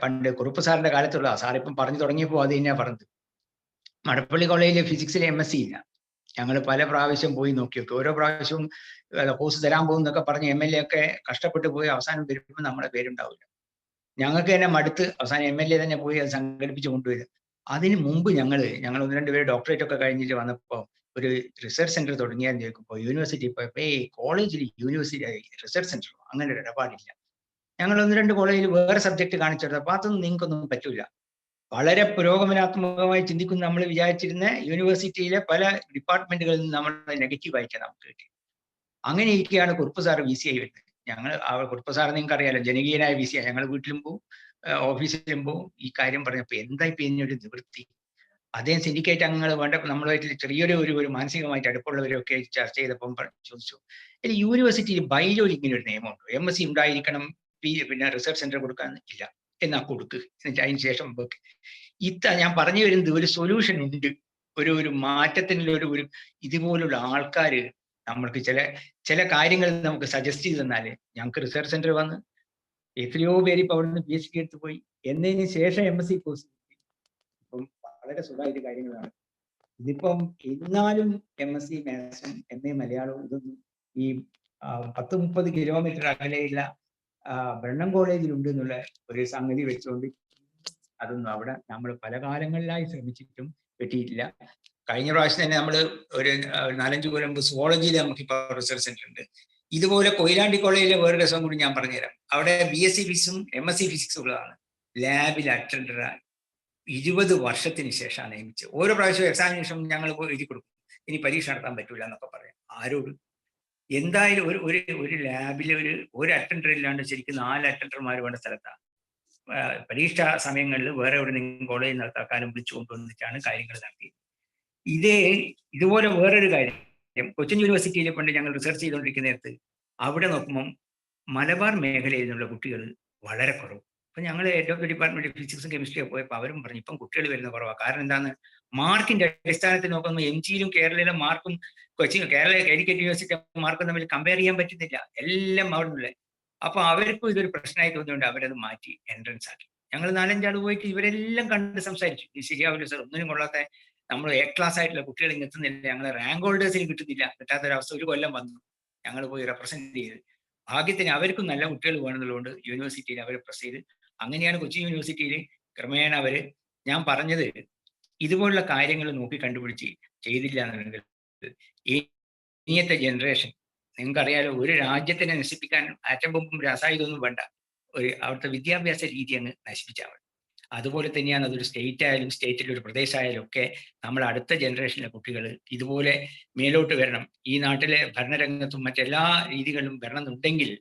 പണ്ട് കുറുപ്പ് സാറിന്റെ കാലത്തുള്ള, സാറിപ്പം പറഞ്ഞു തുടങ്ങിയപ്പോൾ അത് തന്നെയാണ് പറഞ്ഞത്. മടപ്പള്ളി കോളേജിലെ ഫിസിക്സിലെ MSc ഇല്ല. ഞങ്ങൾ പല പ്രാവശ്യം പോയി നോക്കിയൊക്കെ ഓരോ പ്രാവശ്യവും കോഴ്സ് തരാൻ പോകുന്നൊക്കെ പറഞ്ഞ് MLA ഒക്കെ കഷ്ടപ്പെട്ട് പോയി അവസാനം വരുമ്പോൾ നമ്മുടെ പേരുണ്ടാവില്ല. ഞങ്ങൾക്ക് തന്നെ മടുത്ത് അവസാനം MLA തന്നെ പോയി അത് സംഘടിപ്പിച്ച് കൊണ്ടുവരും. അതിന് മുമ്പ് ഞങ്ങൾ 1-2 പേര് ഡോക്ടറേറ്റ് ഒക്കെ കഴിഞ്ഞിട്ട് വന്നപ്പോൾ ഒരു റിസർച്ച് സെന്റർ തുടങ്ങിയാൽ ചോദിക്കുമ്പോൾ യൂണിവേഴ്സിറ്റി പോയപ്പോൾ കോളേജിൽ യൂണിവേഴ്സിറ്റി റിസർച്ച് സെന്റർ അങ്ങനെ ഒരു ഇടപാടില്ല. ഞങ്ങൾ 1-2 കോളേജിൽ വേറെ സബ്ജക്ട് കാണിച്ചെടുത്തപ്പോൾ അതൊന്നും നിങ്ങൾക്കൊന്നും പറ്റൂല. വളരെ പുരോഗമനാത്മകമായി ചിന്തിക്കുന്ന നമ്മൾ വിചാരിച്ചിരുന്ന യൂണിവേഴ്സിറ്റിയിലെ പല ഡിപ്പാർട്ട്മെന്റുകളിൽ നിന്ന് നമ്മൾ നെഗറ്റീവായിട്ടാണ് നമുക്ക് കിട്ടി. അങ്ങനെ ഇരിക്കുകയാണ് കുറുപ്പ് സാർ VC ആയി വരുന്നത്. കുറുപ്പ് സാർ നിങ്ങൾക്ക് അറിയാലോ, ജനകീയനായ VC ആണ്. ഞങ്ങൾ വീട്ടിലും പോവും, ഓഫീസിലും പോവും. ഈ കാര്യം പറഞ്ഞപ്പോൾ എന്താ ഇപ്പൊ ഇതിനൊരു നിവൃത്തി? അദ്ദേഹം സിൻഡിക്കേറ്റ് അംഗങ്ങൾ നമ്മളുമായിട്ട് ചെറിയൊരു മാനസികമായിട്ട് അടുപ്പമുള്ളവരൊക്കെ ചർച്ച ചെയ്തപ്പം ചോദിച്ചു, യൂണിവേഴ്സിറ്റിയിൽ ബൈലോയിൽ ഇങ്ങനെ ഒരു നിയമമുണ്ടോ? MSc ഉണ്ടായിരിക്കണം, പിന്നെ റിസർച്ച് സെന്റർ കൊടുക്കാൻ ഇല്ല, എന്നാ കൊടുക്ക്, എന്നിട്ട് അതിന് ശേഷം ഞാൻ പറഞ്ഞു വരുന്നത് ഒരു സൊല്യൂഷൻ ഉണ്ട്. ഒരു മാറ്റത്തിനുള്ള ഒരു ഇതുപോലുള്ള ആൾക്കാർ നമ്മൾക്ക് ചില കാര്യങ്ങൾ നമുക്ക് സജസ്റ്റ് ചെയ്ത് തന്നാൽ ഞങ്ങൾക്ക് റിസർച്ച് സെന്റർ വന്ന് എത്രയോ പേര് ഇപ്പൊ അവിടെ നിന്ന് PhD എടുത്ത് പോയി എന്നതിന് ശേഷം MSc കോഴ്സ് ഇപ്പം വളരെ സുഖമായിട്ട് കാര്യങ്ങളാണ്. ഇതിപ്പം എന്നാലും MSc മാത്സും MA മലയാളവും ഇതൊന്നും ഈ 10-30 കിലോമീറ്റർ അകലെയുള്ള ബ്രണ്ണൻ കോളേജിലുണ്ട് എന്നുള്ള ഒരു സംഗതി വെച്ചുകൊണ്ട് അതൊന്നും അവിടെ നമ്മൾ പല കാലങ്ങളിലായി ശ്രമിച്ചിട്ടും പറ്റിയിട്ടില്ല. കഴിഞ്ഞ പ്രാവശ്യം തന്നെ നമ്മൾ ഒരു 4-5 കൊല്ലം മുമ്പ് സുവോളജിയിൽ നമുക്കിപ്പോൾ റിസർച്ച് സെന്റർ ഉണ്ട്. ഇതുപോലെ കൊയിലാണ്ടി കോളേജിലെ വേറെ രസം കൂടി ഞാൻ പറഞ്ഞുതരാം. അവിടെ BSc ഫിസിക്സും MSc ഫിസിക്സും ഉള്ളതാണ്. ലാബിൽ അറ്റൻഡറായി 20 വർഷത്തിന് ശേഷമാണ് നിയമിച്ചത്. ഓരോ പ്രാവശ്യവും എക്സാമിനേഷൻ ഞങ്ങൾ എഴുതി കൊടുക്കും, ഇനി പരീക്ഷ നടത്താൻ പറ്റൂല എന്നൊക്കെ പറയാം. ആരോട്? എന്തായാലും ഒരു ലാബിൽ ഒരു അറ്റൻഡർ ഇല്ലാണ്ട് ശരിക്കും 4 അറ്റൻഡർമാർ വേണ്ട സ്ഥലത്താണ് പരീക്ഷാ സമയങ്ങളിൽ വേറെ എവിടെയെങ്കിലും കോളേജിൽ നടത്താക്കാനും വിളിച്ചു കൊണ്ടുവന്നിട്ടാണ് കാര്യങ്ങൾ നടത്തിയത്. ഇതുപോലെ വേറൊരു കാര്യം, കൊച്ചിൻ യൂണിവേഴ്സിറ്റിയിൽ പണ്ട് ഞങ്ങൾ റിസർച്ച് ചെയ്തുകൊണ്ടിരിക്കുന്ന നേരത്ത് അവിടെ നോക്കുമ്പം മലബാർ മേഖലയിൽ നിന്നുള്ള കുട്ടികൾ വളരെ കുറവ്. അപ്പൊ ഞങ്ങൾ ഹെഡ് ഓഫ് ദി ഡിപ്പാർട്ട്മെന്റ് ഫിസിക്സും കെമിസ്ട്രിയും പോയപ്പോൾ അവരും പറഞ്ഞു ഇപ്പം കുട്ടികൾ വരുന്ന കുറവാണ്. കാരണം എന്താണ്? മാർക്കിന്റെ അടിസ്ഥാനത്തിൽ നോക്കുമ്പോൾ MGയിലും കേരളയിലെ മാർക്കും കേരള കാലിക്കറ്റ് യൂണിവേഴ്സിറ്റി മാർക്കും തമ്മിൽ കമ്പയർ ചെയ്യാൻ പറ്റുന്നില്ല. എല്ലാം അവിടെ നിന്നല്ലേ. അപ്പൊ അവർക്കും ഇതൊരു പ്രശ്നമായി തോന്നിയുകൊണ്ട് അവരത് മാറ്റി എൻട്രൻസ് ആക്കി. ഞങ്ങൾ 4-5 ആൾ പോയിട്ട് ഇവരെല്ലാം കണ്ട് സംസാരിച്ചു. ഇത് ശരിയാവില്ല സർ, ഒന്നിനും കൊള്ളാത്ത നമ്മൾ A ക്ലാസ് ആയിട്ടുള്ള കുട്ടികൾ ഇങ്ങ് എത്തുന്നില്ല, ഞങ്ങൾ റാങ്ക് ഹോൾഡേഴ്സിന് കിട്ടുന്നില്ല, കിട്ടാത്തൊരവസ്ഥ 1 കൊല്ലം വന്നു. ഞങ്ങൾ പോയി റെപ്രസെന്റ് ചെയ്ത് ഭാഗ്യത്തിന് അവർക്കും നല്ല കുട്ടികൾ വേണമെന്നുള്ളതുകൊണ്ട് യൂണിവേഴ്സിറ്റിയിൽ അവർ പ്രസ് ചെയ്ത് അങ്ങനെയാണ് കൊച്ചി യൂണിവേഴ്സിറ്റിയിൽ ക്രമേണ ഞാൻ പറഞ്ഞത് ഇതുപോലുള്ള കാര്യങ്ങൾ നോക്കി കണ്ടുപിടിച്ച് ചെയ്തില്ല എന്നുണ്ടെങ്കിൽ ഇനിയത്തെ ജനറേഷൻ നിങ്ങൾക്കറിയാലോ, ഒരു രാജ്യത്തിനെ നശിപ്പിക്കാൻ ആറ്റം ബോംബും രാസായുധമൊന്നും വേണ്ട, അവിടുത്തെ വിദ്യാഭ്യാസ രീതി അങ്ങ് നശിപ്പിച്ചാൽ മതി. അതുപോലെ തന്നെയാണ് അതൊരു സ്റ്റേറ്റ് ആയാലും സ്റ്റേറ്റിലെ ഒരു പ്രദേശമായാലും ഒക്കെ നമ്മൾ അടുത്ത ജനറേഷനിലെ കുട്ടികൾ ഇതുപോലെ മേലോട്ട് വരണം. ഈ നാട്ടിലെ ഭരണരംഗത്തും മറ്റെല്ലാ രീതികളിലും വരണമെന്നുണ്ടെങ്കിൽ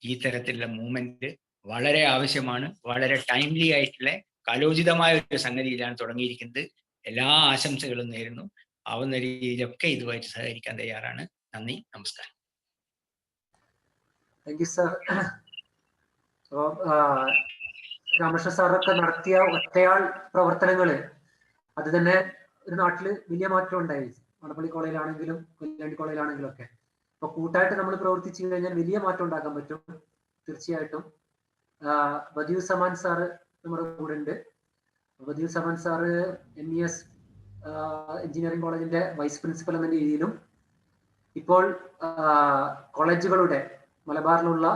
ഈ തരത്തിലുള്ള മൂവ്മെന്റ് വളരെ ആവശ്യമാണ്. വളരെ ടൈംലി ആയിട്ടുള്ള കാലോചിതമായ ഒരു സംഗതിയിലാണ് തുടങ്ങിയിരിക്കുന്നത്. എല്ലാ ആശംസകളും നേരുന്നു. ആവുന്ന രീതിയിലൊക്കെ ഇതുമായിട്ട് സഹകരിക്കാൻ തയ്യാറാണ്. നന്ദി, നമസ്കാരം. Thank you sir. രാമകൃഷ്ണ സാറൊക്കെ നടത്തിയ ഒറ്റയാൾ പ്രവർത്തനങ്ങള് അത് തന്നെ ഒരു നാട്ടില് വലിയ മാറ്റം ഉണ്ടായി. മണപ്പള്ളി കോളേജിലാണെങ്കിലും കൊയിലാണ്ടി കോളേജിലാണെങ്കിലും ഒക്കെ. അപ്പൊ കൂട്ടായിട്ട് നമ്മൾ പ്രവർത്തിച്ചു കഴിഞ്ഞാൽ വലിയ മാറ്റം ഉണ്ടാക്കാൻ പറ്റും തീർച്ചയായിട്ടും. ബദിയു സമാൻ സാറ് നമ്മുടെ കൂടെ ഉണ്ട്. ബദിയു സമാൻ സാറ് MES എഞ്ചിനീയറിംഗ് കോളേജിന്റെ വൈസ് പ്രിൻസിപ്പൽ എന്ന രീതിയിലും ഇപ്പോൾ കോളേജുകളുടെ മലബാറിലുള്ള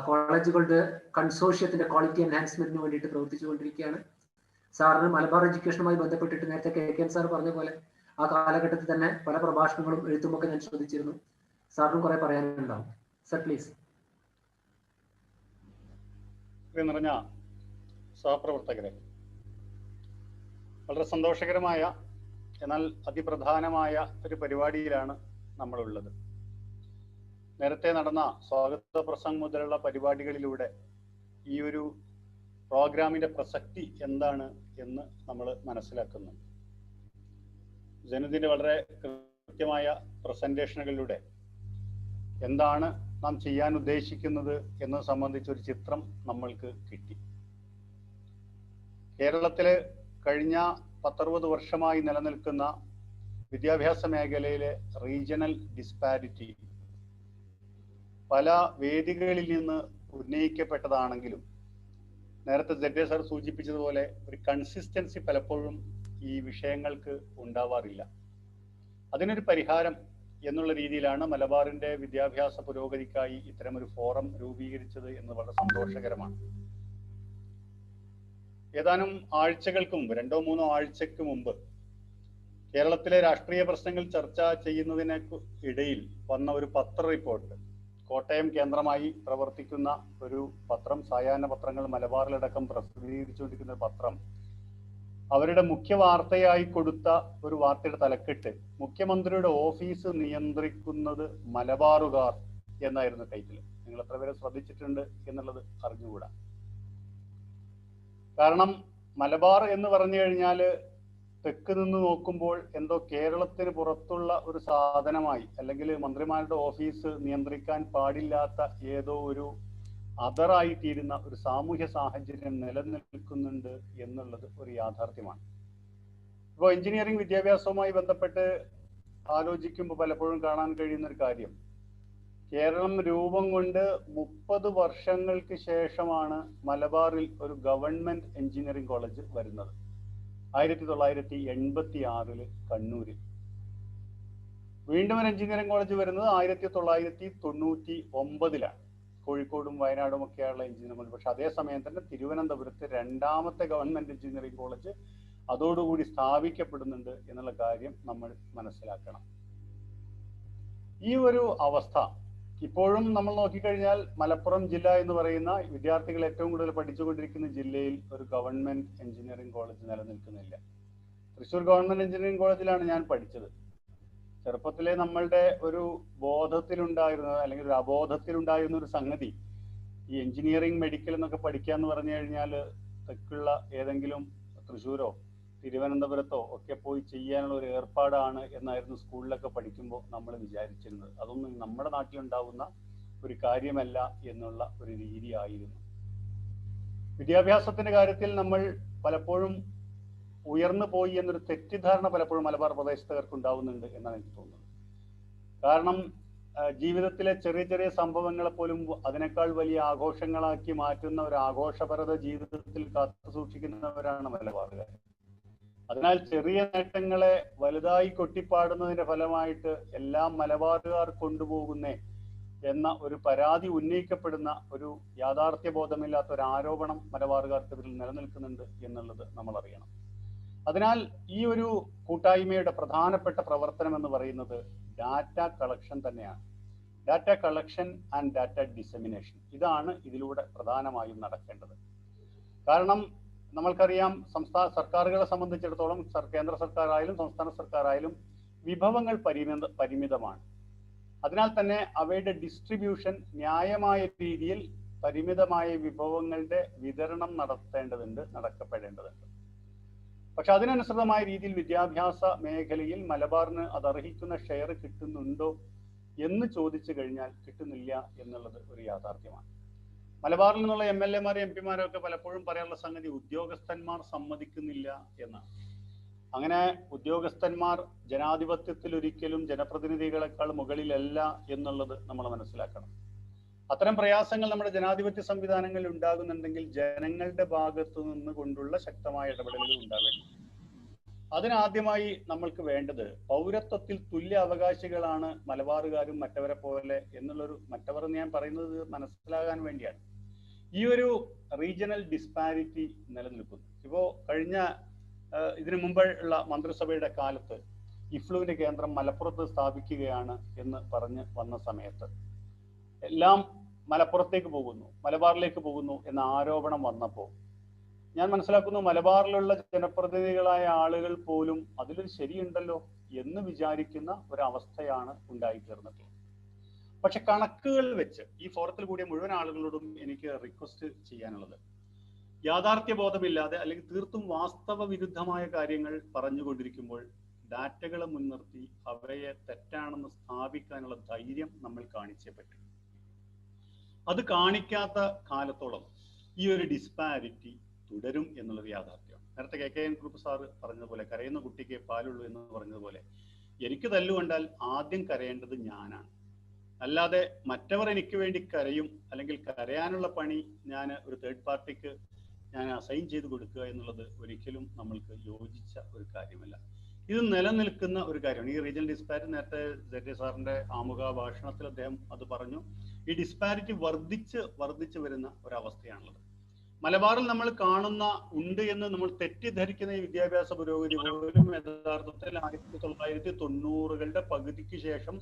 കോളേജുകളുടെ കൺസോർഷ്യത്തിന്റെ ക്വാളിറ്റി എൻഹാൻസ്മെന്റിന് വേണ്ടിയിട്ട് പ്രവർത്തിച്ചുകൊണ്ടിരിക്കുകയാണ്. സാറിന് മലബാർ എഡ്യൂക്കേഷനുമായി ബന്ധപ്പെട്ടിട്ട് നേരത്തെ KK സാർ പറഞ്ഞ പോലെ ആ കാലഘട്ടത്തിൽ തന്നെ പല പ്രഭാഷണങ്ങളും എഴുത്തുമൊക്കെ ഞാൻ ശ്രദ്ധിച്ചിരുന്നു. സാറിനും കുറെ പറയാനുണ്ടാവും. Sir please. നിറഞ്ഞ സഹപ്രവർത്തകരെ, വളരെ സന്തോഷകരമായ എന്നാൽ അതിപ്രധാനമായ ഒരു പരിപാടിയിലാണ് നമ്മളുള്ളത്. നേരത്തെ നടന്ന സ്വാഗത പ്രസംഗം മുതലുള്ള പരിപാടികളിലൂടെ ഈ ഒരു പ്രോഗ്രാമിന്റെ പ്രസക്തി എന്താണ് എന്ന് നമ്മൾ മനസ്സിലാക്കുന്നു. ജനതിന്റെ വളരെ കൃത്യമായ പ്രസന്റേഷനുകളിലൂടെ എന്താണ് നാം ചെയ്യാൻ ഉദ്ദേശിക്കുന്നത് എന്നത് സംബന്ധിച്ചൊരു ചിത്രം നമ്മൾക്ക് കിട്ടി. കേരളത്തില് കഴിഞ്ഞ 10-60 വർഷമായി നിലനിൽക്കുന്ന വിദ്യാഭ്യാസ മേഖലയിലെ റീജിയണൽ ഡിസ്പാരിറ്റി പല വേദികളിൽ നിന്ന് ഉന്നയിക്കപ്പെട്ടതാണെങ്കിലും നേരത്തെ ZA സർ സൂചിപ്പിച്ചതുപോലെ ഒരു കൺസിസ്റ്റൻസി പലപ്പോഴും ഈ വിഷയങ്ങൾക്ക് ഉണ്ടാവാറില്ല. അതിനൊരു പരിഹാരം എന്നുള്ള രീതിയിലാണ് മലബാറിന്റെ വിദ്യാഭ്യാസ പുരോഗതിക്കായി ഇത്തരമൊരു ഫോറം രൂപീകരിച്ചത് എന്ന് വളരെ സന്തോഷകരമാണ്. ഏതാനും ആഴ്ചകൾക്ക് മുമ്പ് 2-3 ആഴ്ചക്ക് മുമ്പ് കേരളത്തിലെ രാഷ്ട്രീയ പ്രശ്നങ്ങൾ ചർച്ച ചെയ്യുന്നതിന് ഇടയിൽ വന്ന ഒരു പത്ര റിപ്പോർട്ട്, കോട്ടയം കേന്ദ്രമായി പ്രവർത്തിക്കുന്ന ഒരു പത്രം, സായാഹ്ന പത്രങ്ങൾ മലബാറിലടക്കം പ്രസിദ്ധീകരിച്ചുകൊണ്ടിരിക്കുന്ന പത്രം, അവരുടെ മുഖ്യ വാർത്തയായി കൊടുത്ത ഒരു വാർത്തയുടെ തലക്കെട്ട് മുഖ്യമന്ത്രിയുടെ ഓഫീസ് നിയന്ത്രിക്കുന്നത് മലബാറുകാർ എന്നായിരുന്നു ടൈറ്റിൽ. നിങ്ങൾ എത്ര പേരെ ശ്രദ്ധിച്ചിട്ടുണ്ട് എന്നുള്ളത് അറിഞ്ഞുകൂടാ. കാരണം മലബാർ എന്ന് പറഞ്ഞു കഴിഞ്ഞാൽ തെക്ക് നിന്ന് നോക്കുമ്പോൾ എന്തോ കേരളത്തിന് പുറത്തുള്ള ഒരു സാധനമായി, അല്ലെങ്കിൽ മന്ത്രിമാരുടെ ഓഫീസ് നിയന്ത്രിക്കാൻ പാടില്ലാത്ത ഏതോ ഒരു അതറായിത്തീരുന്ന ഒരു സാമൂഹ്യ സാഹചര്യം നിലനിൽക്കുന്നുണ്ട് എന്നുള്ളത് ഒരു യാഥാർത്ഥ്യമാണ്. ഇപ്പോൾ എഞ്ചിനീയറിംഗ് വിദ്യാഭ്യാസവുമായി ബന്ധപ്പെട്ട് ആലോചിക്കുമ്പോൾ പലപ്പോഴും കാണാൻ കഴിയുന്ന ഒരു കാര്യം, കേരളം രൂപം കൊണ്ട് 30 വർഷങ്ങൾക്ക് ശേഷമാണ് മലബാറിൽ ഒരു ഗവൺമെന്റ് എഞ്ചിനീയറിംഗ് കോളേജ് വരുന്നത്. 1986 കണ്ണൂരിൽ. വീണ്ടും ഒരു എഞ്ചിനീയറിംഗ് കോളേജ് വരുന്നത് 1999 കോഴിക്കോടും വയനാടും ഒക്കെയുള്ള എഞ്ചിനീയറിംഗ് കോളേജ്. പക്ഷെ അതേസമയം തന്നെ തിരുവനന്തപുരത്ത് രണ്ടാമത്തെ ഗവൺമെന്റ് എഞ്ചിനീയറിംഗ് കോളേജ് അതോടുകൂടി സ്ഥാപിക്കപ്പെടുന്നുണ്ട് എന്നുള്ള കാര്യം നമ്മൾ മനസ്സിലാക്കണം. ഈ ഒരു അവസ്ഥ ഇപ്പോഴും നമ്മൾ നോക്കിക്കഴിഞ്ഞാൽ മലപ്പുറം ജില്ല എന്ന് പറയുന്ന വിദ്യാർത്ഥികൾ ഏറ്റവും കൂടുതൽ പഠിച്ചുകൊണ്ടിരിക്കുന്ന ജില്ലയിൽ ഒരു ഗവൺമെന്റ് എഞ്ചിനീയറിംഗ് കോളേജ് നിലനിൽക്കുന്നില്ല. തൃശ്ശൂർ ഗവൺമെന്റ് എഞ്ചിനീയറിംഗ് കോളേജിലാണ് ഞാൻ പഠിച്ചത്. ചെറുപ്പത്തിലെ നമ്മളുടെ ഒരു ബോധത്തിലുണ്ടായിരുന്ന അല്ലെങ്കിൽ ഒരു അബോധത്തിലുണ്ടായിരുന്ന ഒരു സംഗതി, ഈ എഞ്ചിനീയറിംഗ് മെഡിക്കൽ എന്നൊക്കെ പഠിക്കുക എന്ന് പറഞ്ഞു കഴിഞ്ഞാൽ തെക്കുള്ള ഏതെങ്കിലും തൃശ്ശൂരോ തിരുവനന്തപുരത്തോ ഒക്കെ പോയി ചെയ്യാനുള്ള ഒരു ഏർപ്പാടാണ് എന്നായിരുന്നു സ്കൂളിലൊക്കെ പഠിക്കുമ്പോൾ നമ്മൾ വിചാരിച്ചിരുന്നത്. അതൊന്നും നമ്മുടെ നാട്ടിലുണ്ടാവുന്ന ഒരു കാര്യമല്ല എന്നുള്ള ഒരു രീതിയായിരുന്നു. വിദ്യാഭ്യാസത്തിന്റെ കാര്യത്തിൽ നമ്മൾ പലപ്പോഴും ഉയർന്നു പോയി എന്നൊരു തെറ്റിദ്ധാരണ പലപ്പോഴും മലബാർ പ്രദേശത്തുകാർക്ക് ഉണ്ടാവുന്നുണ്ട് എന്നാണ് എനിക്ക് തോന്നുന്നത്. കാരണം ജീവിതത്തിലെ ചെറിയ ചെറിയ സംഭവങ്ങളെ പോലും അതിനേക്കാൾ വലിയ ആഘോഷങ്ങളാക്കി മാറ്റുന്ന ഒരു ആഘോഷപരത ജീവിതത്തിൽ കാത്തു സൂക്ഷിക്കുന്നവരാണ് മലബാറുകാർ. അതിനാൽ ചെറിയ നേട്ടങ്ങളെ വലുതായി കൊട്ടിപ്പാടുന്നതിന്റെ ഫലമായിട്ട് എല്ലാം മലബാറുകാർ കൊണ്ടുപോകുന്നേ എന്ന ഒരു പരാതി ഉന്നയിക്കപ്പെടുന്ന ഒരു യാഥാർത്ഥ്യ ബോധമില്ലാത്ത ഒരു ആരോപണം മലബാറുകാർക്കെതിരിൽ നിലനിൽക്കുന്നുണ്ട് എന്നുള്ളത് നമ്മൾ അറിയണം. അതിനാൽ ഈ ഒരു കൂട്ടായ്മയുടെ പ്രധാനപ്പെട്ട പ്രവർത്തനം എന്ന് പറയുന്നത് ഡാറ്റ കളക്ഷൻ തന്നെയാണ്. ഡാറ്റ കളക്ഷൻ ആൻഡ് ഡാറ്റ ഡിസെമിനേഷൻ, ഇതാണ് ഇതിലൂടെ പ്രധാനമായും നടക്കേണ്ടത്. കാരണം നമ്മൾക്കറിയാം, സംസ്ഥാന സർക്കാരുകളെ സംബന്ധിച്ചിടത്തോളം കേന്ദ്ര സർക്കാരായാലും സംസ്ഥാന സർക്കാരായാലും വിഭവങ്ങൾ പരിമിതമാണ്. അതിനാൽ തന്നെ അവയുടെ ഡിസ്ട്രിബ്യൂഷൻ ന്യായമായ രീതിയിൽ പരിമിതമായ വിഭവങ്ങളുടെ വിതരണം നടക്കപ്പെടേണ്ടതുണ്ട്. പക്ഷെ അതിനനുസൃതമായ രീതിയിൽ വിദ്യാഭ്യാസ മേഖലയിൽ മലബാറിന് അത് അർഹിക്കുന്ന ഷെയർ കിട്ടുന്നുണ്ടോ എന്ന് ചോദിച്ചു കഴിഞ്ഞാൽ കിട്ടുന്നില്ല എന്നുള്ളത് ഒരു യാഥാർത്ഥ്യമാണ്. മലബാറിൽ നിന്നുള്ള MLA മാരും MP മാരും ഒക്കെ പലപ്പോഴും പറയാനുള്ള സംഗതി ഉദ്യോഗസ്ഥന്മാർ സമ്മതിക്കുന്നില്ല എന്നാണ്. അങ്ങനെ ഉദ്യോഗസ്ഥന്മാർ ജനാധിപത്യത്തിൽ ഒരിക്കലും ജനപ്രതിനിധികളെക്കാൾ മുകളിലല്ല എന്നുള്ളത് നമ്മൾ മനസ്സിലാക്കണം. അത്തരം പ്രയാസങ്ങൾ നമ്മുടെ ജനാധിപത്യ സംവിധാനങ്ങളിൽ ഉണ്ടാകുന്നുണ്ടെങ്കിൽ ജനങ്ങളുടെ ഭാഗത്തു നിന്ന് കൊണ്ടുള്ള ശക്തമായ ഇടപെടലുകൾ ഉണ്ടാവേണ്ടി. അതിനാദ്യമായി നമ്മൾക്ക് വേണ്ടത് പൗരത്വത്തിൽ തുല്യ അവകാശികളാണ് മലബാറുകാരും മറ്റവരെ പോലെ എന്നുള്ളൊരു, മറ്റവർ ഞാൻ പറയുന്നത് മനസ്സിലാകാൻ വേണ്ടിയാണ്. ഈ ഒരു റീജിയണൽ ഡിസ്പാരിറ്റി നിലനിൽക്കുന്നു. ഇപ്പോ കഴിഞ്ഞ ഇതിനു മുമ്പുള്ള മന്ത്രിസഭയുടെ കാലത്ത് ഇഫ്ലുവിന്റെ കേന്ദ്രം മലപ്പുറത്ത് സ്ഥാപിക്കുകയാണ് എന്ന് പറഞ്ഞ് വന്ന സമയത്ത് എല്ലാം മലപ്പുറത്തേക്ക് പോകുന്നു, മലബാറിലേക്ക് പോകുന്നു എന്ന ആരോപണം വന്നപ്പോൾ ഞാൻ മനസ്സിലാക്കുന്നു മലബാറിലുള്ള ജനപ്രതിനിധികളായ ആളുകൾ പോലും അതിലൊരു ശരിയുണ്ടല്ലോ എന്ന് വിചാരിക്കുന്ന ഒരവസ്ഥയാണ് ഉണ്ടായിത്തീർന്നിട്ടുള്ളത്. പക്ഷെ കണക്കുകൾ വെച്ച് ഈ ഫോറത്തിൽ കൂടിയ മുഴുവൻ ആളുകളോടും എനിക്ക് റിക്വസ്റ്റ് ചെയ്യാനുള്ളത്, യാഥാർത്ഥ്യ ബോധമില്ലാതെ അല്ലെങ്കിൽ തീർത്തും വാസ്തവ വിരുദ്ധമായ കാര്യങ്ങൾ പറഞ്ഞുകൊണ്ടിരിക്കുമ്പോൾ ഡാറ്റകളെ മുൻനിർത്തി അവയെ തെറ്റാണെന്ന് സ്ഥാപിക്കാനുള്ള ധൈര്യം നമ്മൾ കാണിച്ചേ പറ്റും. അത് കാണിക്കാത്ത കാലത്തോളം ഈ ഒരു ഡിസ്പാരിറ്റി തുടരും എന്നുള്ളത് യാഥാർത്ഥ്യമാണ്. നേരത്തെ KKN ഗ്രൂപ്പ് സാറ് പറഞ്ഞതുപോലെ കരയുന്ന കുട്ടിക്ക് പാലുള്ളൂ എന്ന് പറഞ്ഞതുപോലെ എനിക്ക് തല്ലുകൊണ്ടാൽ ആദ്യം കരയേണ്ടത് ഞാനാണ്. അല്ലാതെ മറ്റവർ എനിക്ക് വേണ്ടി കരയും അല്ലെങ്കിൽ കരയാനുള്ള പണി ഞാൻ ഒരു തേർഡ് പാർട്ടിക്ക് ഞാൻ അസൈൻ ചെയ്ത് കൊടുക്കുക എന്നുള്ളത് ഒരിക്കലും നമ്മൾക്ക് യോജിച്ച ഒരു കാര്യമല്ല. ഇത് നിലനിൽക്കുന്ന ഒരു കാര്യമാണ്. ഈ റീജിയണൽ ഡിസ്പാരിറ്റി നേരത്തെ ZA സാറിന്റെ ആമുഖ ഭാഷണത്തിൽ അദ്ദേഹം അത് പറഞ്ഞു. ഈ ഡിസ്പാരിറ്റി വർദ്ധിച്ച് വരുന്ന ഒരവസ്ഥയാണുള്ളത്. മലബാറിൽ നമ്മൾ കാണുന്ന ഉണ്ട് എന്ന് നമ്മൾ തെറ്റിദ്ധരിക്കുന്ന ഈ വിദ്യാഭ്യാസ പുരോഗതി പോലും യഥാർത്ഥത്തിൽ 1990കളുടെ പകുതിക്ക് ശേഷം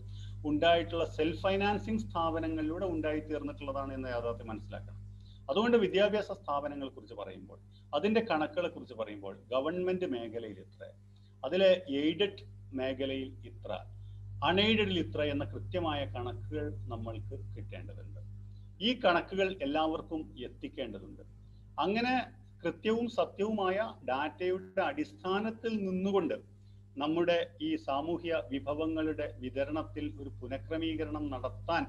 ഉണ്ടായിട്ടുള്ള സെൽഫ് ഫൈനാൻസിങ് സ്ഥാപനങ്ങളിലൂടെ ഉണ്ടായിത്തീർന്നിട്ടുള്ളതാണ് എന്ന യാഥാർത്ഥ്യം മനസ്സിലാക്കണം. അതുകൊണ്ട് വിദ്യാഭ്യാസ സ്ഥാപനങ്ങളെ കുറിച്ച് പറയുമ്പോൾ, അതിന്റെ കണക്കുകളെ കുറിച്ച് പറയുമ്പോൾ ഗവൺമെന്റ് മേഖലയിൽ ഇത്ര, അതിലെ എയ്ഡഡ് മേഖലയിൽ ഇത്ര, അൺഎയ്ഡഡിൽ ഇത്ര എന്ന കൃത്യമായ കണക്കുകൾ നമ്മൾക്ക് കിട്ടേണ്ടതുണ്ട്. ഈ കണക്കുകൾ എല്ലാവർക്കും എത്തിക്കേണ്ടതുണ്ട്. അങ്ങനെ കൃത്യവും സത്യവുമായ ഡാറ്റയുടെ അടിസ്ഥാനത്തിൽ നിന്നുകൊണ്ട് നമ്മുടെ ഈ സാമൂഹ്യ വിഭവങ്ങളുടെ വിതരണത്തിൽ ഒരു പുനഃക്രമീകരണം നടത്താൻ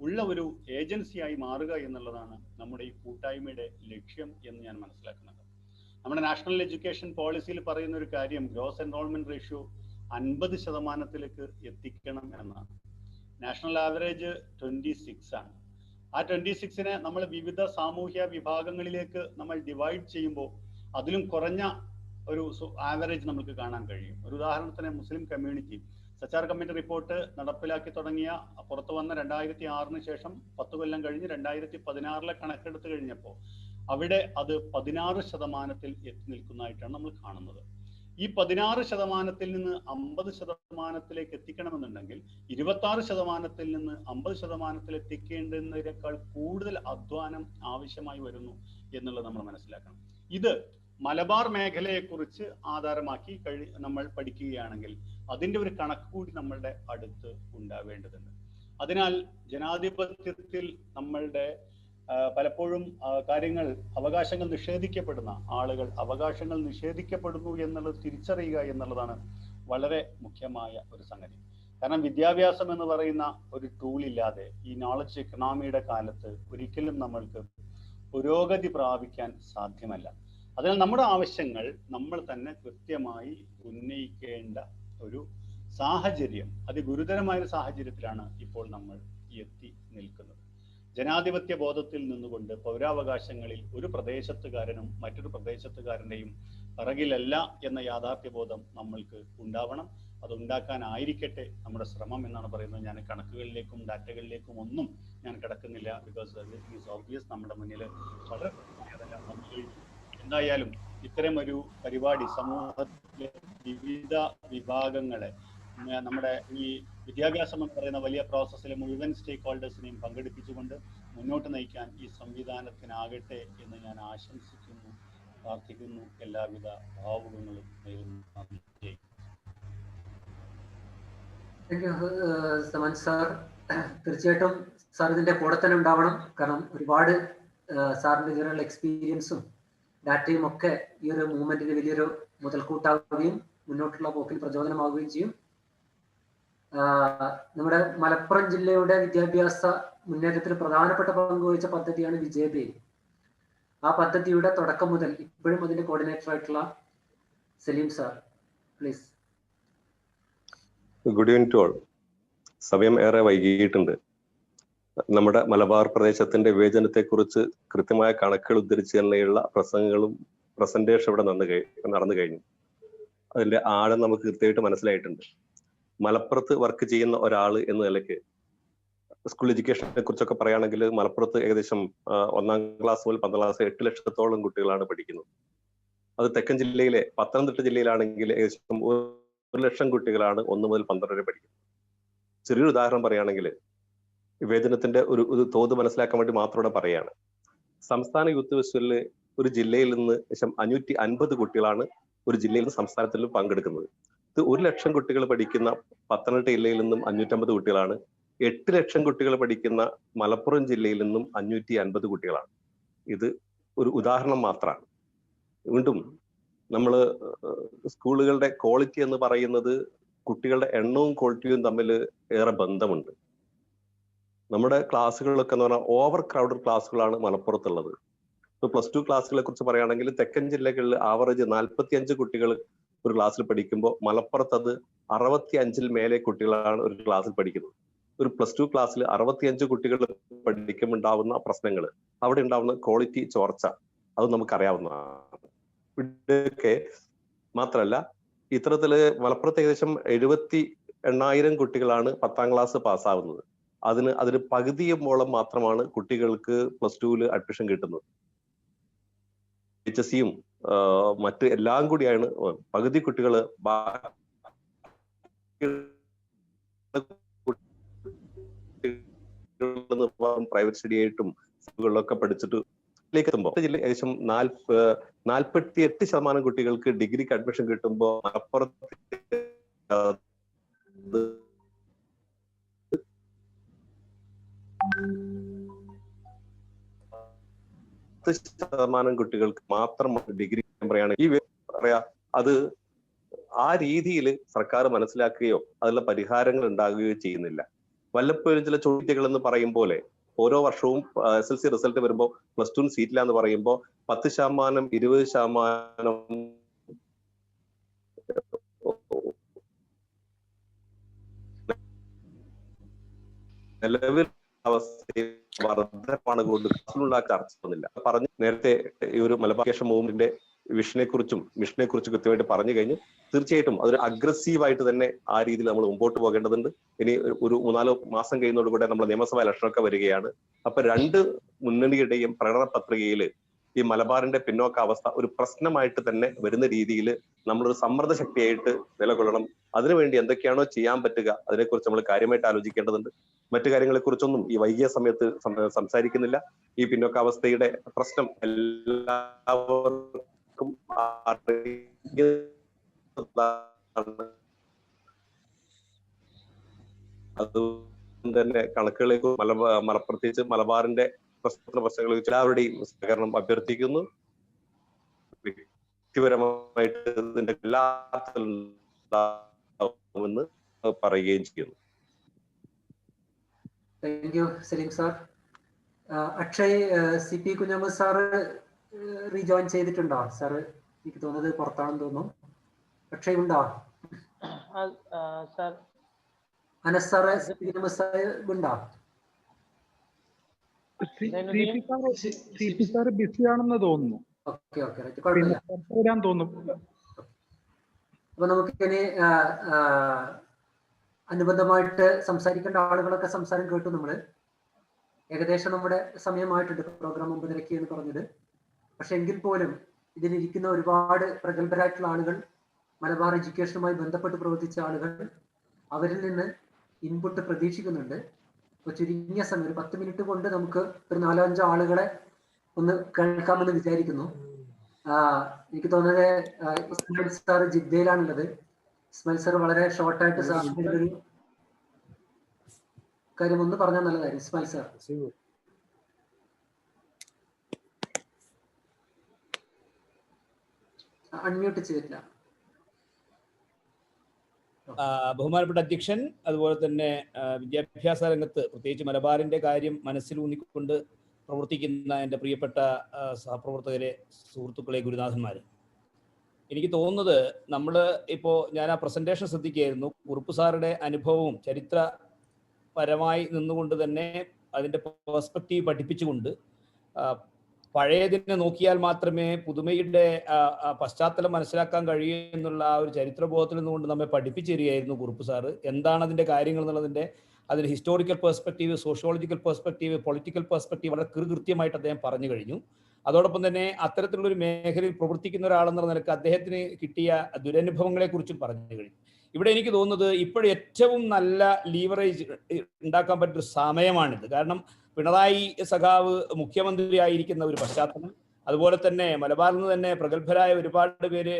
ഉള്ള ഒരു ഏജൻസിയായി മാറുക എന്നുള്ളതാണ് നമ്മുടെ ഈ കൂട്ടായ്മയുടെ ലക്ഷ്യം എന്ന് ഞാൻ മനസ്സിലാക്കുന്നത്. നമ്മുടെ നാഷണൽ എഡ്യൂക്കേഷൻ പോളിസിയിൽ പറയുന്ന ഒരു കാര്യം ഗ്രോസ് എൻറോൾമെന്റ് റേഷ്യോ 50% എത്തിക്കണം എന്നാണ്. നാഷണൽ ആവറേജ് 26 ആണ്. ആ 26നെ നമ്മൾ വിവിധ സാമൂഹ്യ വിഭാഗങ്ങളിലേക്ക് നമ്മൾ ഡിവൈഡ് ചെയ്യുമ്പോൾ അതിലും കുറഞ്ഞ ഒരു ആവറേജ് നമുക്ക് കാണാൻ കഴിയും. ഒരു ഉദാഹരണത്തിന് Muslim community Sachar committee report നടപ്പിലാക്കി തുടങ്ങിയ പുറത്തു വന്ന 2006 ശേഷം 10 കൊല്ലം കഴിഞ്ഞ് 2016 കണക്കെടുത്ത് കഴിഞ്ഞപ്പോൾ അവിടെ അത് 16% എത്തി നിൽക്കുന്നതായിട്ടാണ് നമ്മൾ കാണുന്നത്. ഈ 16% നിന്ന് 50% എത്തിക്കണമെന്നുണ്ടെങ്കിൽ 26% നിന്ന് 50% എത്തിക്കേണ്ടതിനേക്കാൾ കൂടുതൽ അധ്വാനം ആവശ്യമായി വരുന്നു എന്നുള്ളത് നമ്മൾ മനസ്സിലാക്കണം. ഇത് മലബാർ മേഖലയെക്കുറിച്ച് ആധാരമാക്കി നമ്മൾ പഠിക്കുകയാണെങ്കിൽ അതിൻ്റെ ഒരു കണക്ക് കൂടി നമ്മളുടെ അടുത്ത് ഉണ്ടാവേണ്ടതുണ്ട്. അതിനാൽ ജനാധിപത്യത്തിൽ നമ്മളുടെ പലപ്പോഴും കാര്യങ്ങൾ അവകാശങ്ങൾ നിഷേധിക്കപ്പെടുന്ന ആളുകൾ അവകാശങ്ങൾ നിഷേധിക്കപ്പെടുന്നു എന്നുള്ളത് തിരിച്ചറിയുക എന്നുള്ളതാണ് വളരെ മുഖ്യമായ ഒരു സംഗതി. കാരണം വിദ്യാഭ്യാസം എന്ന് പറയുന്ന ഒരു ടൂൾ ഇല്ലാതെ ഈ നോളജ് എക്കണോമിയുടെ കാലത്ത് ഒരിക്കലും നമ്മൾക്ക് പുരോഗതി പ്രാപിക്കാൻ സാധ്യമല്ല. അതിനാൽ നമ്മുടെ ആവശ്യങ്ങൾ നമ്മൾ തന്നെ കൃത്യമായി ഉന്നയിക്കേണ്ട ഒരു സാഹചര്യം, അതിഗുരുതരമായ ഒരു സാഹചര്യത്തിലാണ് ഇപ്പോൾ നമ്മൾ എത്തി നിൽക്കുന്നത്. ജനാധിപത്യ ബോധത്തിൽ നിന്നുകൊണ്ട് പൗരാവകാശങ്ങളിൽ ഒരു പ്രദേശത്തുകാരനും മറ്റൊരു പ്രദേശത്തുകാരൻ്റെയും പിറകിലല്ല എന്ന യാഥാർത്ഥ്യബോധം നമ്മൾക്ക് ഉണ്ടാവണം. അത് ഉണ്ടാക്കാനായിരിക്കട്ടെ നമ്മുടെ ശ്രമം എന്നാണ് പറയുന്നത്. ഞാൻ കണക്കുകളിലേക്കും ഡാറ്റകളിലേക്കും ഒന്നും ഞാൻ കിടക്കുന്നില്ല. ബിക്കോസ് ഈസ് ഓബ്വിയസ്, നമ്മുടെ മുന്നിൽ വളരെ അതെല്ലാം വന്നു കഴിഞ്ഞു. എന്തായാലും ഇത്തരം ഒരു പരിപാടി സമൂഹത്തിലെ വിവിധ വിഭാഗങ്ങളെ നമ്മുടെ ഈ വിദ്യാഭ്യാസം എന്ന് പറയുന്ന വലിയ പ്രോസസ്സിലെ മുഴുവൻ സ്റ്റേക്ക് ഹോൾഡേഴ്സിനെയും പങ്കെടുപ്പിച്ചുകൊണ്ട് മുന്നോട്ട് നയിക്കാൻ ഈ സംവിധാനത്തിനാകട്ടെ എന്ന് ഞാൻ ആശംസിക്കുന്നു, പ്രാർത്ഥിക്കുന്നു. എല്ലാവിധ ഭാവുകങ്ങളും നേരുന്നു. സമൻ സാർ, തീർച്ചയായിട്ടും സാർ ഇതിന്റെ കൂടെ തന്നെ ഉണ്ടാവണം. കാരണം ഒരുപാട് സാറിന്റെ ഇതിനുള്ള എക്സ്പീരിയൻസും ഡാറ്റയും ഒക്കെ ഈ ഒരു മൂവ്മെന്റിന് വലിയൊരു മുതൽക്കൂട്ടാവുകയും മുന്നോട്ടുള്ള പോക്കിൽ പ്രചോദനമാവുകയും ചെയ്യും. നമ്മുടെ മലപ്പുറം ജില്ലയുടെ വിദ്യാഭ്യാസ മുന്നേറ്റത്തിൽ പ്രധാനപ്പെട്ട പങ്ക് വഹിച്ച പദ്ധതിയാണ് വിജയബേരി. ആ പദ്ധതിയുടെ തുടക്കം മുതൽ ഇപ്പോഴും അതിന്റെ കോർഡിനേറ്റർ ആയിട്ടുള്ള Saleem sir, please. Good evening to all. സമയം ഏറെ വൈകിയിട്ടുണ്ട്. നമ്മുടെ മലബാർ പ്രദേശത്തിന്റെ വിവേചനത്തെക്കുറിച്ച് കൃത്യമായ കണക്കുകൾ ഉദ്ധരിച്ച് തന്നെയുള്ള പ്രസംഗങ്ങളും പ്രസന്റേഷൻ ഇവിടെ നടന്നു കഴിഞ്ഞു. അതിന്റെ ആഴം നമുക്ക് കൃത്യമായിട്ട് മനസ്സിലായിട്ടുണ്ട്. മലപ്പുറത്ത് വർക്ക് ചെയ്യുന്ന ഒരാൾ എന്ന നിലയ്ക്ക് സ്കൂൾ എഡ്യൂക്കേഷനെ കുറിച്ചൊക്കെ പറയുകയാണെങ്കിൽ മലപ്പുറത്ത് ഏകദേശം 1ാം ക്ലാസ് മുതൽ 10ാം ക്ലാസ് 8 ലക്ഷത്തോളം കുട്ടികളാണ് പഠിക്കുന്നത്. അത് തെക്കൻ ജില്ലയിലെ പത്തനംതിട്ട ജില്ലയിലാണെങ്കിൽ ഏകദേശം 1 ലക്ഷം കുട്ടികളാണ് 1 മുതൽ 12 വരെ പഠിക്കുന്നത്. ചെറിയൊരു ഉദാഹരണം പറയുകയാണെങ്കിൽ വിവേചനത്തിന്റെ ഒരു തോത് മനസ്സിലാക്കാൻ വേണ്ടി മാത്രം ഇവിടെ പറയാണ്. സംസ്ഥാന യൂത്ത് ഫെസ്റ്റിവലില് ഒരു ജില്ലയിൽ നിന്ന് ഏകദേശം 550 കുട്ടികളാണ് ഒരു ജില്ലയിൽ നിന്ന് സംസ്ഥാനത്തിൽ പങ്കെടുക്കുന്നത്. ഇത് 1 ലക്ഷം കുട്ടികൾ പഠിക്കുന്ന പത്തനംതിട്ട ജില്ലയിൽ നിന്നും 550 കുട്ടികളാണ്. 8 ലക്ഷം കുട്ടികൾ പഠിക്കുന്ന മലപ്പുറം ജില്ലയിൽ നിന്നും 550 കുട്ടികളാണ്. ഇത് ഒരു ഉദാഹരണം മാത്രമാണ്. വീണ്ടും നമ്മൾ സ്കൂളുകളുടെ ക്വാളിറ്റി എന്ന് പറയുന്നത് കുട്ടികളുടെ എണ്ണവും ക്വാളിറ്റിയും തമ്മിൽ ഏറെ ബന്ധമുണ്ട്. നമ്മുടെ ക്ലാസ്സുകളിലൊക്കെ എന്ന് പറഞ്ഞാൽ ഓവർ ക്രൗഡഡ് ക്ലാസ്സുകളാണ് മലപ്പുറത്തുള്ളത്. ഇപ്പൊ +2 ക്ലാസ്സുകളെ കുറിച്ച് പറയുകയാണെങ്കിൽ തെക്കൻ ജില്ലകളിൽ ആവറേജ് 45 കുട്ടികൾ ഒരു ക്ലാസ്സിൽ പഠിക്കുമ്പോൾ മലപ്പുറത്ത് അത് 65 മേലെ കുട്ടികളാണ് ഒരു ക്ലാസ്സിൽ പഠിക്കുന്നത്. ഒരു +2 ക്ലാസ്സിൽ 65 കുട്ടികൾ പഠിക്കുമ്പോൾ ഉണ്ടാവുന്ന പ്രശ്നങ്ങൾ, അവിടെ ഉണ്ടാവുന്ന ക്വാളിറ്റി ചോർച്ച, അത് നമുക്കറിയാവുന്നതാണ്. ഇവിടെയൊക്കെ മാത്രമല്ല, ഇത്തരത്തില് മലപ്പുറത്ത് ഏകദേശം 78,000 കുട്ടികളാണ് 10ാം ക്ലാസ് പാസ്സാവുന്നത്. അതിന് പകുതിയോളം മാത്രമാണ് കുട്ടികൾക്ക് +2 അഡ്മിഷൻ കിട്ടുന്നത്. HSCയും മറ്റ് എല്ലാം കൂടിയാണ് പകുതി കുട്ടികൾ പ്രൈവറ്റ് സ്റ്റഡി ആയിട്ടും സ്കൂളുകളിലൊക്കെ പഠിച്ചിട്ട് എത്തുമ്പോൾ ജില്ല ഏകദേശം 48% കുട്ടികൾക്ക് ഡിഗ്രിക്ക് അഡ്മിഷൻ കിട്ടുമ്പോൾ മലപ്പുറത്ത് 10% കുട്ടികൾക്ക് മാത്രം ഡിഗ്രി പറയുകയാണെങ്കിൽ അത് ആ രീതിയിൽ സർക്കാർ മനസ്സിലാക്കുകയോ അതിനുള്ള പരിഹാരങ്ങൾ ഉണ്ടാകുകയോ ചെയ്യുന്നില്ല. വല്ലപ്പോഴും ചില ചോദ്യങ്ങൾ എന്ന് പറയും പോലെ ഓരോ വർഷവും SLC റിസൾട്ട് വരുമ്പോൾ +2 സീറ്റില്ല എന്ന് പറയുമ്പോൾ 10%, 20% നിലവിൽ അവസ്ഥയിൽ വർദ്ധനമാണ് കൊണ്ട് ക്ലാസ്സിലുള്ള ചർച്ച ഒന്നുമില്ല. പറഞ്ഞ് നേരത്തെ ഈ ഒരു മലബാർ മൂവ്മെന്റിന്റെ വിഷനെ കുറിച്ചും മിഷനെ കുറിച്ചും കൃത്യമായിട്ട് പറഞ്ഞു കഴിഞ്ഞു. തീർച്ചയായിട്ടും അതൊരു അഗ്രസീവായിട്ട് തന്നെ ആ രീതിയിൽ നമ്മൾ മുമ്പോട്ട് പോകേണ്ടതുണ്ട്. ഇനി ഒരു 3-4 മാസം കഴിയുന്നതോടുകൂടെ നമ്മൾ നിയമസഭാ ഇലക്ഷനൊക്കെ വരികയാണ്. അപ്പൊ രണ്ട് മുന്നണിയുടെയും പ്രകടന പത്രികയിൽ ഈ മലബാറിന്റെ പിന്നോക്കാവസ്ഥ ഒരു പ്രശ്നമായിട്ട് തന്നെ വരുന്ന രീതിയിൽ നമ്മളൊരു സമ്മർദ്ദ ശക്തിയായിട്ട് നിലകൊള്ളണം. അതിനുവേണ്ടി എന്തൊക്കെയാണോ ചെയ്യാൻ പറ്റുക അതിനെക്കുറിച്ച് നമ്മൾ കാര്യമായിട്ട് ആലോചിക്കേണ്ടതുണ്ട്. മറ്റു കാര്യങ്ങളെ കുറിച്ചൊന്നും ഈ വൈകിയ സമയത്ത് സംസാരിക്കുന്നില്ല. ഈ പിന്നോക്കാവസ്ഥയുടെ പ്രശ്നം എല്ലാവർക്കും അതുകൊണ്ട് തന്നെ കണക്കുകളിലേക്ക് പ്രത്യേകിച്ച് മലബാറിന്റെ പ്രശ്നങ്ങൾ എല്ലാവരുടെയും സഹകരണം അഭ്യർത്ഥിക്കുന്നു. വ്യക്തിപരമായിട്ട് ഇതിന്റെ എല്ലാമെന്ന് പറയുകയും ചെയ്യുന്നു. Thank you Saleem sir. Akshay, CP Kunhammed sir rejoin ചെയ്തിട്ടുണ്ടോ സാറ്? എനിക്ക് തോന്നുന്നത് പുറത്താണെന്ന് തോന്നുന്നു. അക്ഷയ് ഉണ്ടോ? Anas sir, CP Kunhammed sir ഉണ്ടോ? ബിസിയാണെന്ന് തോന്നുന്നു. ഓക്കെ, കുഴപ്പമില്ല. അപ്പൊ നമുക്കിനി അനുബന്ധമായിട്ട് സംസാരിക്കേണ്ട ആളുകളൊക്കെ സംസാരം കേട്ടു. നമ്മള് ഏകദേശം നമ്മുടെ സമയമായിട്ടുണ്ട് പ്രോഗ്രാം 9:30 എന്ന് പറഞ്ഞത്. പക്ഷെ എങ്കിൽ പോലും ഇതിലിരിക്കുന്ന ഒരുപാട് പ്രഗത്ഭരായിട്ടുള്ള ആളുകൾ, മലബാർ എഡ്യൂക്കേഷനുമായി ബന്ധപ്പെട്ട് പ്രവർത്തിച്ച ആളുകൾ, അവരിൽ നിന്ന് ഇൻപുട്ട് പ്രതീക്ഷിക്കുന്നുണ്ട്. അപ്പൊ ചുരുങ്ങിയ സമയം, ഒരു 10 മിനിറ്റ് കൊണ്ട് നമുക്ക് ഒരു 4-5 ആളുകളെ ഒന്ന് കേൾക്കാമെന്ന് വിചാരിക്കുന്നു. എനിക്ക് തോന്നുന്നത് ഇസ്മായിൽ സാർ ജിദ്ദയിലാണുള്ളത്. ഇസ്മായിൽ സാർ വളരെ ഷോർട്ടായിട്ട് സാറിന്റെ ഒരു കാര്യം ഒന്ന് പറഞ്ഞാൽ നല്ലതായിരുന്നു. ഇസ്മായിൽ സാർ. അൺമ്യൂട്ട് ചെയ്തിട്ടില്ല. ബഹുമാനപ്പെട്ട അധ്യക്ഷൻ, അതുപോലെ തന്നെ വിദ്യാഭ്യാസ രംഗത്ത് പ്രത്യേകിച്ച് മലബാറിന്റെ കാര്യം മനസ്സിലൂന്നിക്കൊണ്ട് പ്രവർത്തിക്കുന്ന എൻ്റെ പ്രിയപ്പെട്ട സഹപ്രവർത്തകരെ, സുഹൃത്തുക്കളെ, ഗുരുനാഥന്മാരെ, എനിക്ക് തോന്നുന്നത് ഞാൻ ആ പ്രസന്റേഷൻ ശ്രദ്ധിക്കുകയായിരുന്നു. കുറുപ്പ് സാറുടെ അനുഭവവും ചരിത്രപരമായി നിന്നുകൊണ്ട് തന്നെ അതിൻ്റെ പെർസ്പെക്റ്റീവ് പഠിപ്പിച്ചുകൊണ്ട് പഴയതിനെ നോക്കിയാൽ മാത്രമേ പുതുമയുടെ പശ്ചാത്തലം മനസ്സിലാക്കാൻ കഴിയൂ എന്നുള്ള ആ ഒരു ചരിത്രബോധത്തിൽ നിന്നുകൊണ്ട് നമ്മെ പഠിപ്പിച്ചു തരികയായിരുന്നു കുറുപ്പ് സാറ്. എന്താണ് അതിൻ്റെ കാര്യങ്ങൾ എന്നുള്ളതിൻ്റെ അതിന് historical perspective, sociological perspective, political perspective വളരെ കൃത്യമായിട്ട് അദ്ദേഹം പറഞ്ഞു കഴിഞ്ഞു. അതോടൊപ്പം തന്നെ അത്തരത്തിലുള്ളൊരു മേഖലയിൽ പ്രവർത്തിക്കുന്ന ഒരാളെന്ന നിലക്ക് അദ്ദേഹത്തിന് കിട്ടിയ ദുരനുഭവങ്ങളെ കുറിച്ചും പറഞ്ഞു കഴിഞ്ഞു. ഇവിടെ എനിക്ക് തോന്നുന്നത് ഇപ്പോഴും ഏറ്റവും നല്ല ലീവറേജ് ഉണ്ടാക്കാൻ പറ്റിയൊരു സമയമാണിത്. കാരണം പിണറായി സഖാവ് മുഖ്യമന്ത്രിയായിരിക്കുന്ന ഒരു പശ്ചാത്തലം, അതുപോലെ തന്നെ മലബാറിൽ നിന്ന് തന്നെ പ്രഗത്ഭരായ ഒരുപാട് പേര്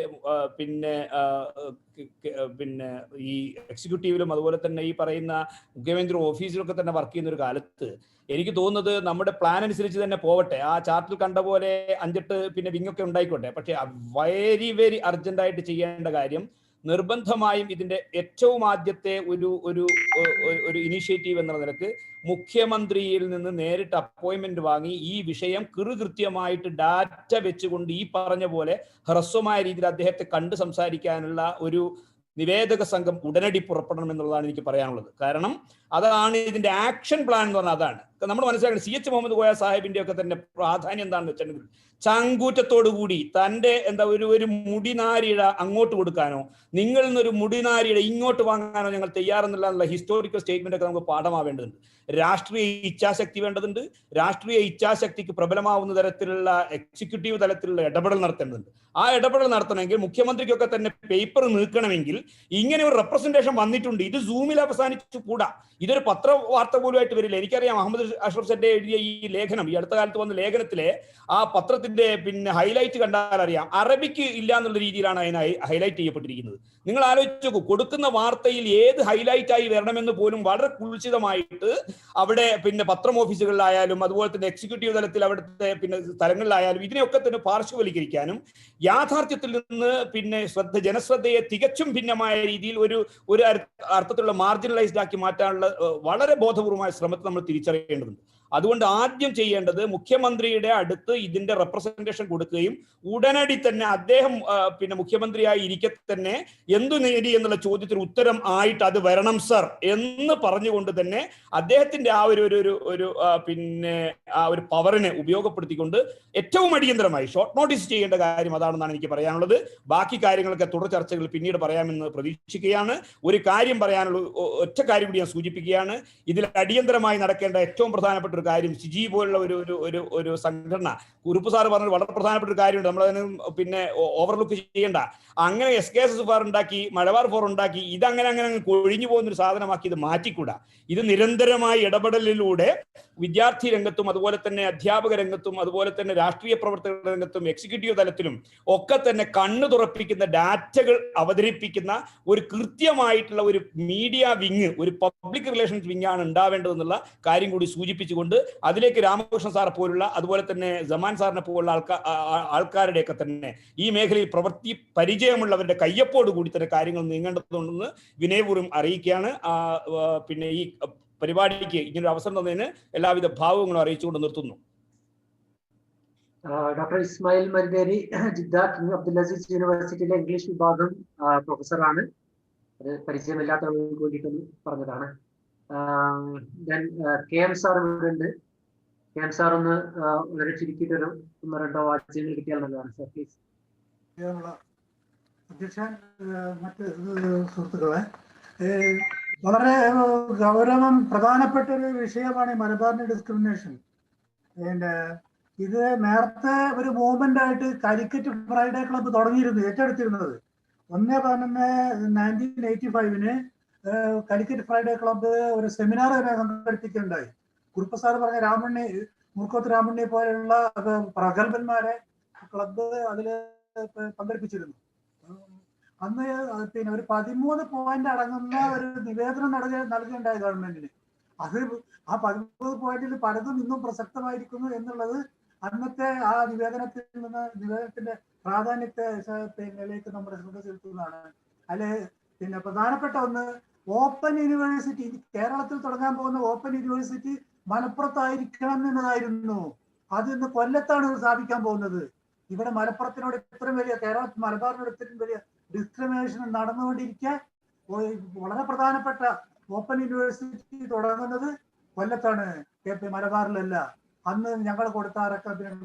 പിന്നെ ഈ എക്സിക്യൂട്ടീവിലും അതുപോലെ തന്നെ ഈ പറയുന്ന മുഖ്യമന്ത്രി ഓഫീസിലൊക്കെ തന്നെ വർക്ക് ചെയ്യുന്ന ഒരു കാലത്ത് എനിക്ക് തോന്നുന്നത് നമ്മുടെ പ്ലാൻ അനുസരിച്ച് തന്നെ പോവട്ടെ. ആ ചാർട്ടിൽ കണ്ട പോലെ 5-8 പിന്നെ വിങ്ങൊക്കെ ഉണ്ടായിക്കോട്ടെ. പക്ഷെ വെരി വെരി അർജന്റായിട്ട് ചെയ്യേണ്ട കാര്യം നിർബന്ധമായും ഇതിന്റെ ഏറ്റവും ആദ്യത്തെ ഒരു ഇനീഷ്യേറ്റീവ് എന്ന നിലക്ക് മുഖ്യമന്ത്രിയിൽ നിന്ന് നേരിട്ട് അപ്പോയിന്റ്മെന്റ് വാങ്ങി ഈ വിഷയം കൃത്യമായിട്ട് ഡാറ്റ വെച്ചുകൊണ്ട് ഈ പറഞ്ഞ പോലെ ഹ്രസ്വമായ രീതിയിൽ അദ്ദേഹത്തെ കണ്ട് സംസാരിക്കാനുള്ള ഒരു നിവേദക സംഘം ഉടനടി പുറപ്പെടണം എന്നുള്ളതാണ് എനിക്ക് പറയാനുള്ളത്. കാരണം അതാണ് ഇതിന്റെ ആക്ഷൻ പ്ലാൻ എന്ന് പറഞ്ഞാൽ. അതാണ് നമ്മൾ മനസ്സിലാക്കുന്നത്. CH മുഹമ്മദ് കോയ സാഹിബിന്റെ ഒക്കെ തന്നെ പ്രാധാന്യം എന്താണെന്ന് വെച്ചിട്ടുണ്ടെങ്കിൽ ചങ്കൂറ്റത്തോടു കൂടി തൻ്റെ ഒരു മുടിനാരിഴ അങ്ങോട്ട് കൊടുക്കാനോ നിങ്ങളിൽ നിന്നൊരു മുടിനാരിഴ ഇങ്ങോട്ട് വാങ്ങാനോ ഞങ്ങൾ തയ്യാറെന്നുള്ള ഹിസ്റ്റോറിക്കൽ സ്റ്റേറ്റ്മെന്റ് ഒക്കെ നമുക്ക് പാഠമാവേണ്ടതുണ്ട്. രാഷ്ട്രീയ ഇച്ഛാശക്തി വേണ്ടതുണ്ട്. രാഷ്ട്രീയ ഇച്ഛാശക്തിക്ക് പ്രബലമാവുന്ന തരത്തിലുള്ള എക്സിക്യൂട്ടീവ് തലത്തിലുള്ള ഇടപെടൽ നടത്തേണ്ടതുണ്ട്. ആ ഇടപെടൽ നടത്തണമെങ്കിൽ മുഖ്യമന്ത്രിക്കൊക്കെ തന്നെ പേപ്പർ നീക്കണമെങ്കിൽ ഇങ്ങനെ ഒരു റെപ്രസെന്റേഷൻ വന്നിട്ടുണ്ട്. ഇത് സൂമിൽ അവസാനിച്ചു കൂടാ. ഇതൊരു പത്രവാർത്ത പോലുമായിട്ട് വരില്ല. എനിക്കറിയാം മുഹമ്മദ് അഷ്റഫ് സെന്റെ എഴുതിയ ഈ ലേഖനം, ഈ അടുത്ത കാലത്ത് വന്ന ലേഖനത്തിലെ ആ പത്രത്തിന്റെ പിന്നെ ഹൈലൈറ്റ് കണ്ടാൽ അറിയാം, അറബിക്ക് ഇല്ല എന്നുള്ള രീതിയിലാണ് അതിന് ഹൈലൈറ്റ് ചെയ്യപ്പെട്ടിരിക്കുന്നത്. നിങ്ങൾ ആലോചിച്ച് നോക്കൂ, കൊടുക്കുന്ന വാർത്തയിൽ ഏത് ഹൈലൈറ്റ് ആയി വരണമെന്ന് പോലും വളരെ കുൽസിതമായിട്ട് അവിടെ പിന്നെ പത്രം ഓഫീസുകളിലായാലും അതുപോലെ തന്നെ എക്സിക്യൂട്ടീവ് തലത്തിൽ അവിടുത്തെ പിന്നെ സ്ഥലങ്ങളിലായാലും ഇതിനെയൊക്കെ തന്നെ പാർശ്വവൽക്കരിക്കാനും യാഥാർത്ഥ്യത്തിൽ നിന്ന് പിന്നെ ജനശ്രദ്ധയെ തികച്ചും ഭിന്നമായ രീതിയിൽ ഒരു അർത്ഥത്തിലുള്ള മാർജിനലൈസ്ഡ് ആക്കി മാറ്റാനുള്ള വളരെ ബോധപൂർവമായ ശ്രമത്തെ നമ്മൾ തിരിച്ചറിയേണ്ടതുണ്ട്. അതുകൊണ്ട് ആദ്യം ചെയ്യേണ്ടത് മുഖ്യമന്ത്രിയുടെ അടുത്ത് ഇതിന്റെ റെപ്രസെന്റേഷൻ കൊടുക്കുകയും ഉടനടി തന്നെ അദ്ദേഹം പിന്നെ മുഖ്യമന്ത്രിയായി ഇരിക്കെ തന്നെ എന്തു നേടി എന്നുള്ള ചോദ്യത്തിന് ഉത്തരം ആയിട്ട് അത് വരണം സർ എന്ന് പറഞ്ഞുകൊണ്ട് തന്നെ അദ്ദേഹത്തിന്റെ ആ ഒരു പിന്നെ ആ ഒരു പവറിനെ ഉപയോഗപ്പെടുത്തിക്കൊണ്ട് ഏറ്റവും അടിയന്തരമായി ഷോർട്ട് നോട്ടീസ് ചെയ്യേണ്ട കാര്യം അതാണെന്നാണ് എനിക്ക് പറയാനുള്ളത്. ബാക്കി കാര്യങ്ങളൊക്കെ തുടർ ചർച്ചകൾ പിന്നീട് പറയാമെന്ന് പ്രതീക്ഷിക്കുകയാണ്. ഒരു കാര്യം പറയാനുള്ള ഒറ്റ കാര്യം കൂടി ഞാൻ സൂചിപ്പിക്കുകയാണ്. ഇതിൽ അടിയന്തരമായി നടക്കേണ്ട ഏറ്റവും പ്രധാനപ്പെട്ട ഒരു കാര്യം സിജി പോലുള്ള ഒരു സംഘടന, കുറുപ്പ് സാറ് പറഞ്ഞത് വളരെ പ്രധാനപ്പെട്ട ഒരു കാര്യമുണ്ട്, നമ്മളതിന് പിന്നെ ഓവർലുക്ക് ചെയ്യേണ്ട. അങ്ങനെ SKSS ഉണ്ടാക്കി, മലബാർ ഫോർ ഉണ്ടാക്കി, ഇതങ്ങനെ കൊഴിഞ്ഞു പോകുന്ന ഒരു സാധനമാക്കി ഇത് മാറ്റിക്കൂടാ. ഇത് നിരന്തരമായ ഇടപെടലിലൂടെ വിദ്യാർത്ഥി രംഗത്തും അതുപോലെ തന്നെ അധ്യാപക രംഗത്തും അതുപോലെ തന്നെ രാഷ്ട്രീയ പ്രവർത്തക രംഗത്തും എക്സിക്യൂട്ടീവ് തലത്തിലും ഒക്കെ തന്നെ കണ്ണു തുറപ്പിക്കുന്ന ഡാറ്റകൾ അവതരിപ്പിക്കുന്ന ഒരു കൃത്യമായിട്ടുള്ള ഒരു മീഡിയ വിങ്, ഒരു പബ്ലിക് റിലേഷൻസ് വിങ് ആണ് ഉണ്ടാവേണ്ടതെന്നുള്ള കാര്യം കൂടി സൂചിപ്പിച്ചുകൊണ്ട് അതിലേക്ക് രാമകൃഷ്ണൻ സാറെ പോലുള്ള അതുപോലെ തന്നെ സമാൻ സാറിനെ പോലുള്ള ആൾക്കാരുടെയൊക്കെ തന്നെ ഈ മേഖലയിൽ പ്രവൃത്തി പരിചയമുള്ളവരുടെ കയ്യൊപ്പോട് കൂടി തന്നെ കാര്യങ്ങൾ നീങ്ങേണ്ടതുണ്ടെന്ന് വിനയപൂർവ്വം അറിയിക്കുകയാണ്. പിന്നെ ഈ പരിപാടിക്ക് ഇങ്ങനൊരു അവസരം തന്നതിന് എല്ലാവിധ ഭാവങ്ങളും അറിയിച്ചുകൊണ്ട് നിർത്തുന്നു. Doctor Ismail Marutheri, Jeddah King Abdul Aziz യൂണിവേഴ്സിറ്റിയിലെ ഇംഗ്ലീഷ് വിഭാഗം പ്രൊഫസറാണ്. അത് പരിചയമില്ലാത്തവർക്ക് വേണ്ടിയിട്ടൊന്ന് പറഞ്ഞതാണ്. ഞാൻ KM സാർ ഇവിടെ ഉണ്ട്. KM സാർ ഒന്ന് വളരെ ചുരുക്കിയിട്ടൊരു 1-2 വാക്യങ്ങൾ കിട്ടിയാൽ നല്ലതാണ് സാർ, പ്ലീസ്. അധ്യക്ഷൻ, മറ്റ് സുഹൃത്തുക്കളെ, വളരെ ഗൗരവം പ്രധാനപ്പെട്ട ഒരു വിഷയമാണ് ഈ മലബാറിന്റെ ഡിസ്ക്രിമിനേഷൻ. പിന്നെ ഇത് നേരത്തെ ഒരു മൂവ്മെന്റ് ആയിട്ട് കാലിക്കറ്റ് ഫ്രൈഡേ ക്ലബ്ബ് തുടങ്ങിയിരുന്നു, ഏറ്റെടുത്തിരുന്നത്. 1/11/1985 കാലിക്കറ്റ് ഫ്രൈഡേ ക്ലബ്ബ് ഒരു സെമിനാർ തന്നെ സംഘടിപ്പിക്കുകയുണ്ടായി. കുറുപ്പ് സാർ പറഞ്ഞ മുർക്കോത്ത് രാമണ്യെ പോലെയുള്ള പ്രഗത്ഭന്മാരെ ക്ലബ്ബ് അതിൽ പങ്കെടുപ്പിച്ചിരുന്നു. അന്ന് പിന്നെ ഒരു 13 പോയിന്റ് അടങ്ങുന്ന ഒരു നിവേദനം നൽകുകയുണ്ടായി ഗവൺമെന്റിന്. അത് ആ 13 പോയിന്റിൽ പലതും ഇന്നും പ്രസക്തമായിരിക്കുന്നു എന്നുള്ളത് അന്നത്തെ ആ നിവേദനത്തിന്റെ പ്രാധാന്യത്തെ പിന്നിലേക്ക് നമ്മുടെ ശ്രദ്ധ ചെലുത്തുന്നതാണ്. അതില് പിന്നെ പ്രധാനപ്പെട്ട ഒന്ന്, ഓപ്പൺ യൂണിവേഴ്സിറ്റി, കേരളത്തിൽ തുടങ്ങാൻ പോകുന്ന ഓപ്പൺ യൂണിവേഴ്സിറ്റി മലപ്പുറത്തായിരിക്കണം എന്നതായിരുന്നു. അത് ഇന്ന് കൊല്ലത്താണ് സ്ഥാപിക്കാൻ പോകുന്നത്. ഇവിടെ മലപ്പുറത്തിനോട് ഇത്രയും വലിയ, മലബാറിനോട് ഇത്രയും വലിയ ഡിസ്ക്രിമിനേഷൻ നടന്നുകൊണ്ടിരിക്കെ വളരെ പ്രധാനപ്പെട്ട ഓപ്പൺ യൂണിവേഴ്സിറ്റി തുടങ്ങുന്നത് കൊല്ലത്താണ്, മലബാറിലല്ല. അന്ന് ഞങ്ങൾ കൊടുത്ത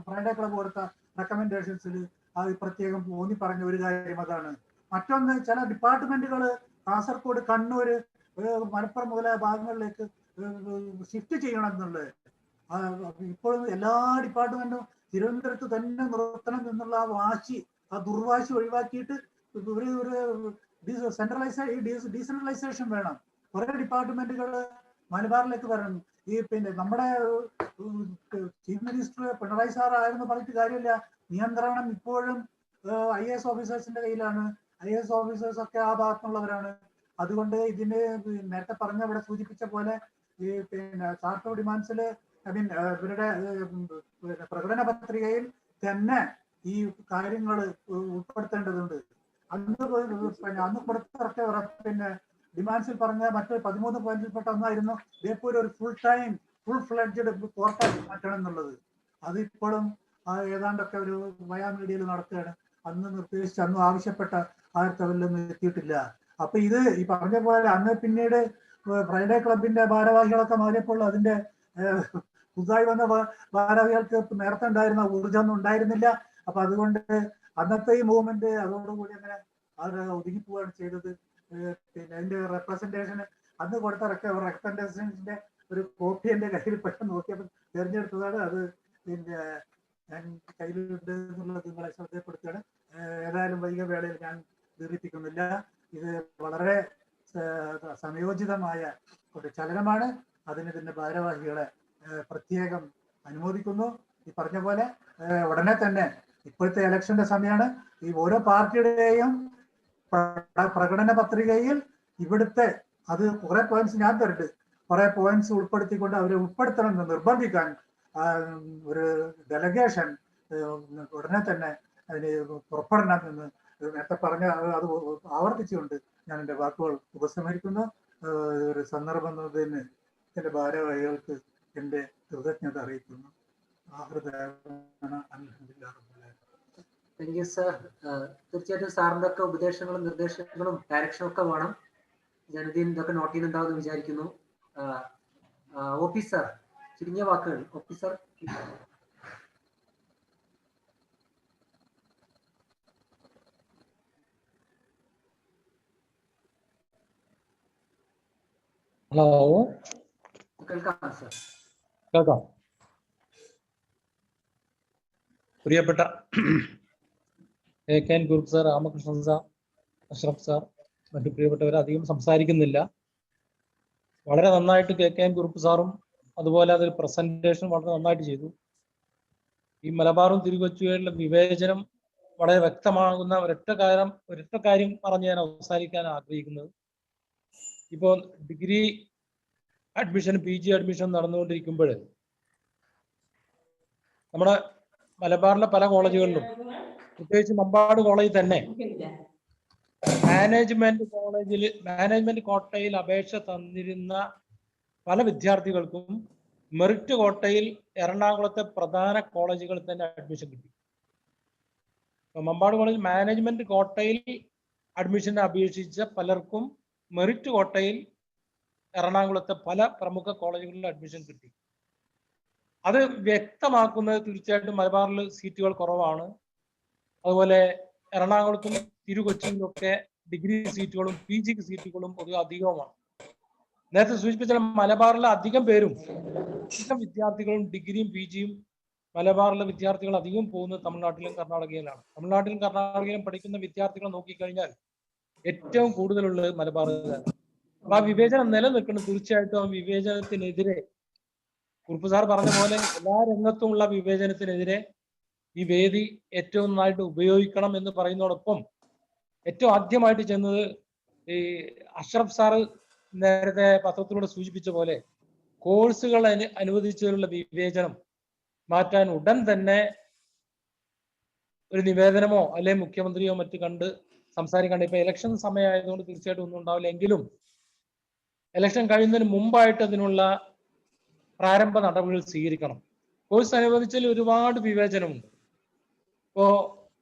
ഫ്രൈഡേ ക്ലബ് കൊടുത്ത റെക്കമെൻഡേഷൻസിൽ അത് പ്രത്യേകം ഊന്നി പറഞ്ഞ ഒരു കാര്യം അതാണ്. മറ്റൊന്ന്, ചില ഡിപ്പാർട്ട്മെന്റുകൾ കാസർഗോഡ്, കണ്ണൂര്, മലപ്പുറം മുതലായ ഭാഗങ്ങളിലേക്ക് ഷിഫ്റ്റ് ചെയ്യണം എന്നുള്ളത്. ഇപ്പോഴും എല്ലാ ഡിപ്പാർട്ട്മെന്റും തിരുവനന്തപുരത്ത് തന്നെ നിർത്തണം എന്നുള്ള ആ വാശി, ആ ദുർവാശി ഒഴിവാക്കിയിട്ട് ഡീസെൻട്രലൈസേഷൻ വേണം. കുറെ ഡിപ്പാർട്ട്മെന്റുകൾ മലബാറിലേക്ക് വരണം. ഈ പിന്നെ നമ്മുടെ ചീഫ് മിനിസ്റ്റർ പിണറായി സാർ ആയിരുന്നു പറഞ്ഞിട്ട് കാര്യമില്ല. നിയന്ത്രണം ഇപ്പോഴും IAS ഓഫീസേഴ്സിന്റെ കയ്യിലാണ്. IAS ഓഫീസേഴ്സ് ഒക്കെ ആ ഭാഗത്തുള്ളവരാണ്. അതുകൊണ്ട് ഇതിന് നേരത്തെ പറഞ്ഞ ഇവിടെ സൂചിപ്പിച്ച പോലെ ഈ പിന്നെ ചാർട്ട് ഓഫ് ഡിമാൻഡ്സില് ഇവരുടെ പ്രകടന പത്രികയിൽ തന്നെ ഈ കാര്യങ്ങൾ ഉൾപ്പെടുത്തേണ്ടതുണ്ട്. അന്ന് കൊടുത്തിറക്കിയ പിന്നെ ഡിമാൻഡ്സിൽ പറഞ്ഞ മറ്റ് 13 പോയിന്റിൽപ്പെട്ട ഒന്നായിരുന്നു ബേപ്പൂർ ഒരു ഫുൾ ഫ്ലെഡ്ജഡ് കോർട്ടാക്കി മാറ്റണം എന്നുള്ളത്. അത് ഇപ്പോഴും ഏതാണ്ടൊക്കെ ഒരു മീഡിയയിൽ നടക്കുകയാണ്. അന്ന് നിർദ്ദേശിച്ച് അന്ന് ആവശ്യപ്പെട്ട ആ ലെവലിലൊന്നും എത്തിയിട്ടില്ല. അപ്പൊ ഇത് ഈ പറഞ്ഞ പോലെ അന്ന് പിന്നീട് ഫ്രൈഡേ ക്ലബിന്റെ ഭാരവാഹികളൊക്കെ മാറിയപ്പോൾ അതിന്റെ പുതുതായി വന്ന ഭാരവാഹികൾക്ക് നേരത്തെ ഉണ്ടായിരുന്ന ഊർജ്ജമൊന്നും ഉണ്ടായിരുന്നില്ല. അപ്പൊ അതുകൊണ്ട് അന്നത്തെ ഈ മൂവ്മെന്റ് അതോടുകൂടി അങ്ങനെ അത് ഒതുങ്ങിപ്പോവുകയാണ് ചെയ്തത്. പിന്നെ അതിന്റെ റെപ്രസെന്റേഷൻ അന്ന് കൊടുത്ത റെപ്രസെന്റേഷന്റെ ഒരു കോപ്പി എന്റെ കയ്യിൽ പെട്ടെന്ന് നോക്കിയപ്പോൾ തിരഞ്ഞെടുത്തതാണ്. അത് പിന്നെ ഞാൻ കയ്യിലുണ്ട് എന്നുള്ളത് നിങ്ങളെ ശ്രദ്ധപ്പെടുത്തുകയാണ്. ഏതായാലും വൈകിയ വേളയിൽ ഞാൻ ദീർഘിപ്പിക്കുന്നില്ല. ഇത് വളരെ സമയോചിതമായ ഒരു ചലനമാണ്. അതിന് തന്നെ ഭാരവാഹികളെ പ്രത്യേകം അനുമോദിക്കുന്നു. ഈ പറഞ്ഞ പോലെ ഉടനെ തന്നെ, ഇപ്പോഴത്തെ ഇലക്ഷന്റെ സമയമാണ്, ഈ ഓരോ പാർട്ടിയുടെയും പ്രകടന പത്രികയിൽ ഇവിടുത്തെ അത് കുറെ പോയിന്റ്സ് ഞാൻ തരുന്നുണ്ട്, കുറെ പോയിന്റ്സ് ഉൾപ്പെടുത്തിക്കൊണ്ട് അവരെ ഉൾപ്പെടുത്തണം എന്ന് നിർബന്ധിക്കാൻ ഒരു ഡെലഗേഷൻ ഉടനെ തന്നെ അതിന് പുറപ്പെടണം എന്ന് നേരത്തെ പറഞ്ഞ അത് ആവർത്തിച്ചുകൊണ്ട് ഞാൻ എൻ്റെ വാക്കുകൾ ഉപസംഹരിക്കുന്നു. ഒരു സന്ദർഭം എന്നതിന് എൻ്റെ ഭാരവാഹികൾക്ക് എൻ്റെ കൃതജ്ഞത അറിയിക്കുന്നു. അൽഹംദുലില്ലാഹ്. Thank you sir. തീർച്ചയായിട്ടും സാറിന്റെ ഒക്കെ ഉപദേശങ്ങളും നിർദ്ദേശങ്ങളും ഡയറക്ഷനും ഒക്കെ വേണം. ജനതയും ഇതൊക്കെ നോട്ട് ചെയ്യുന്നുണ്ടാവുമെന്ന് വിചാരിക്കുന്നു. ഓഫീസർ, ചുരുങ്ങിയ വാക്കുകൾ. ഓഫീസർ. ഹലോ, കേൾക്കാം സർ. കേൾക്കാം. പ്രിയപ്പെട്ട K N Kurup sir, Ramakrishnan sir, Ashraf sir, മറ്റു പ്രിയപ്പെട്ടവർ, അധികം സംസാരിക്കുന്നില്ല. വളരെ നന്നായിട്ട് കെ എൻ കുറുപ്പ് സാറും അതുപോലെ അതൊരു പ്രസന്റേഷൻ വളരെ നന്നായിട്ട് ചെയ്തു. ഈ മലബാറും തിരുകൊച്ചുവേളിലെ വിവേചനം വളരെ വ്യക്തമാകുന്ന ഒരൊറ്റ കാര്യം പറഞ്ഞ് ഞാൻ അവസാനിക്കാൻ ആഗ്രഹിക്കുന്നത്. ഇപ്പോൾ ഡിഗ്രി അഡ്മിഷൻ, PG അഡ്മിഷൻ നടന്നുകൊണ്ടിരിക്കുമ്പോൾ നമ്മുടെ മലബാറിലെ പല കോളേജുകളിലും, പ്രത്യേകിച്ച് മമ്പാട് കോളേജിൽ തന്നെ മാനേജ്മെന്റ് കോട്ടയിൽ അപേക്ഷ തന്നിരുന്ന പല വിദ്യാർത്ഥികൾക്കും മെറിറ്റ് കോട്ടയിൽ എറണാകുളത്തെ പ്രധാന കോളേജുകളിൽ തന്നെ അഡ്മിഷൻ കിട്ടി. മമ്പാട് കോളേജിൽ മാനേജ്മെന്റ് കോട്ടയിൽ അഡ്മിഷന് അപേക്ഷിച്ച പലർക്കും മെറിറ്റ് കോട്ടയിൽ എറണാകുളത്തെ പല പ്രമുഖ കോളേജുകളിൽ അഡ്മിഷൻ കിട്ടി. അത് വ്യക്തമാക്കുന്നത് തീർച്ചയായിട്ടും മലബാറിൽ സീറ്റുകൾ കുറവാണ്. അതുപോലെ എറണാകുളത്തും തിരുകൊച്ചിയിലൊക്കെ ഡിഗ്രി സീറ്റുകളും PG സീറ്റുകളും പൊതുവെ അധികവുമാണ്. നേരത്തെ സൂചിപ്പിച്ച മലബാറിലെ അധികം വിദ്യാർത്ഥികളും ഡിഗ്രിയും PGയും മലബാറിലെ വിദ്യാർത്ഥികൾ അധികം പോകുന്നത് തമിഴ്നാട്ടിലും കർണാടകയിലാണ്. തമിഴ്നാട്ടിലും കർണാടകയിലും പഠിക്കുന്ന വിദ്യാർത്ഥികളെ നോക്കിക്കഴിഞ്ഞാൽ ഏറ്റവും കൂടുതലുള്ളത് മലബാറിലാണ്. അപ്പൊ ആ വിവേചനം നിലനിൽക്കണം. തീർച്ചയായിട്ടും ആ വിവേചനത്തിനെതിരെ, കുറുപ്പ് സാർ പറഞ്ഞ പോലെ എല്ലാ രംഗത്തുമുള്ള വിവേചനത്തിനെതിരെ ഈ വേദി ഏറ്റവും നന്നായിട്ട് ഉപയോഗിക്കണം എന്ന് പറയുന്നതോടൊപ്പം ഏറ്റവും ആദ്യമായിട്ട് ചെന്നത് ഈ അഷ്റഫ് സാറ് നേരത്തെ പത്രത്തിലൂടെ സൂചിപ്പിച്ച പോലെ കോഴ്സുകൾ അനുവദിച്ചതിലുള്ള വിവേചനം മാറ്റാൻ ഉടൻ തന്നെ ഒരു നിവേദനമോ അല്ലെങ്കിൽ മുഖ്യമന്ത്രിയോ മറ്റു കണ്ട് സംസാരിക്കാണ്ട്. ഇപ്പൊ ഇലക്ഷൻ സമയമായതുകൊണ്ട് തീർച്ചയായിട്ടും ഒന്നും ഉണ്ടാവില്ല. എങ്കിലും ഇലക്ഷൻ കഴിയുന്നതിന് മുമ്പായിട്ട് അതിനുള്ള പ്രാരംഭ നടപടികൾ സ്വീകരിക്കണം. കോഴ്സ് അനുവദിച്ചതിൽ ഒരുപാട് വിവേചനമുണ്ട്. ഇപ്പോ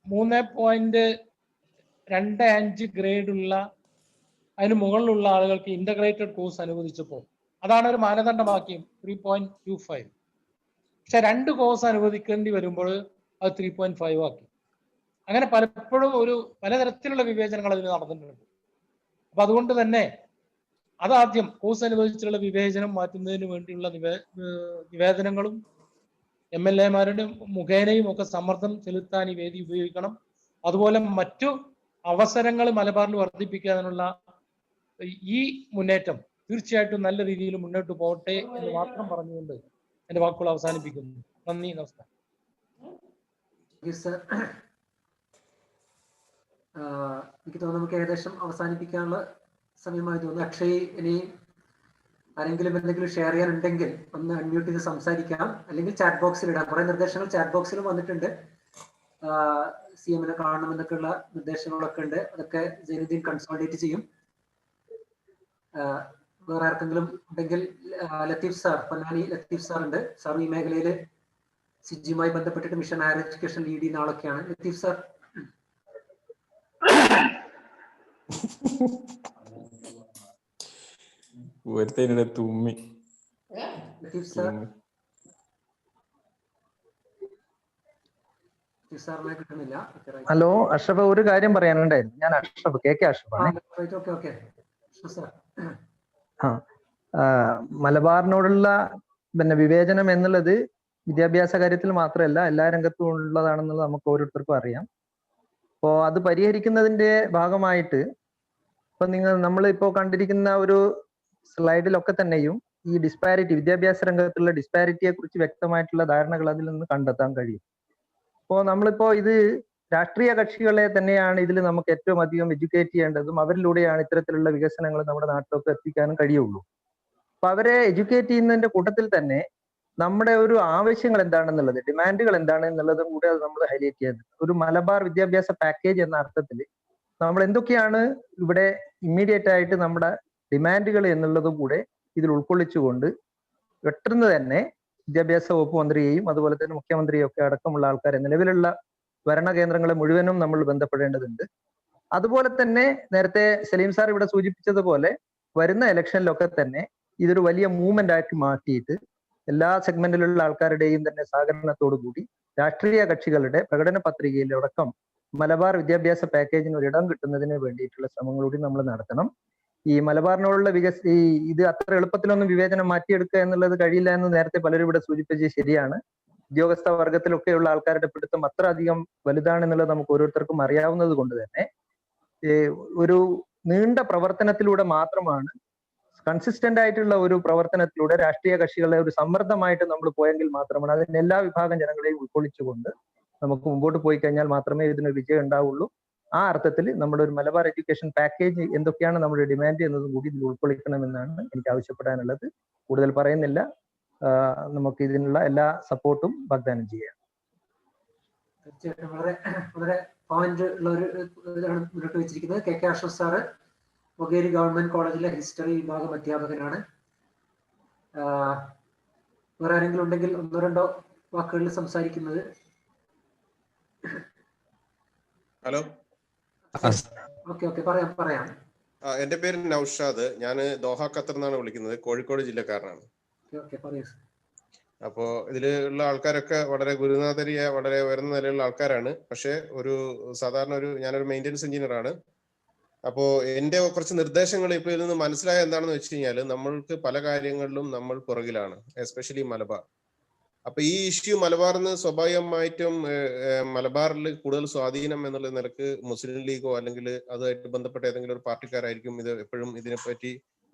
3.25 ഗ്രേഡുള്ള അതിന് മുകളിലുള്ള ആളുകൾക്ക് ഇന്റഗ്രേറ്റഡ് കോഴ്സ് അനുവദിച്ചപ്പോൾ അതാണ് ഒരു മാനദണ്ഡമാക്കിയും 3.25. പക്ഷെ 2 കോഴ്സ് അനുവദിക്കേണ്ടി വരുമ്പോൾ അത് 3.5 ആക്കി. അങ്ങനെ പലപ്പോഴും പലതരത്തിലുള്ള വിവേചനങ്ങൾ അതിന് നടന്നിട്ടുണ്ട്. അപ്പൊ അതുകൊണ്ട് തന്നെ അതാദ്യം കോഴ്സ് അനുവദിച്ചുള്ള വിവേചനം മാറ്റുന്നതിന് വേണ്ടിയുള്ള നിവേദനങ്ങളും MLA-മാരുടെ മുഖേനയും ഒക്കെ സമ്മർദ്ദം ചെലുത്താൻ ഈ വേദി ഉപയോഗിക്കണം. അതുപോലെ മറ്റു അവസരങ്ങൾ മലബാറിൽ വർദ്ധിപ്പിക്കാനുള്ള ഈ മുന്നേറ്റം തീർച്ചയായിട്ടും നല്ല രീതിയിൽ മുന്നോട്ട് പോകട്ടെ എന്ന് മാത്രം പറഞ്ഞുകൊണ്ട് എന്റെ വാക്കുകൾ അവസാനിപ്പിക്കുന്നു. നന്ദി, നമസ്കാരം. എനിക്ക് തോന്നുന്നു നമുക്ക് ഏകദേശം അവസാനിപ്പിക്കാനുള്ള സമയമായി തോന്നുന്നു. അക്ഷയ്, ഇനി ആരെങ്കിലും എന്തെങ്കിലും ഷെയർ ചെയ്യാനുണ്ടെങ്കിൽ ഒന്ന് അൺമ്യൂട്ട് ചെയ്ത് സംസാരിക്കാം, അല്ലെങ്കിൽ ചാറ്റ് ബോക്സിൽ ഇടാം. കുറെ നിർദ്ദേശങ്ങൾ ചാറ്റ് ബോക്സിലും വന്നിട്ടുണ്ട്. CM-നെ കാണണമെന്നൊക്കെയുള്ള നിർദ്ദേശങ്ങളൊക്കെ ഉണ്ട്. അതൊക്കെ ജൈനുദ്ദീൻ കൺസോൾട്ടേറ്റ് ചെയ്യും. വേറെ ആർക്കെങ്കിലും ഉണ്ടെങ്കിൽ ലത്തീഫ് സാർ, പൊന്നാനി ലത്തീഫ് സാർ ഉണ്ട്. സാർ ഈ മേഖലയിൽ സിജിയുമായി ബന്ധപ്പെട്ടിട്ട് മിഷൻ ഹയർ എഡ്യൂക്കേഷൻ ലീഡ് ചെയ്യുന്ന ആളൊക്കെയാണ്. ലത്തീഫ് സാർ. തുമ്മി. ലത്തീഫ് സാർ, സാറിനെ കിട്ടുന്നില്ല. ഹലോ അഷ്റഫ്, ഒരു കാര്യം പറയാനുണ്ടായിരുന്നു. ഞാൻ അഷ്റഫ്, KK അഷ്റഫാണ്. മലബാറിനോടുള്ള വിവേചനം എന്നുള്ളത് വിദ്യാഭ്യാസ കാര്യത്തിൽ മാത്രമല്ല എല്ലാ രംഗത്തും ഉള്ളതാണെന്നുള്ളത് നമുക്ക് ഓരോരുത്തർക്കും അറിയാം. അപ്പോൾ അത് പരിഹരിക്കുന്നതിന്റെ ഭാഗമായിട്ട് നമ്മളിപ്പോ കണ്ടിരിക്കുന്ന ഒരു സ്ലൈഡിലൊക്കെ തന്നെയും ഈ ഡിസ്പാരിറ്റി, വിദ്യാഭ്യാസ രംഗത്തുള്ള ഡിസ്പാരിറ്റിയെ കുറിച്ച് വ്യക്തമായിട്ടുള്ള ധാരണകൾ അതിൽ നിന്ന് കണ്ടെത്താൻ കഴിയും. അപ്പോൾ നമ്മളിപ്പോ ഇത് രാഷ്ട്രീയ കക്ഷികളെ തന്നെയാണ് ഇതിൽ നമുക്ക് ഏറ്റവും അധികം എഡ്യൂക്കേറ്റ് ചെയ്യേണ്ടതും അവരിലൂടെയാണ് ഇത്തരത്തിലുള്ള വികസനങ്ങൾ നമ്മുടെ നാട്ടിലൊക്കെ എത്തിക്കാനും കഴിയുള്ളൂ. അപ്പൊ അവരെ എഡ്യൂക്കേറ്റ് ചെയ്യുന്നതിന്റെ കൂട്ടത്തിൽ തന്നെ നമ്മുടെ ഒരു ആവശ്യങ്ങൾ എന്താണെന്നുള്ളത്, ഡിമാൻഡുകൾ എന്താണെന്നുള്ളതും കൂടെ അത് നമ്മൾ ഹൈലൈറ്റ് ചെയ്യുന്നത്. ഒരു മലബാർ വിദ്യാഭ്യാസ പാക്കേജ് എന്ന അർത്ഥത്തിൽ നമ്മൾ എന്തൊക്കെയാണ് ഇവിടെ ഇമ്മീഡിയറ്റ് ആയിട്ട് നമ്മുടെ ഡിമാൻഡുകൾ എന്നുള്ളതും കൂടെ ഇതിൽ ഉൾക്കൊള്ളിച്ചുകൊണ്ട് പെട്ടെന്ന് തന്നെ വിദ്യാഭ്യാസ വകുപ്പ് മന്ത്രിയെയും അതുപോലെ തന്നെ മുഖ്യമന്ത്രിയും ഒക്കെ അടക്കമുള്ള ആൾക്കാരെ, നിലവിലുള്ള ഭരണകേന്ദ്രങ്ങളെ മുഴുവനും നമ്മൾ ബന്ധപ്പെടേണ്ടതുണ്ട്. അതുപോലെ തന്നെ നേരത്തെ സലീം സാർ ഇവിടെ സൂചിപ്പിച്ചതുപോലെ വരുന്ന ഇലക്ഷനിലൊക്കെ തന്നെ ഇതൊരു വലിയ മൂവ്മെന്റ് ആക്കി മാറ്റിയിട്ട് എല്ലാ സെഗ്മെന്റിലുള്ള ആൾക്കാരുടെയും തന്നെ സഹകരണത്തോടു കൂടി രാഷ്ട്രീയ കക്ഷികളുടെ പ്രകടന പത്രികയിലടക്കം മലബാർ വിദ്യാഭ്യാസ പാക്കേജിന് ഒരിടം കിട്ടുന്നതിന് വേണ്ടിയിട്ടുള്ള ശ്രമങ്ങൾ കൂടി നമ്മൾ നടത്തണം. ഈ മലബാറിനോടുള്ള ഇത് അത്ര എളുപ്പത്തിലൊന്നും വിവേചനം മാറ്റിയെടുക്കുക എന്നുള്ളത് കഴിയില്ല എന്ന് നേരത്തെ പലരും ഇവിടെ സൂചിപ്പിച്ചത് ശരിയാണ്. ഉദ്യോഗസ്ഥ വർഗത്തിലൊക്കെയുള്ള ആൾക്കാരുടെ പിടുത്തം അത്ര അധികം വലുതാണെന്നുള്ളത് നമുക്ക് ഓരോരുത്തർക്കും അറിയാവുന്നത് കൊണ്ട് തന്നെ ഒരു നീണ്ട പ്രവർത്തനത്തിലൂടെ മാത്രമാണ്, കൺസിസ്റ്റന്റ് ആയിട്ടുള്ള ഒരു പ്രവർത്തനത്തിലൂടെ രാഷ്ട്രീയ കക്ഷികളെ ഒരു സമ്മർദ്ദമായിട്ട് നമ്മൾ പോയെങ്കിൽ മാത്രമാണ് അതിന് എല്ലാ വിഭാഗം ജനങ്ങളെയും ഉൾക്കൊള്ളിച്ചുകൊണ്ട് നമുക്ക് മുമ്പോട്ട് പോയി കഴിഞ്ഞാൽ മാത്രമേ ഇതിന് വിജയം ഉണ്ടാവുള്ളൂ. ആ അർത്ഥത്തിൽ നമ്മുടെ ഒരു മലബാർ എഡ്യൂക്കേഷൻ പാക്കേജ് എന്തൊക്കെയാണ് നമ്മുടെ ഡിമാൻഡ് എന്നതും കൂടി ഇതിൽ ഉൾക്കൊള്ളിക്കണമെന്നാണ് എനിക്ക് ആവശ്യപ്പെടാനുള്ളത്. കൂടുതൽ പറയുന്നില്ല. നമുക്ക് ഇതിനുള്ള എല്ലാ സപ്പോർട്ടും വാഗ്ദാനം ചെയ്യാം. തീർച്ചയായിട്ടും വളരെ പോയിന്റ് ഉള്ള ഒരു ഇതാണ് മുന്നോട്ട് വെച്ചിരിക്കുന്നത്. K Ashraf sir Mokeri government കോളേജിലെ ഹിസ്റ്ററി വിഭാഗം അധ്യാപകനാണ്. വേറെ ആരെങ്കിലും ഉണ്ടെങ്കിൽ ഒന്നോ രണ്ടോ വാക്കുകളിൽ സംസാരിക്കുന്നത്. ഹലോ, ഓക്കെ പറയാം. എന്റെ പേര് നൌഷാദ്. ഞാൻ ദോഹ ഖത്തർ നിന്നാണ് വിളിക്കുന്നത്. കോഴിക്കോട് ജില്ലക്കാരനാണ്. അപ്പോ ഇതിലുള്ള ആൾക്കാരൊക്കെ വളരെ ഗുരുനാഥരിയ, വളരെ ഉയർന്ന നിലയിലുള്ള ആൾക്കാരാണ്. പക്ഷെ ഞാനൊരു മെയിൻ്റെനൻസ് എഞ്ചിനീയർ ആണ്. അപ്പോ എന്റെ കുറച്ച് നിർദ്ദേശങ്ങൾ ഇപ്പൊ ഇതിൽ നിന്ന് മനസ്സിലായ എന്താണെന്ന് വെച്ച് കഴിഞ്ഞാൽ, നമ്മൾക്ക് പല കാര്യങ്ങളിലും നമ്മൾ പുറകിലാണ്, എസ്പെഷ്യലി മലബാർ. അപ്പൊ ഈ ഇഷ്യൂ മലബാറിന് സ്വാഭാവികമായിട്ടും മലബാറിൽ കൂടുതൽ സ്വാധീനം എന്നുള്ള നിലക്ക് മുസ്ലിം ലീഗോ അല്ലെങ്കിൽ അതുമായിട്ട് ബന്ധപ്പെട്ട ഏതെങ്കിലും ഒരു പാർട്ടിക്കാരായിരിക്കും ഇത് എപ്പോഴും ഇതിനെപ്പറ്റി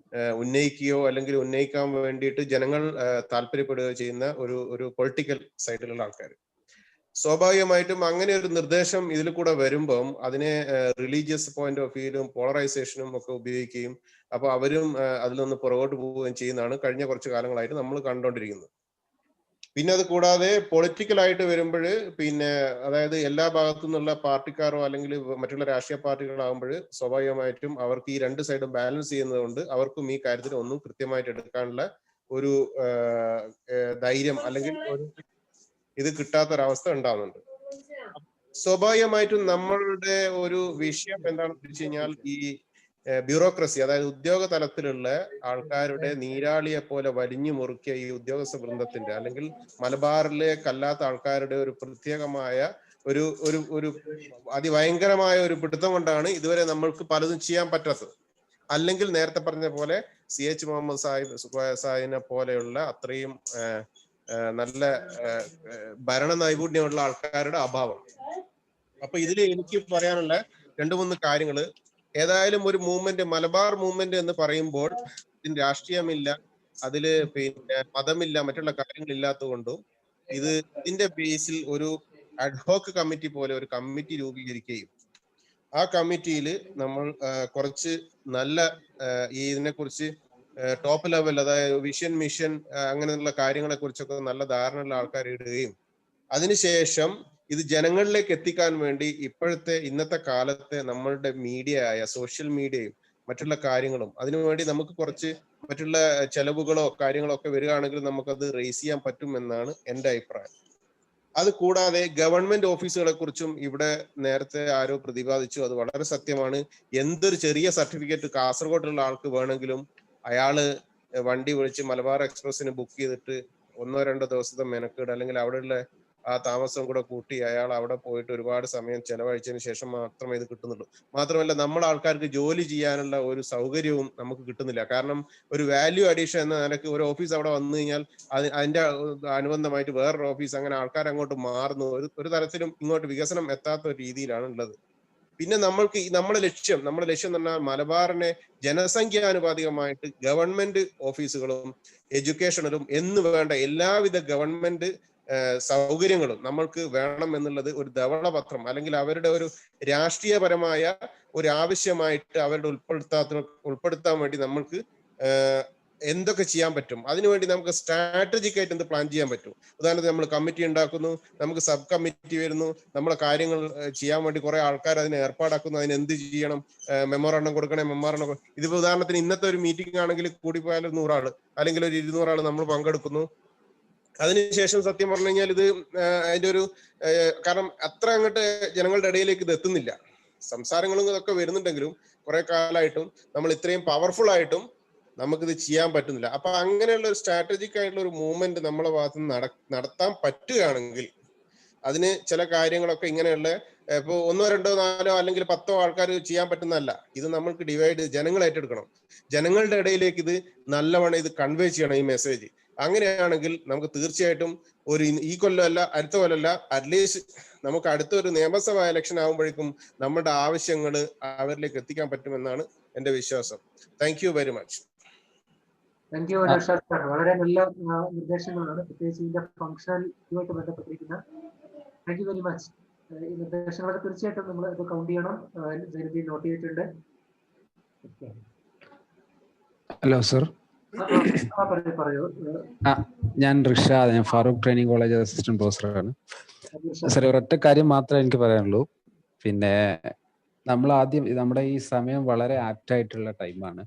ഉന്നയിക്കുകയോ അല്ലെങ്കിൽ ഉന്നയിക്കാൻ വേണ്ടിയിട്ട് ജനങ്ങൾ താല്പര്യപ്പെടുകയോ ചെയ്യുന്ന ഒരു പൊളിറ്റിക്കൽ സൈഡിലുള്ള ആൾക്കാർ. സ്വാഭാവികമായിട്ടും അങ്ങനെ ഒരു നിർദ്ദേശം ഇതിൽ കൂടെ വരുമ്പം അതിനെ റിലീജിയസ് പോയിന്റ് ഓഫ് വ്യൂയിലും പോളറൈസേഷനും ഒക്കെ ഉപയോഗിക്കുകയും അപ്പൊ അവരും അതിൽ നിന്ന് പുറകോട്ട് പോവുകയും ചെയ്യുന്നതാണ് കഴിഞ്ഞ കുറച്ച് കാലങ്ങളായിട്ട് നമ്മൾ കണ്ടുകൊണ്ടിരിക്കുന്നത്. പിന്നെ അത് കൂടാതെ പൊളിറ്റിക്കലായിട്ട് വരുമ്പോൾ അതായത് എല്ലാ ഭാഗത്തു നിന്നുള്ള പാർട്ടിക്കാരോ അല്ലെങ്കിൽ മറ്റുള്ള രാഷ്ട്രീയ പാർട്ടികളാകുമ്പോൾ സ്വാഭാവികമായിട്ടും അവർക്ക് ഈ രണ്ട് സൈഡും ബാലൻസ് ചെയ്യുന്നത് കൊണ്ട് അവർക്കും ഈ കാര്യത്തിൽ ഒന്നും കൃത്യമായിട്ട് എടുക്കാനുള്ള ഒരു ധൈര്യം അല്ലെങ്കിൽ ഇത് കിട്ടാത്തൊരവസ്ഥ ഉണ്ടാവുന്നുണ്ട്. സ്വാഭാവികമായിട്ടും നമ്മളുടെ ഒരു വിഷയം എന്താണെന്ന് വെച്ച് കഴിഞ്ഞാൽ ഈ ബ്യൂറോക്രസി, അതായത് ഉദ്യോഗ തലത്തിലുള്ള ആൾക്കാരുടെ നീരാളിയെ പോലെ വലിഞ്ഞു മുറുക്കിയ ഈ ഉദ്യോഗസ്ഥ വൃന്ദത്തിന്റെ അല്ലെങ്കിൽ മലബാറിലേക്കല്ലാത്ത ആൾക്കാരുടെ ഒരു പ്രത്യേകമായ ഒരു അതിഭയങ്കരമായ ഒരു പിടുത്തം കൊണ്ടാണ് ഇതുവരെ നമ്മൾക്ക് പലതും ചെയ്യാൻ പറ്റാത്തത്. അല്ലെങ്കിൽ നേരത്തെ പറഞ്ഞ പോലെ CH മുഹമ്മദ് സാഹിബിനെ പോലെയുള്ള അത്രയും നല്ല ഭരണ നൈപുണ്യമുള്ള ആൾക്കാരുടെ അഭാവം. അപ്പൊ ഇതിൽ എനിക്ക് പറയാനുള്ള 2-3 കാര്യങ്ങൾ. ഏതായാലും ഒരു മൂവ്മെന്റ്, മലബാർ മൂവ്മെന്റ് എന്ന് പറയുമ്പോൾ ഇതിന് രാഷ്ട്രീയമില്ല, അതില് മതമില്ല, മറ്റുള്ള കാര്യങ്ങളില്ലാത്തത് കൊണ്ടും ഇതിന്റെ ബേസിൽ ഒരു അഡ്ഹോക്ക് കമ്മിറ്റി പോലെ ഒരു കമ്മിറ്റി രൂപീകരിക്കുകയും ആ കമ്മിറ്റിയിൽ നമ്മൾ കുറച്ച് നല്ല ഇതിനെക്കുറിച്ച് ടോപ്പ് ലെവൽ, അതായത് വിഷൻ മിഷൻ അങ്ങനെയുള്ള കാര്യങ്ങളെ കുറിച്ചൊക്കെ നല്ല ധാരണയുള്ള ആൾക്കാർ ഇടുകയും അതിനുശേഷം ഇത് ജനങ്ങളിലേക്ക് എത്തിക്കാൻ വേണ്ടി ഇന്നത്തെ കാലത്തെ നമ്മളുടെ മീഡിയയായ സോഷ്യൽ മീഡിയയും മറ്റുള്ള കാര്യങ്ങളും അതിനുവേണ്ടി നമുക്ക് കുറച്ച് മറ്റുള്ള ചെലവുകളോ കാര്യങ്ങളോ ഒക്കെ വരികയാണെങ്കിൽ നമുക്കത് റേസ് ചെയ്യാൻ പറ്റുമെന്നാണ് എൻ്റെ അഭിപ്രായം. അത് കൂടാതെ ഗവൺമെന്റ് ഓഫീസുകളെ കുറിച്ചും ഇവിടെ നേരത്തെ ആരോ പ്രതിപാദിച്ചു, അത് വളരെ സത്യമാണ്. എന്തൊരു ചെറിയ സർട്ടിഫിക്കറ്റ് കാസർഗോഡുള്ള ആൾക്ക് വേണമെങ്കിലും അയാള് വണ്ടി വിളിച്ച് മലബാർ എക്സ്പ്രസിന് ബുക്ക് ചെയ്തിട്ട് 1-2 ദിവസത്തെ മെനക്കേട് അല്ലെങ്കിൽ അവിടെയുള്ള ആ താമസം കൂടെ കൂട്ടി അയാൾ അവിടെ പോയിട്ട് ഒരുപാട് സമയം ചെലവഴിച്ചതിന് ശേഷം മാത്രമേ ഇത് കിട്ടുന്നുള്ളൂ. മാത്രമല്ല നമ്മുടെ ആൾക്കാർക്ക് ജോലി ചെയ്യാനുള്ള ഒരു സൗകര്യവും നമുക്ക് കിട്ടുന്നില്ല. കാരണം ഒരു വാല്യൂ അഡീഷൻ എന്ന നിലക്ക് ഒരു ഓഫീസ് അവിടെ വന്നു കഴിഞ്ഞാൽ അതിന്റെ അനുബന്ധമായിട്ട് വേറൊരു ഓഫീസ്, അങ്ങനെ ആൾക്കാർ അങ്ങോട്ട് മാറുന്നു. ഒരു തരത്തിലും ഇങ്ങോട്ട് വികസനം എത്താത്ത ഒരു രീതിയിലാണ് ഉള്ളത്. പിന്നെ നമ്മുടെ ലക്ഷ്യം എന്ന് പറഞ്ഞാൽ മലബാറിനെ ജനസംഖ്യാനുപാതികമായിട്ട് ഗവൺമെന്റ് ഓഫീസുകളും എഡ്യൂക്കേഷനിലും എന്ന് വേണ്ട എല്ലാവിധ ഗവൺമെന്റ് സൗകര്യങ്ങളും നമ്മൾക്ക് വേണം എന്നുള്ളത് ഒരു ധവളപത്രം അല്ലെങ്കിൽ അവരുടെ ഒരു രാഷ്ട്രീയപരമായ ഒരു ആവശ്യമായിട്ട് അവരുടെ ഉൾപ്പെടുത്താൻ വേണ്ടി നമ്മൾക്ക് എന്തൊക്കെ ചെയ്യാൻ പറ്റും, അതിനുവേണ്ടി നമുക്ക് സ്ട്രാറ്റജിക് ആയിട്ട് എന്ത് പ്ലാൻ ചെയ്യാൻ പറ്റും. ഉദാഹരണത്തിന് നമ്മൾ കമ്മിറ്റി ഉണ്ടാക്കുന്നു, നമുക്ക് സബ് കമ്മിറ്റി വരുന്നു, നമ്മളെ കാര്യങ്ങൾ ചെയ്യാൻ വേണ്ടി കുറെ ആൾക്കാർ അതിനെ ഏർപ്പാടാക്കുന്നു, അതിന് എന്ത് ചെയ്യണം, മെമ്മോറാണ്ടം കൊടുക്കണേ, മെമ്മോറാണ്ടം. ഇതിപ്പോ ഉദാഹരണത്തിന് ഇന്നത്തെ ഒരു മീറ്റിംഗ് ആണെങ്കിൽ കൂടിപ്പോയാൽ 100 ആള് അല്ലെങ്കിൽ ഒരു 200 ആള് നമ്മൾ പങ്കെടുക്കുന്നു. അതിനുശേഷം സത്യം പറഞ്ഞു കഴിഞ്ഞാൽ ഇത് അതിന്റെ ഒരു കാരണം അത്ര അങ്ങോട്ട് ജനങ്ങളുടെ ഇടയിലേക്ക് ഇത് എത്തുന്നില്ല. സംസാരങ്ങളും ഇതൊക്കെ വരുന്നുണ്ടെങ്കിലും കുറെ കാലമായിട്ടും നമ്മൾ ഇത്രയും പവർഫുൾ ആയിട്ടും നമുക്കിത് ചെയ്യാൻ പറ്റുന്നില്ല. അപ്പൊ അങ്ങനെയുള്ള ഒരു സ്ട്രാറ്റജിക് ആയിട്ടുള്ള ഒരു മൂവ്മെന്റ് നമ്മളെ ഭാഗത്ത് നിന്ന് നടത്താൻ പറ്റുകയാണെങ്കിൽ അതിന് ചില കാര്യങ്ങളൊക്കെ ഇങ്ങനെയുള്ള ഇപ്പൊ 1, 2, 4 അല്ലെങ്കിൽ 10 ആൾക്കാർ ചെയ്യാൻ പറ്റുന്നതല്ല. ഇത് നമ്മൾക്ക് ഡിവൈഡ് ജനങ്ങൾ ഏറ്റെടുക്കണം. ജനങ്ങളുടെ ഇടയിലേക്ക് ഇത് നല്ലവണ്ണം ഇത് കൺവേ ചെയ്യണം ഈ മെസ്സേജ്. അങ്ങനെയാണെങ്കിൽ നമുക്ക് തീർച്ചയായിട്ടും ഒരു ഈ കൊല്ലമല്ല അടുത്ത കൊല്ലമല്ല അറ്റ്ലീസ്റ്റ് നമുക്ക് അടുത്തൊരു നിയമസഭാ ഇലക്ഷൻ ആകുമ്പോഴേക്കും നമ്മുടെ ആവശ്യങ്ങൾ അവരിലേക്ക് എത്തിക്കാൻ പറ്റുമെന്നാണ് എന്റെ വിശ്വാസം. Thank you very much. Thank you Naushad sir. വളരെ നല്ല നിർദ്ദേശങ്ങളാണ്, പ്രത്യേകിച്ച് ഇതിന്റെ ഫംഗ്ഷനാലിറ്റിയുമായിട്ട് ബന്ധപ്പെട്ടിരിക്കുന്ന. Thank you very much. ഈ നിർദ്ദേശങ്ങളൊക്കെ തീർച്ചയായിട്ടും നമ്മൾ ഇത് കൗണ്ട് ചെയ്യണം. ജനതി നോട്ട് ചെയ്തിട്ടുണ്ട്. Hello sir. പറയൂ. ഞാൻ റിഷാദ്, ഞാൻ ഫാറൂഖ് ട്രെയിനിങ് കോളേജ് അസിസ്റ്റന്റ് പ്രൊഫസറാണ്. സർ, ഒരൊറ്റ കാര്യം മാത്രമേ എനിക്ക് പറയാനുള്ളൂ. പിന്നെ നമ്മൾ ആദ്യം നമ്മുടെ ഈ സമയം വളരെ ആപ്റ്റായിട്ടുള്ള ടൈമാണ്,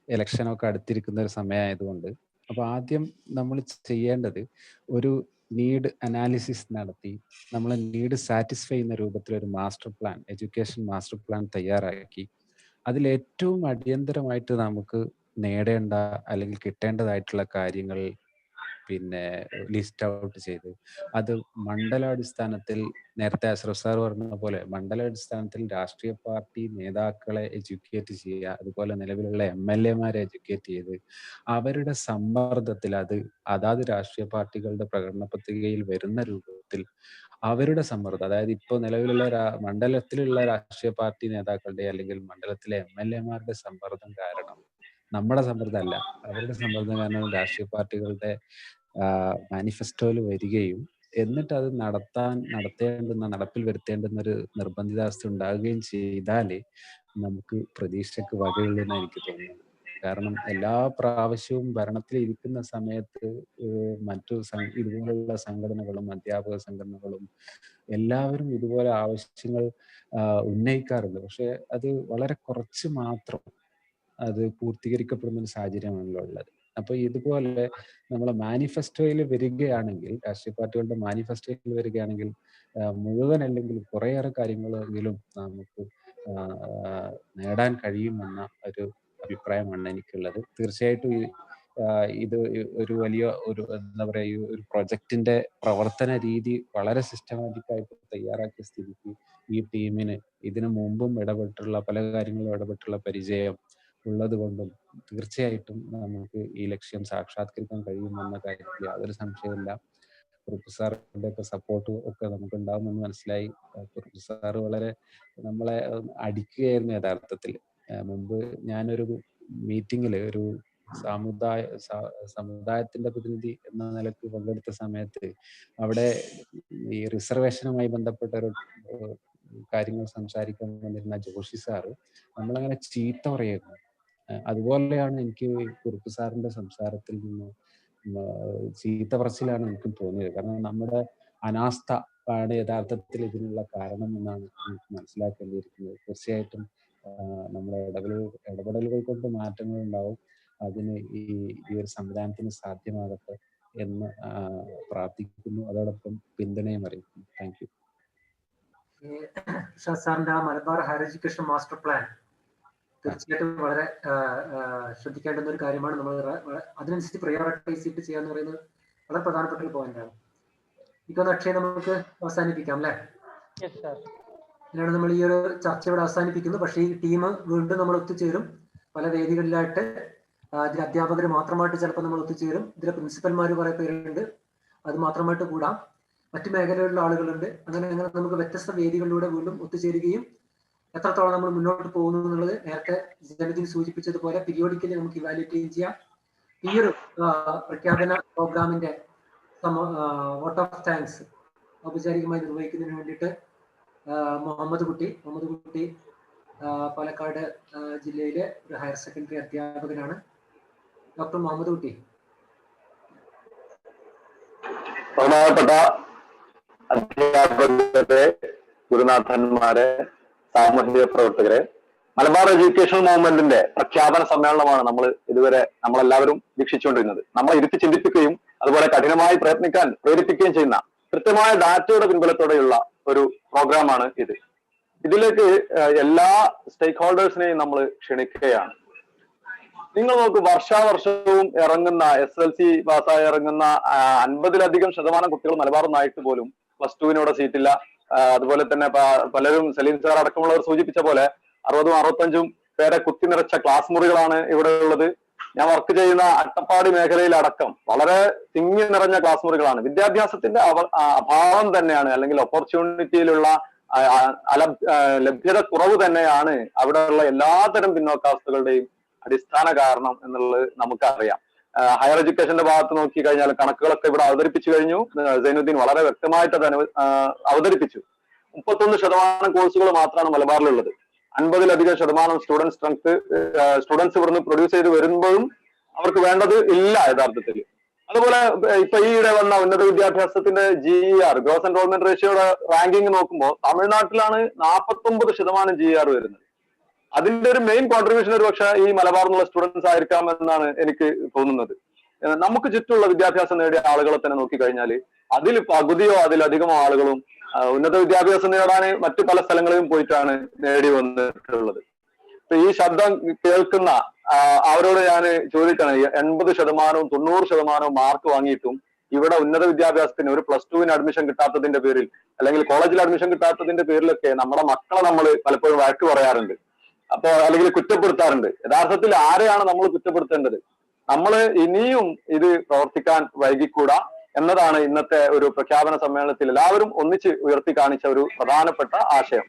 ഇലക്ഷനൊക്കെ അടുത്തിരിക്കുന്ന ഒരു സമയമായതുകൊണ്ട്. അപ്പോൾ ആദ്യം നമ്മൾ ചെയ്യേണ്ടത് ഒരു നീഡ് അനാലിസിസ് നടത്തി നമ്മൾ നീഡ് സാറ്റിസ്ഫൈ ചെയ്യുന്ന രൂപത്തിൽ ഒരു master plan, education master plan തയ്യാറാക്കി അതിൽ ഏറ്റവും അടിയന്തരമായിട്ട് നമുക്ക് നേടേണ്ട അല്ലെങ്കിൽ കിട്ടേണ്ടതായിട്ടുള്ള കാര്യങ്ങൾ പിന്നെ ലിസ്റ്റ് ഔട്ട് ചെയ്ത് അത് മണ്ഡലാടിസ്ഥാനത്തിൽ, നേരത്തെ അഷ്റഫ് സാർ പറഞ്ഞ പോലെ മണ്ഡലാടിസ്ഥാനത്തിൽ രാഷ്ട്രീയ പാർട്ടി നേതാക്കളെ എഡ്യൂക്കേറ്റ് ചെയ്യുക, അതുപോലെ നിലവിലുള്ള MLA-മാരെ എഡ്യൂക്കേറ്റ് ചെയ്ത് അവരുടെ സമ്മർദ്ദത്തിൽ അത് അതാത് രാഷ്ട്രീയ പാർട്ടികളുടെ പ്രകടന പത്രികയിൽ വരുന്ന രൂപത്തിൽ അവരുടെ സമ്മർദ്ദം, അതായത് ഇപ്പോൾ നിലവിലുള്ള മണ്ഡലത്തിലുള്ള രാഷ്ട്രീയ പാർട്ടി നേതാക്കളുടെ അല്ലെങ്കിൽ മണ്ഡലത്തിലെ MLA-മാരുടെ സമ്മർദ്ദം കാരണം, നമ്മുടെ സമ്മർദ്ദമല്ല, അവരുടെ സമ്മർദ്ദം കാരണം രാഷ്ട്രീയ പാർട്ടികളുടെ മാനിഫെസ്റ്റോയിൽ വരികയും എന്നിട്ട് അത് നടപ്പിൽ വരുത്തേണ്ടുന്ന ഒരു നിർബന്ധിതാവസ്ഥ ഉണ്ടാവുകയും ചെയ്താലേ നമുക്ക് പ്രതീക്ഷയ്ക്ക് വകയുള്ളൂന്ന് എനിക്ക് തോന്നുന്നു. കാരണം എല്ലാ പ്രാവശ്യവും ഭരണത്തിൽ ഇരിക്കുന്ന സമയത്ത് മറ്റു ഇതുപോലുള്ള സംഘടനകളും അധ്യാപക സംഘടനകളും എല്ലാവരും ഇതുപോലെ ആവശ്യങ്ങൾ ഉന്നയിക്കാറുണ്ട്. പക്ഷെ അത് വളരെ കുറച്ച് മാത്രം അത് പൂർത്തീകരിക്കപ്പെടുന്ന ഒരു സാഹചര്യമാണല്ലോ ഉള്ളത്. അപ്പൊ ഇതുപോലെ നമ്മളെ മാനിഫെസ്റ്റോയിൽ വരികയാണെങ്കിൽ, രാഷ്ട്രീയ പാർട്ടികളുടെ മാനിഫെസ്റ്റോയിൽ വരികയാണെങ്കിൽ മുഴുവൻ അല്ലെങ്കിൽ കുറേയേറെ കാര്യങ്ങളെങ്കിലും നമുക്ക് നേടാൻ കഴിയുമെന്ന ഒരു അഭിപ്രായമാണ് എനിക്കുള്ളത്. തീർച്ചയായിട്ടും ഇത് ഒരു വലിയ എന്താ പറയുക, ഈ ഒരു പ്രൊജക്ടിന്റെ പ്രവർത്തന രീതി വളരെ സിസ്റ്റമാറ്റിക് ആയിട്ട് തയ്യാറാക്കിയ സ്ഥിതിക്ക് ഈ ടീമിന് ഇതിനു മുമ്പും പല കാര്യങ്ങളും ഇടപെട്ടുള്ള പരിചയം ഉള്ളത് കൊണ്ടും തീർച്ചയായിട്ടും നമുക്ക് ഈ ലക്ഷ്യം സാക്ഷാത്കരിക്കാൻ കഴിയുമെന്ന കാര്യത്തിൽ യാതൊരു സംശയമില്ല. കുറുപ്പ് സാറിന്റെ ഒക്കെ സപ്പോർട്ട് ഒക്കെ നമുക്ക് ഉണ്ടാവുമെന്ന് മനസ്സിലായി. കുറുപ്പ് സാറ് വളരെ നമ്മളെ അടിക്കുകയായിരുന്നു യഥാർത്ഥത്തിൽ. മുമ്പ് ഞാനൊരു മീറ്റിങ്ങിൽ ഒരു സമുദായത്തിന്റെ പ്രതിനിധി എന്ന നിലയ്ക്ക് പങ്കെടുത്ത സമയത്ത് അവിടെ ഈ റിസർവേഷനുമായി ബന്ധപ്പെട്ട ഒരു കാര്യങ്ങൾ സംസാരിക്കാൻ വന്നിരുന്ന ജോഷി സാറ് നമ്മളങ്ങനെ ചീത്ത പറയുന്നു. അതുപോലെയാണ് എനിക്ക് കുറുപ്പ് സാറിന്റെ സംസാരത്തിൽ നിന്ന് ചീത്ത പറച്ചിലാണ് എനിക്ക് തോന്നിയത്. കാരണം നമ്മുടെ അനാസ്ഥ ആണ് യഥാർത്ഥത്തിൽ ഇതിനുള്ള കാരണം എന്നാണ് എനിക്ക് മനസ്സിലാക്കേണ്ടിയിരിക്കുന്നത്. തീർച്ചയായിട്ടും നമ്മുടെ ഇടപെടലുകൾ കൊണ്ട് മാറ്റങ്ങൾ ഉണ്ടാവും. അതിന് ഈ ഒരു സംവിധാനത്തിന് സാധ്യമാകട്ടെ എന്ന് പ്രാർത്ഥിക്കുന്നു. അതോടൊപ്പം പിന്തുണയും അറിയിക്കുന്നു. Thank you. സാറിന്റെ ആ Malabar higher education master plan തീർച്ചയായിട്ടും വളരെ ശ്രദ്ധിക്കേണ്ടുന്ന ഒരു കാര്യമാണ്. നമ്മൾ അതിനനുസരിച്ച് പ്രയോറിറ്റൈസ് ചെയ്തിട്ട് ചെയ്യാന്ന് പറയുന്നത് വളരെ പ്രധാനപ്പെട്ട ഒരു പോയിന്റാണ്. ഇപ്പൊ അക്ഷയ് നമുക്ക് അവസാനിപ്പിക്കാം അല്ലെ? അങ്ങനെയാണ് നമ്മൾ ഈ ഒരു ചർച്ച ഇവിടെ അവസാനിപ്പിക്കുന്നു. പക്ഷേ ഈ ടീം വീണ്ടും നമ്മൾ ഒത്തുചേരും പല വേദികളിലായിട്ട്. ഇതിൽ അധ്യാപകർ മാത്രമായിട്ട് ചിലപ്പോൾ നമ്മൾ ഒത്തുചേരും. ഇതിലെ പ്രിൻസിപ്പൽമാർ കുറെ പേരുണ്ട്, അത് മാത്രമായിട്ട് കൂടാം. മറ്റു മേഖലകളിലുള്ള ആളുകളുണ്ട്. അങ്ങനെ നമുക്ക് വ്യത്യസ്ത വേദികളിലൂടെ വീണ്ടും ഒത്തുചേരുകയും എത്രത്തോളം നമ്മൾ മുന്നോട്ട് പോകുന്നു എന്നുള്ളത് നേരത്തെ ജനതിൽ സൂചിപ്പിച്ചതുപോലെ പീരിയോഡിക്കലി നമുക്ക് ഇവാലുവേറ്റ് ചെയ്യാം. ഈ ഒരു പ്രഖ്യാപന പ്രോഗ്രാമിന്റെ വോട്ട് ഓഫ് താങ്ക്സ് ഔപചാരികമായി നിർവഹിക്കുന്നതിന് വേണ്ടിയിട്ട് മുഹമ്മദ് കുട്ടി പാലക്കാട് ജില്ലയിലെ ഒരു ഹയർ സെക്കൻഡറി അധ്യാപകനാണ്. ഡോക്ടർ മുഹമ്മദ് കുട്ടി. ബഹുമാനപ്പെട്ട അധ്യാപകരെ, ഗുരുനാഥന്മാരെ, സാമൂഹിക പ്രവർത്തകരെ, മലബാർ എഡ്യൂക്കേഷൻ മൂവ്മെന്റിന്റെ പ്രഖ്യാപന സമ്മേളനമാണ് ഇതുവരെ നമ്മളെല്ലാവരും വീക്ഷിച്ചുകൊണ്ടിരുന്നത്. നമ്മളെ ഇരുത്തി ചിന്തിപ്പിക്കുകയും അതുപോലെ കഠിനമായി പ്രയത്നിക്കാൻ പ്രേരിപ്പിക്കുകയും ചെയ്യുന്ന കൃത്യമായ ഡാറ്റയുടെ പിൻബലത്തോടെയുള്ള ഒരു പ്രോഗ്രാമാണ് ഇത്. ഇതിലേക്ക് എല്ലാ സ്റ്റേക്ക് ഹോൾഡേഴ്സിനെയും നമ്മൾ ക്ഷണിക്കുകയാണ്. നിങ്ങൾ നോക്കൂ, വർഷാവർഷവും ഇറങ്ങുന്ന SLC പാസ്സായി ഇറങ്ങുന്ന 50% കുട്ടികൾ മലബാറിനായിട്ട് പോലും പ്ലസ് ടുവിനോട് സീറ്റില്ല. അതുപോലെ തന്നെ പലരും സലീം സാർ അടക്കമുള്ളവർ സൂചിപ്പിച്ച പോലെ 60-65 പേരെ കുത്തി നിറച്ച ക്ലാസ് മുറികളാണ് ഇവിടെ ഉള്ളത്. ഞാൻ വർക്ക് ചെയ്യുന്ന അട്ടപ്പാടി മേഖലയിലടക്കം വളരെ തിങ്ങി നിറഞ്ഞ ക്ലാസ് മുറികളാണ്. വിദ്യാഭ്യാസത്തിന്റെ അഭാവം തന്നെയാണ്, അല്ലെങ്കിൽ ഓപ്പർച്യൂണിറ്റിയിലുള്ള ലഭ്യത കുറവ് തന്നെയാണ് അവിടെയുള്ള എല്ലാത്തരം പിന്നോക്കാവസ്ഥകളുടെയും അടിസ്ഥാന കാരണം എന്നുള്ളത് നമുക്കറിയാം. ഹയർ എഡ്യൂക്കേഷന്റെ ഭാഗത്ത് നോക്കി കഴിഞ്ഞാൽ കണക്കുകളൊക്കെ ഇവിടെ അവതരിപ്പിച്ചു കഴിഞ്ഞു. സൈനുദ്ദീൻ വളരെ വ്യക്തമായിട്ട് അത് അവതരിപ്പിച്ചു. 31% കോഴ്സുകൾ മാത്രമാണ് മലബാറിലുള്ളത്. 50% സ്റ്റുഡൻസ് ഇവിടുന്ന് പ്രൊഡ്യൂസ് ചെയ്ത് വരുമ്പോഴും അവർക്ക് വേണ്ടത് ഇല്ല യഥാർത്ഥത്തിൽ. അതുപോലെ ഇപ്പൊ ഈയിടെ വന്ന ഉന്നത വിദ്യാഭ്യാസത്തിന്റെ GER ഗ്രോസ് എൻറോൾമെന്റ് റേഷ്യോയുടെ റാങ്കിങ് നോക്കുമ്പോൾ തമിഴ്നാട്ടിലാണ് 49% GER വരുന്നത്. അതിന്റെ ഒരു മെയിൻ കോൺട്രിബ്യൂഷൻ ഒരു പക്ഷേ ഈ മലബാറിൽ നിന്നുള്ള സ്റ്റുഡൻസ് ആയിരിക്കാം എന്നാണ് എനിക്ക് തോന്നുന്നത്. നമുക്ക് ചുറ്റുമുള്ള വിദ്യാഭ്യാസം നേടിയ ആളുകളെ തന്നെ നോക്കിക്കഴിഞ്ഞാൽ അതിൽ പകുതിയോ അതിലധികമോ ആളുകളും ഉന്നത വിദ്യാഭ്യാസം നേടാൻ മറ്റു പല സ്ഥലങ്ങളിലും പോയിട്ടാണ് നേടി വന്നിട്ടുള്ളത്. ഇപ്പൊ ഈ ശബ്ദം കേൾക്കുന്ന അവരോട് ഞാൻ ചോദിക്കണം, 80%, 90% മാർക്ക് വാങ്ങിയിട്ടും ഇവിടെ ഉന്നത വിദ്യാഭ്യാസത്തിന് ഒരു പ്ലസ് ടുവിന് അഡ്മിഷൻ കിട്ടാത്തതിന്റെ പേരിൽ, അല്ലെങ്കിൽ കോളേജിൽ അഡ്മിഷൻ കിട്ടാത്തതിന്റെ പേരിലൊക്കെ നമ്മുടെ മക്കളെ നമ്മൾ പലപ്പോഴും വഴക്ക് പറയാറുണ്ട്, അല്ലെങ്കിൽ കുറ്റപ്പെടുത്താറുണ്ട്. യഥാർത്ഥത്തിൽ ആരെയാണ് നമ്മൾ കുറ്റപ്പെടുത്തേണ്ടത്? നമ്മൾ ഇനിയും ഇത് പ്രവർത്തിക്കാൻ വൈകിക്കൂടാ എന്നതാണ് ഇന്നത്തെ ഒരു പ്രഖ്യാപന സമ്മേളനത്തിൽ എല്ലാവരും ഒന്നിച്ച് ഉയർത്തി കാണിച്ച ഒരു പ്രധാനപ്പെട്ട ആശയം.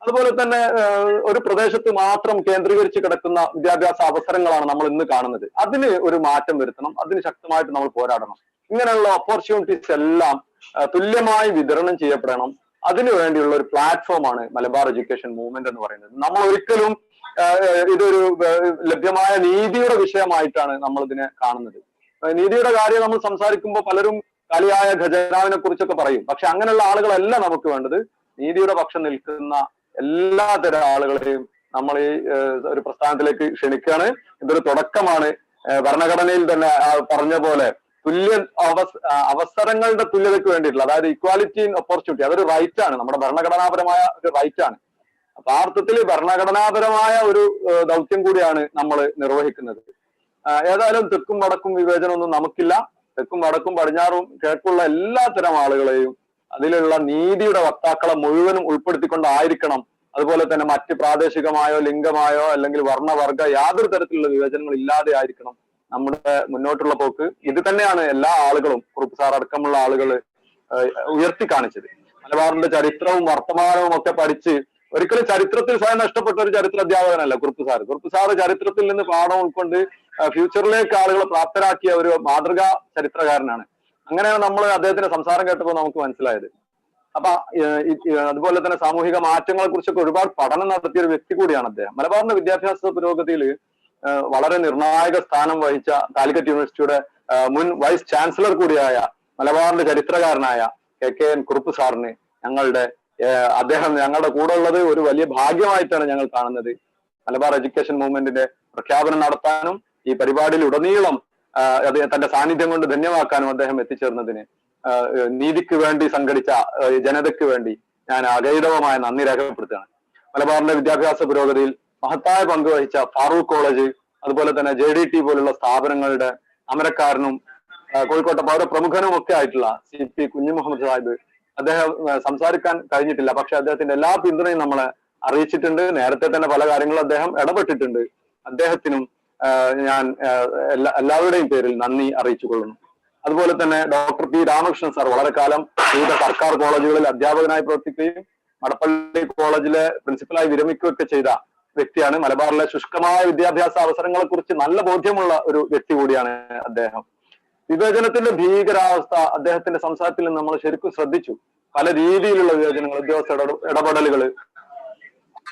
അതുപോലെ തന്നെ ഒരു പ്രദേശത്ത് മാത്രം കേന്ദ്രീകരിച്ച് കിടക്കുന്ന വിദ്യാഭ്യാസ അവസരങ്ങളാണ് നമ്മൾ ഇന്ന് കാണുന്നത്. അതിന് ഒരു മാറ്റം വരുത്തണം, അതിന് ശക്തമായിട്ട് നമ്മൾ പോരാടണം. ഇങ്ങനെയുള്ള ഓപ്പർച്യൂണിറ്റീസ് എല്ലാം തുല്യമായി വിതരണം ചെയ്യപ്പെടണം. അതിനു വേണ്ടിയുള്ള ഒരു പ്ലാറ്റ്ഫോമാണ് മലബാർ എഡ്യൂക്കേഷൻ മൂവ്മെന്റ് എന്ന് പറയുന്നത്. നമ്മൾ ഒരിക്കലും ഇതൊരു ലഭ്യമായ നീതിയുടെ വിഷയമായിട്ടാണ് നമ്മൾ ഇതിനെ കാണുന്നത്. നീതിയുടെ കാര്യം നമ്മൾ സംസാരിക്കുമ്പോൾ പലരും കാലിയായ ഖജനാവിനെ കുറിച്ചൊക്കെ പറയും. പക്ഷെ അങ്ങനെയുള്ള ആളുകളല്ല നമുക്ക് വേണ്ടത്. നീതിയുടെ പക്ഷം നിൽക്കുന്ന എല്ലാതരം ആളുകളെയും നമ്മൾ ഈ ഒരു പ്രസ്ഥാനത്തിലേക്ക് ക്ഷണിക്കുകയാണ്. ഇതൊരു തുടക്കമാണ്. ഭരണഘടനയിൽ തന്നെ പറഞ്ഞ പോലെ അവസരങ്ങളുടെ തുല്യതയ്ക്ക് വേണ്ടിയിട്ടുള്ള, അതായത് ഇക്വാലിറ്റി ഇൻ ഓപ്പർച്യൂണിറ്റി, അതൊരു റൈറ്റ് ആണ്, നമ്മുടെ ഭരണഘടനാപരമായ ഒരു റൈറ്റ് ആണ്. അപ്പൊ ആ അർത്ഥത്തിൽ ഭരണഘടനാപരമായ ഒരു ദൗത്യം കൂടിയാണ് നമ്മൾ നിർവഹിക്കുന്നത്. ഏതായാലും തെക്കും വടക്കും വിവേചനമൊന്നും നമുക്കില്ല. തെക്കും വടക്കും പടിഞ്ഞാറും കിഴക്കുള്ള എല്ലാത്തരം ആളുകളെയും അതിലുള്ള നീതിയുടെ വക്താക്കളെ മുഴുവനും ഉൾപ്പെടുത്തിക്കൊണ്ടായിരിക്കണം. അതുപോലെ തന്നെ മറ്റ് പ്രാദേശികമായോ ലിംഗമായോ അല്ലെങ്കിൽ വർണ്ണവർഗ യാതൊരു തരത്തിലുള്ള വിവേചനങ്ങൾ ഇല്ലാതെ ആയിരിക്കണം നമ്മുടെ മുന്നോട്ടുള്ള പോക്ക്. ഇത് തന്നെയാണ് എല്ലാ ആളുകളും, കുറുപ്പ് സാർ അടക്കമുള്ള ആളുകൾ ഉയർത്തി കാണിച്ചത്. മലബാറിന്റെ ചരിത്രവും വർത്തമാനവും ഒക്കെ പഠിച്ച് ഒരിക്കലും ചരിത്രത്തിൽ സ്വയം നഷ്ടപ്പെട്ട ഒരു ചരിത്ര അധ്യാപകനല്ല കുറുപ്പ് സാർ. കുറുപ്പ് സാർ ചരിത്രത്തിൽ നിന്ന് പാഠം ഉൾക്കൊണ്ട് ഫ്യൂച്ചറിലേക്ക് ആളുകളെ പ്രാപ്തരാക്കിയ ഒരു മാതൃകാ ചരിത്രകാരനാണ്. അങ്ങനെയാണ് നമ്മൾ അദ്ദേഹത്തിന്റെ സംസാരം കേട്ടപ്പോൾ നമുക്ക് മനസ്സിലായത്. അപ്പൊ അതുപോലെ തന്നെ സാമൂഹിക മാറ്റങ്ങളെ കുറിച്ചൊക്കെ ഒരുപാട് പഠനം നടത്തിയ ഒരു വ്യക്തി കൂടിയാണ് അദ്ദേഹം. മലബാറിന്റെ വിദ്യാഭ്യാസ പുരോഗതിയിൽ വളരെ നിർണായക സ്ഥാനം വഹിച്ച കാലിക്കറ്റ് യൂണിവേഴ്സിറ്റിയുടെ മുൻ വൈസ് ചാൻസലർ കൂടിയായ മലബാറിന്റെ ചരിത്രകാരനായ KKN കുറുപ്പ് സാറിന് അദ്ദേഹം ഞങ്ങളുടെ കൂടെ ഉള്ളത് ഒരു വലിയ ഭാഗ്യമായിട്ടാണ് ഞങ്ങൾ കാണുന്നത്. മലബാർ എഡ്യൂക്കേഷൻ മൂവ്മെന്റിന്റെ പ്രഖ്യാപനം നടത്താനും ഈ പരിപാടിയിൽ ഉടനീളം തന്റെ സാന്നിധ്യം കൊണ്ട് ധന്യമാക്കാനും അദ്ദേഹം എത്തിച്ചേർന്നതിന് നീതിക്ക് വേണ്ടി സംഘടിച്ച ജനതയ്ക്ക് വേണ്ടി ഞാൻ അഗൈതവമായ നന്ദി രേഖപ്പെടുത്തുകയാണ്. മലബാറിന്റെ വിദ്യാഭ്യാസ പുരോഗതിയിൽ മഹത്തായ പങ്ക് വഹിച്ച ഫാറൂഖ് കോളേജ്, അതുപോലെ തന്നെ JDT പോലുള്ള സ്ഥാപനങ്ങളുടെ അമരക്കാരനും കോഴിക്കോട്ടെ പൗരപ്രമുഖനും ഒക്കെ ആയിട്ടുള്ള CP കുഞ്ഞുമുഹമ്മദ് സാഹിബ്, അദ്ദേഹം സംസാരിക്കാൻ കഴിഞ്ഞിട്ടില്ല, പക്ഷെ അദ്ദേഹത്തിന്റെ എല്ലാ പിന്തുണയും നമ്മളെ അറിയിച്ചിട്ടുണ്ട്. നേരത്തെ തന്നെ പല കാര്യങ്ങളും അദ്ദേഹം ഇടപെട്ടിട്ടുണ്ട്. അദ്ദേഹത്തിനും ഞാൻ എല്ലാവരുടെയും പേരിൽ നന്ദി അറിയിച്ചു കൊള്ളുന്നു. അതുപോലെ തന്നെ Dr. P. രാമകൃഷ്ണൻ സാർ വളരെ കാലം വിവിധ സർക്കാർ കോളേജുകളിൽ അധ്യാപകനായി പ്രവർത്തിക്കുകയും മടപ്പള്ളി കോളേജിലെ പ്രിൻസിപ്പലായി വിരമിക്കുകയൊക്കെ ചെയ്ത വ്യക്തിയാണ്. മലബാറിലെ ശുഷ്കമായ വിദ്യാഭ്യാസ അവസരങ്ങളെ കുറിച്ച് നല്ല ബോധ്യമുള്ള ഒരു വ്യക്തി കൂടിയാണ് അദ്ദേഹം. വിവേചനത്തിന്റെ ഭീകരാവസ്ഥ അദ്ദേഹത്തിന്റെ സംസാരത്തിൽ നിന്ന് നമ്മൾ ശരിക്കും ശ്രദ്ധിച്ചു. പല രീതിയിലുള്ള വിവേചനങ്ങൾ, ഉദ്യോഗസ്ഥ ഇടപെടലുകൾ.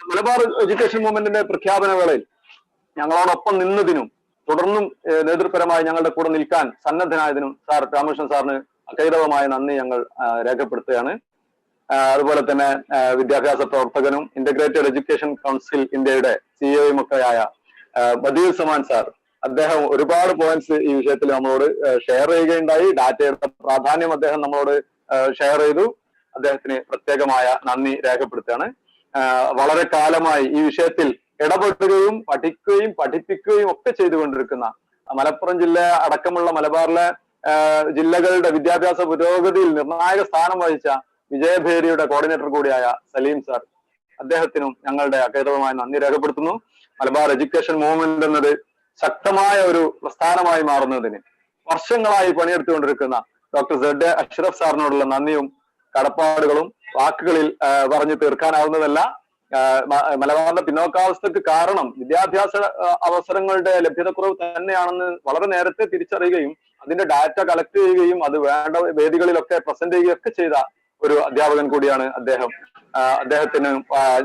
മലബാർ എഡ്യൂക്കേഷൻ മൂവ്മെന്റിന്റെ പ്രഖ്യാപന വേളയിൽ ഞങ്ങളോടൊപ്പം നിന്നതിനും തുടർന്നും നേതൃപരമായി ഞങ്ങളുടെ കൂടെ നിൽക്കാൻ സന്നദ്ധനായതിനും സാർ രാമകൃഷ്ണൻ സാറിന് അകൈതവമായ നന്ദി ഞങ്ങൾ രേഖപ്പെടുത്തുകയാണ്. അതുപോലെ തന്നെ വിദ്യാഭ്യാസ പ്രവർത്തകനും ഇന്റഗ്രേറ്റഡ് എഡ്യൂക്കേഷൻ കൗൺസിൽ ഇന്ത്യയുടെ സിഇഒയും ഒക്കെയായ ബദീർ സമാൻ സാർ, അദ്ദേഹം ഒരുപാട് പോയിന്റ്സ് ഈ വിഷയത്തിൽ നമ്മളോട് ഷെയർ ചെയ്യുകയുണ്ടായി. ഡാറ്റയുടെ പ്രാധാന്യം അദ്ദേഹം നമ്മളോട് ഷെയർ ചെയ്തു. അദ്ദേഹത്തിന് പ്രത്യേകമായ നന്ദി രേഖപ്പെടുത്തുകയാണ്. വളരെ കാലമായി ഈ വിഷയത്തിൽ ഇടപെടുകയും പഠിക്കുകയും പഠിപ്പിക്കുകയും ഒക്കെ ചെയ്തുകൊണ്ടിരിക്കുന്ന മലപ്പുറം ജില്ല അടക്കമുള്ള മലബാറിലെ ജില്ലകളുടെ വിദ്യാഭ്യാസ പുരോഗതിയിൽ നിർണായക സ്ഥാനം വഹിച്ച വിജയഭേരിയുടെ കോർഡിനേറ്റർ കൂടിയായ സലീം സാർ, അദ്ദേഹത്തിനും ഞങ്ങളുടെ അകൈതവമായ നന്ദി രേഖപ്പെടുത്തുന്നു. മലബാർ എഡ്യൂക്കേഷൻ മൂവ്മെന്റ് എന്നത് ശക്തമായ ഒരു പ്രസ്ഥാനമായി മാറുന്നതിന് വർഷങ്ങളായി പണിയെടുത്തുകൊണ്ടിരിക്കുന്ന ഡോക്ടർ സെഡ് അഷ്റഫ് സാറിനോടുള്ള നന്ദിയും കടപ്പാടുകളും വാക്കുകളിൽ പറഞ്ഞു തീർക്കാനാവുന്നതല്ല. മലബാറിന്റെ പിന്നോക്കാവസ്ഥക്ക് കാരണം വിദ്യാഭ്യാസ അവസരങ്ങളുടെ ലഭ്യതക്കുറവ് തന്നെയാണെന്ന് വളരെ നേരത്തെ തിരിച്ചറിയുകയും അതിന്റെ ഡാറ്റ കളക്ട് ചെയ്യുകയും അത് വേണ്ട വേദികളിലൊക്കെ പ്രസന്റ് ചെയ്യുകയൊക്കെ ചെയ്ത ഒരു അധ്യാപകൻ കൂടിയാണ് അദ്ദേഹം. അദ്ദേഹത്തിന്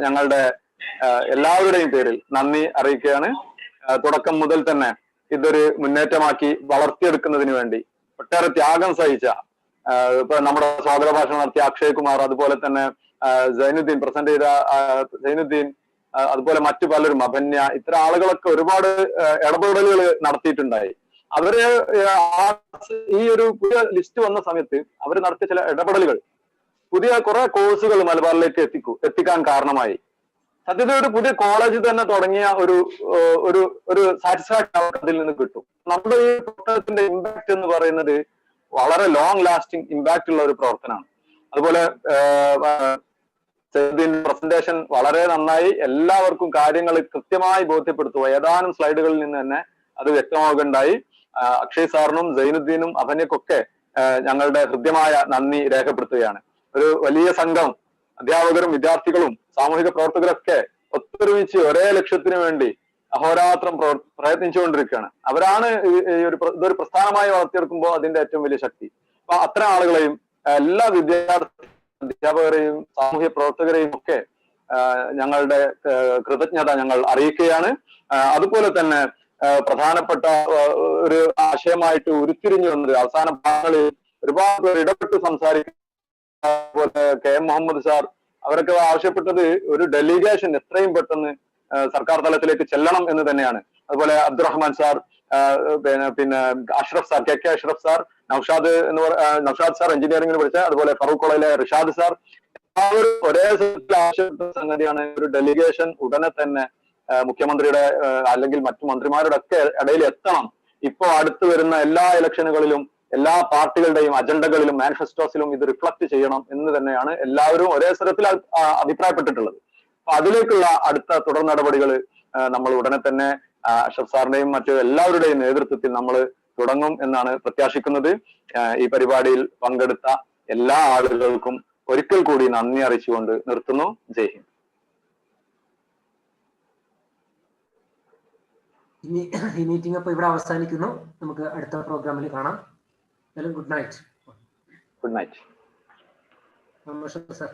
ഞങ്ങളുടെ എല്ലാവരുടെയും പേരിൽ നന്ദി അറിയിക്കുകയാണ്. തുടക്കം മുതൽ തന്നെ ഇതൊരു മുന്നേറ്റമാക്കി വളർത്തിയെടുക്കുന്നതിന് വേണ്ടി ഒട്ടേറെ ത്യാഗം സഹിച്ച ഇപ്പൊ നമ്മുടെ സ്വാതന്ത്ര്യ ഭാഷണം നടത്തിയ അക്ഷയ് കുമാർ, അതുപോലെ തന്നെ സൈനുദ്ദീൻ പ്രസന്റ് ചെയ്ത സൈനുദ്ദീൻ, അതുപോലെ മറ്റു പലരും അഭന്യ, ഇത്തരം ആളുകളൊക്കെ ഒരുപാട് ഇടപെടലുകൾ നടത്തിയിട്ടുണ്ടായി. അവര് ഈ ഒരു പുതിയ ലിസ്റ്റ് വന്ന സമയത്ത് അവർ നടത്തിയ ചില ഇടപെടലുകൾ പുതിയ കുറെ കോഴ്സുകൾ മലബാറിലേക്ക് എത്തിക്കാൻ കാരണമായി. സത്യത്തിൽ ഒരു പുതിയ കോളേജ് തന്നെ തുടങ്ങിയ ഒരു സാറ്റിസ്ഫാക്ഷൻ അവർക്ക് അതിൽ നിന്ന് കിട്ടും. നമ്മുടെ ഈ പ്രവർത്തനത്തിന്റെ ഇമ്പാക്ട് എന്ന് പറയുന്നത് വളരെ ലോങ് ലാസ്റ്റിംഗ് ഇമ്പാക്ട് ഉള്ള ഒരു പ്രവർത്തനമാണ്. അതുപോലെ പ്രസന്റേഷൻ വളരെ നന്നായി എല്ലാവർക്കും കാര്യങ്ങൾ കൃത്യമായി ബോധ്യപ്പെടുത്തുക. ഏതാനും സ്ലൈഡുകളിൽ നിന്ന് തന്നെ അത് വ്യക്തമാവുകയുണ്ടായി. അക്ഷയ് സാറിനും സൈനുദ്ദീനും അഭന്യക്കൊക്കെ ഞങ്ങളുടെ ഹൃദ്യമായ നന്ദി രേഖപ്പെടുത്തുകയാണ്. ഒരു വലിയ സംഘം അധ്യാപകരും വിദ്യാർത്ഥികളും സാമൂഹിക പ്രവർത്തകരൊക്കെ ഒത്തൊരുമിച്ച് ഒരേ ലക്ഷ്യത്തിന് വേണ്ടി അഹോരാത്രം പ്രയത്നിച്ചുകൊണ്ടിരിക്കുകയാണ്. അവരാണ് ഇതൊരു പ്രസ്ഥാനമായി വളർത്തിയെടുക്കുമ്പോൾ അതിന്റെ ഏറ്റവും വലിയ ശക്തി. അപ്പൊ അത്തരം ആളുകളെയും എല്ലാ അധ്യാപകരെയും സാമൂഹ്യ പ്രവർത്തകരെയും ഒക്കെ ഞങ്ങളുടെ കൃതജ്ഞത ഞങ്ങൾ അറിയിക്കുകയാണ്. അതുപോലെ തന്നെ പ്രധാനപ്പെട്ട ഒരു ആശയമായിട്ട് ഉരുത്തിരിഞ്ഞു വന്നത് അവസാന ഭാഗങ്ങളിൽ ഒരുപാട് പേർ ഇടപെട്ട് സംസാരിക്കുന്ന അതുപോലെ KM മുഹമ്മദ് സാർ, അവരൊക്കെ ആവശ്യപ്പെട്ടത് ഒരു ഡെലിഗേഷൻ എത്രയും പെട്ടെന്ന് സർക്കാർ തലത്തിലേക്ക് ചെല്ലണം എന്ന് തന്നെയാണ്. അതുപോലെ അബ്ദുറഹ്മാൻ സാർ, പിന്നെ Ashraf sir, KK Ashraf sir, Noushad sir എഞ്ചിനീയറിംഗിന് പഠിച്ച, അതുപോലെ ഫറൂഖ് കോളേജിലെ റിഷാദ് സാർ, എല്ലാവരും ഒരേ സ്ഥലത്തിൽ ആവശ്യപ്പെട്ട സംഗതിയാണ് ഒരു ഡെലിഗേഷൻ ഉടനെ തന്നെ മുഖ്യമന്ത്രിയുടെ അല്ലെങ്കിൽ മറ്റു മന്ത്രിമാരുടെ ഒക്കെ ഇടയിൽ എത്തണം. ഇപ്പോ അടുത്ത് വരുന്ന എല്ലാ ഇലക്ഷനുകളിലും എല്ലാ പാർട്ടികളുടെയും അജണ്ടകളിലും മാനിഫെസ്റ്റോസിലും ഇത് റിഫ്ലക്ട് ചെയ്യണം എന്ന് തന്നെയാണ് എല്ലാവരും ഒരേ സ്വരത്തിൽ അഭിപ്രായപ്പെട്ടിട്ടുള്ളത്. അപ്പൊ അതിലേക്കുള്ള അടുത്ത തുടർ നടപടികൾ നമ്മൾ ഉടനെ തന്നെ അഷ്റഫ് സാറിന്റെയും മറ്റു എല്ലാവരുടെയും നേതൃത്വത്തിൽ നമ്മൾ തുടങ്ങും എന്നാണ് പ്രത്യാശിക്കുന്നത്. ഈ പരിപാടിയിൽ പങ്കെടുത്ത എല്ലാ ആളുകൾക്കും ഒരിക്കൽ കൂടി നന്ദി അറിയിച്ചുകൊണ്ട് നിർത്തുന്നു. ജയ് ഹിന്ദ്. ഈ മീറ്റിംഗ് അപ്പൊ ഇവിടെ അവസാനിക്കുന്നു. നമുക്ക് അടുത്ത പ്രോഗ്രാമിൽ കാണാം. Good night. Good night. നമസ്കാരം സാർ.